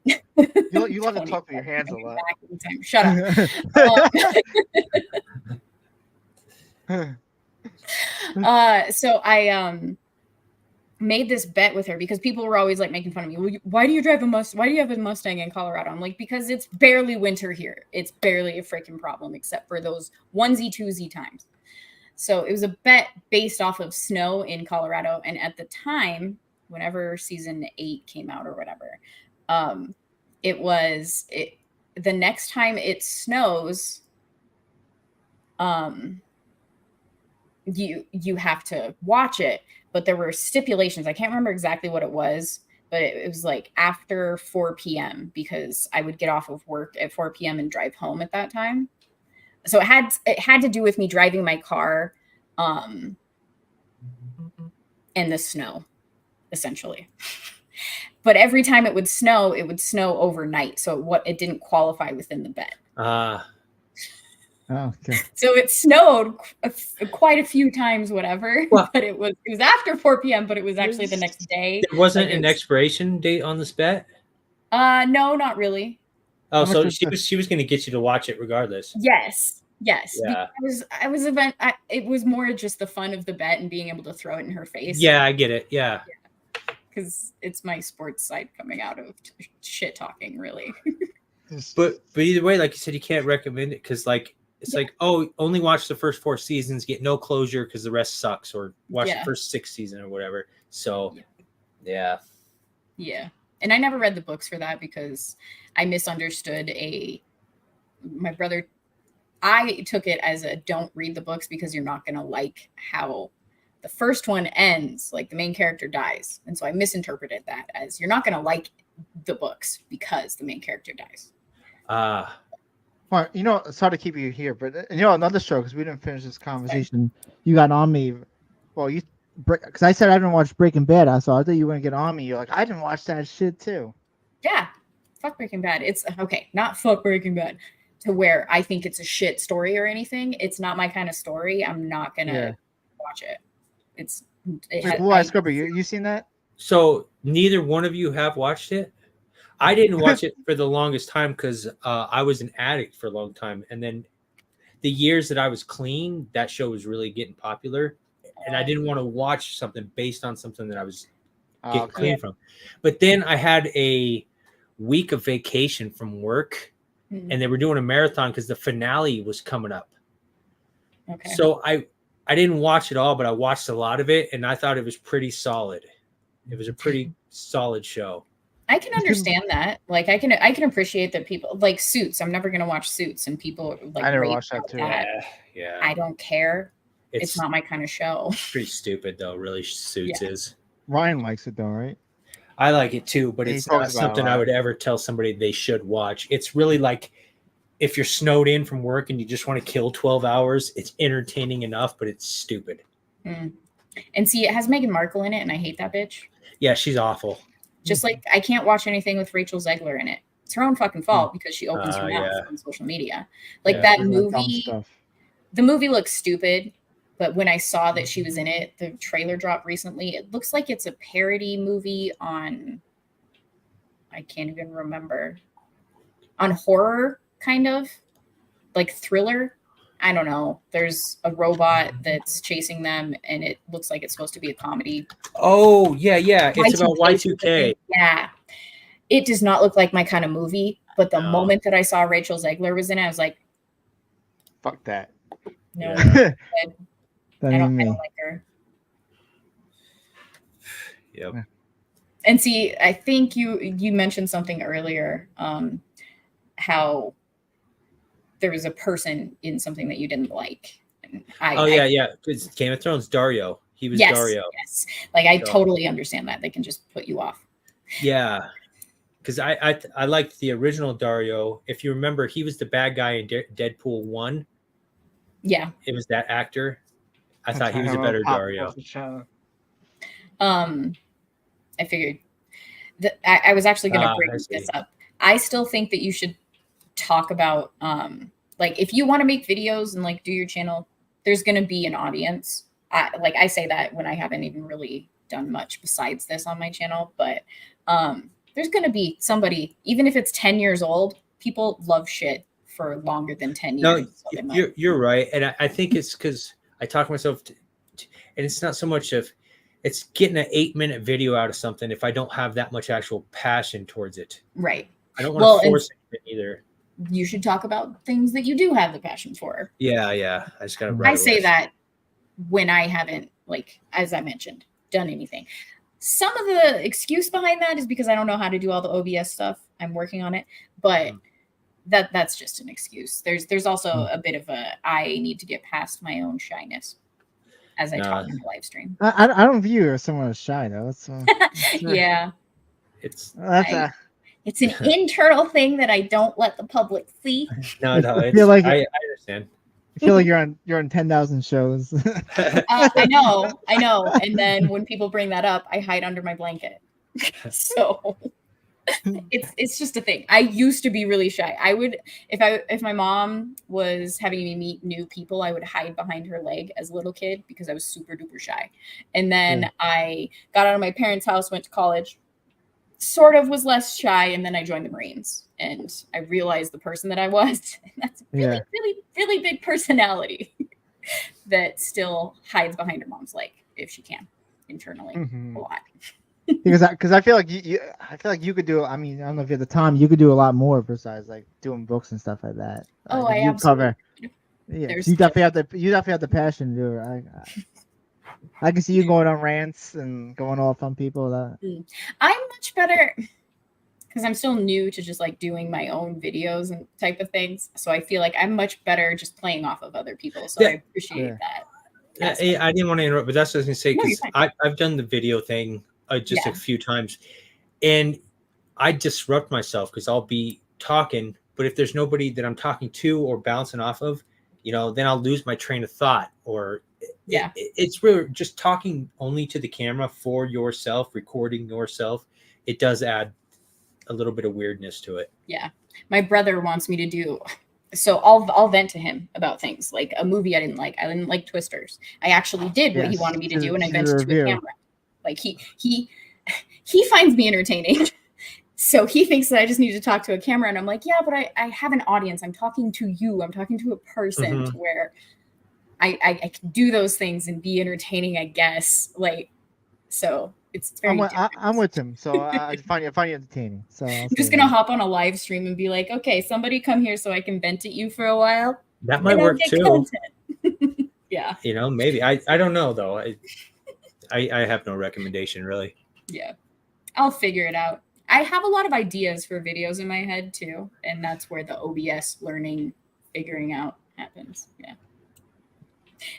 B: love to talk with your hands a lot.
A: Shut up. So I made this bet with her because people were always like making fun of me. Well, why do you drive a Mustang? Why do you have a Mustang in Colorado? I'm like, because it's barely winter here. It's barely a freaking problem except for those onesie, twosie times. So it was a bet based off of snow in Colorado. And at the time, whenever season 8 came out or whatever, the next time it snows, you have to watch it, but there were stipulations. I can't remember exactly what it was, but it was like after 4 p.m. because I would get off of work at 4 p.m. and drive home at that time. So it had to do with me driving my car in the snow, essentially. But every time it would snow overnight. So it didn't qualify within the bet.
E: Oh, okay.
A: So it snowed quite a few times, whatever. Well, but it was after 4 p.m., but it was actually the next day.
D: There wasn't an expiration date on this bet?
A: No, not really.
D: Oh, so she was going to get you to watch it regardless.
A: Yes. Yeah. It was more just the fun of the bet and being able to throw it in her face.
D: Yeah, I get it. Yeah.
A: Because it's my sports side coming out of shit talking, really.
D: But either way, like you said, you can't recommend it because it's like, oh, only watch the first 4 seasons, get no closure because the rest sucks, or watch the first 6 season or whatever. So, yeah.
A: And I never read the books for that because I misunderstood my brother. I took it as a don't read the books because you're not going to like how the first one ends, like the main character dies. And so I misinterpreted that as you're not going to like the books because the main character dies.
B: Well, sorry to keep you here, but another show, because we didn't finish this conversation. You got on me. Well, because I said I didn't watch Breaking Bad, so I thought you were gonna get on me. You're like, I didn't watch that shit too.
A: Yeah, fuck Breaking Bad. It's okay, not fuck Breaking Bad. To where I think it's a shit story or anything. It's not my kind of story. I'm not gonna watch it.
B: Scrubber, you seen that?
D: So neither one of you have watched it? I didn't watch it for the longest time because I was an addict for a long time. And then the years that I was clean, that show was really getting popular. And I didn't want to watch something based on something that I was getting clean from. But then I had a week of vacation from work, and they were doing a marathon because the finale was coming up. Okay. So I didn't watch it all, but I watched a lot of it, and I thought it was pretty solid. It was a pretty solid show.
A: I can understand that. Like, I can appreciate that people like Suits. I'm never gonna watch Suits, and people like.
B: I never watched that too.
D: Yeah.
A: I don't care. It's not my kind of show.
D: Pretty stupid though. Really, Suits is.
E: Ryan likes it though, right?
D: I like it too, but it's not something I would ever tell somebody they should watch. It's really like if you're snowed in from work and you just want to kill 12 hours, it's entertaining enough, but it's stupid.
A: And see, it has Meghan Markle in it, and I hate that bitch.
D: Yeah, she's awful.
A: Just like I can't watch anything with Rachel Zegler in it. It's her own fucking fault because she opens her mouth on social media. Like that movie, the movie looks stupid, but when I saw that she was in it, the trailer dropped recently. It looks like it's a parody movie on, I can't even remember, on horror, kind of like thriller. I don't know. There's a robot that's chasing them, and it looks like it's supposed to be a comedy.
D: Oh, yeah. It's about Y2K.
A: Yeah. It does not look like my kind of movie, but the moment that I saw Rachel Zegler was in it, I was like,
B: fuck that.
A: No.
E: Yeah.
A: I don't like her.
D: Yep.
A: And see, I think you mentioned something earlier, how there was a person in something that you didn't like. And
D: yeah. It's Game of Thrones, Dario. He was Dario.
A: Yes. Like I totally understand that. They can just put you off.
D: Yeah. Because I liked the original Dario. If you remember, he was the bad guy in Deadpool 1.
A: Yeah.
D: It was that actor. I thought he was a better Dario.
A: I figured that I was actually going to bring this up. I still think that you should talk about, like, if you want to make videos and like do your channel, there's going to be an audience. I say that when I haven't even really done much besides this on my channel, but there's going to be somebody, even if it's 10 years old, people love shit for longer than 10 years.
D: No, you're right. And I think it's because I talk myself and it's not so much of it's getting an 8-minute video out of something if I don't have that much actual passion towards it.
A: Right.
D: I don't want to force it either.
A: You should talk about things that you do have the passion for.
D: Yeah. I just gotta write.
A: I say that when I haven't, like, as I mentioned, done anything. Some of the excuse behind that is because I don't know how to do all the OBS stuff. I'm working on it, but that's just an excuse. There's also a bit of I need to get past my own shyness as I talk in the live stream.
E: I don't view you as someone who's shy though. That's
A: yeah.
D: It's
A: an internal thing that I don't let the public see.
D: No,
E: I feel like
D: I understand.
E: I feel like you're on 10,000 shows.
A: I know. And then when people bring that up, I hide under my blanket. So it's just a thing. I used to be really shy. I would, if my mom was having me meet new people, I would hide behind her leg as a little kid because I was super duper shy. And then I got out of my parents' house, went to college, sort of was less shy, and then I joined the Marines and I realized the person that I was. And that's really, really, really big personality that still hides behind her mom's leg if she can internally a lot.
E: because I feel like you could do. I mean, I don't know if you have the time. You could do a lot more besides like doing books and stuff like that.
A: Oh,
E: I
A: absolutely.
E: Yeah, you definitely have the passion to do it. I can see you going on rants and going off on people.
A: I'm much better because I'm still new to just like doing my own videos and type of things. So I feel like I'm much better just playing off of other people. So I appreciate that.
D: I didn't want to interrupt, but that's what I was going to say because I've done the video thing just a few times, and I disrupt myself because I'll be talking, but if there's nobody that I'm talking to or bouncing off of, then I'll lose my train of thought. Or it's really just talking only to the camera for yourself, recording yourself. It does add a little bit of weirdness to it.
A: Yeah, my brother wants me to do. So I'll vent to him about things like a movie I didn't like. I didn't like Twisters. I actually did what he wanted me to do, and I vented to a camera. Like he finds me entertaining. So he thinks that I just need to talk to a camera. And I'm like, yeah, but I have an audience. I'm talking to you. I'm talking to a person to where I can do those things and be entertaining, I guess. Like, so it's very
E: I'm with him. So I find you entertaining. So
A: I'm just going to hop on a live stream and be like, okay, somebody come here so I can vent at you for a while.
D: That might work too.
A: Yeah.
D: Maybe. I don't know though. I have no recommendation really.
A: Yeah. I'll figure it out. I have a lot of ideas for videos in my head too. And that's where the OBS learning, figuring out happens. Yeah.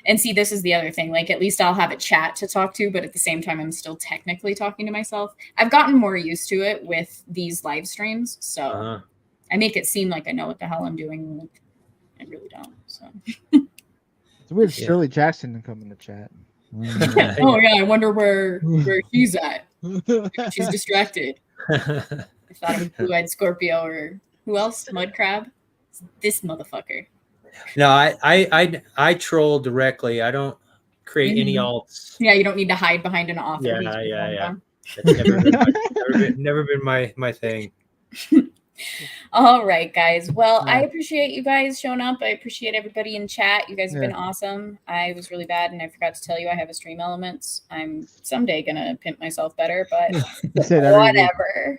A: And see, this is the other thing. Like, at least I'll have a chat to talk to, but at the same time, I'm still technically talking to myself. I've gotten more used to it with these live streams. So I make it seem like I know what the hell I'm doing. I really don't. So
E: it's weird. Shirley Jackson to come in the chat.
A: Oh yeah, I wonder where she's at. She's distracted. I thought it was Blue-Eyed Scorpio or who else? Mud Crab. This motherfucker.
D: No, I troll directly. I don't create any alts.
A: Yeah, you don't need to hide behind an author.
D: Yeah. That's never been my thing.
A: All right, guys. Well, I appreciate you guys showing up. I appreciate everybody in chat. You guys have been awesome. I was really bad, and I forgot to tell you I have a Stream Elements. I'm someday gonna pimp myself better, but whatever.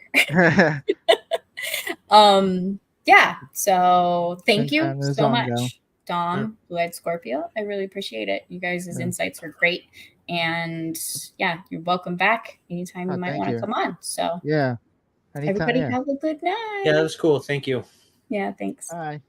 A: Yeah. So thank you so much. Dom, Blue-Eyed Scorpio. I really appreciate it. You guys' insights were great. And yeah, you're welcome back anytime you might
B: thank
A: want to
B: you.
A: come on. So
E: Yeah. Anytime.
A: everybody
E: Yeah.
A: have a good night.
D: Yeah, that was cool. Thank you.
A: Yeah, thanks.
E: Bye.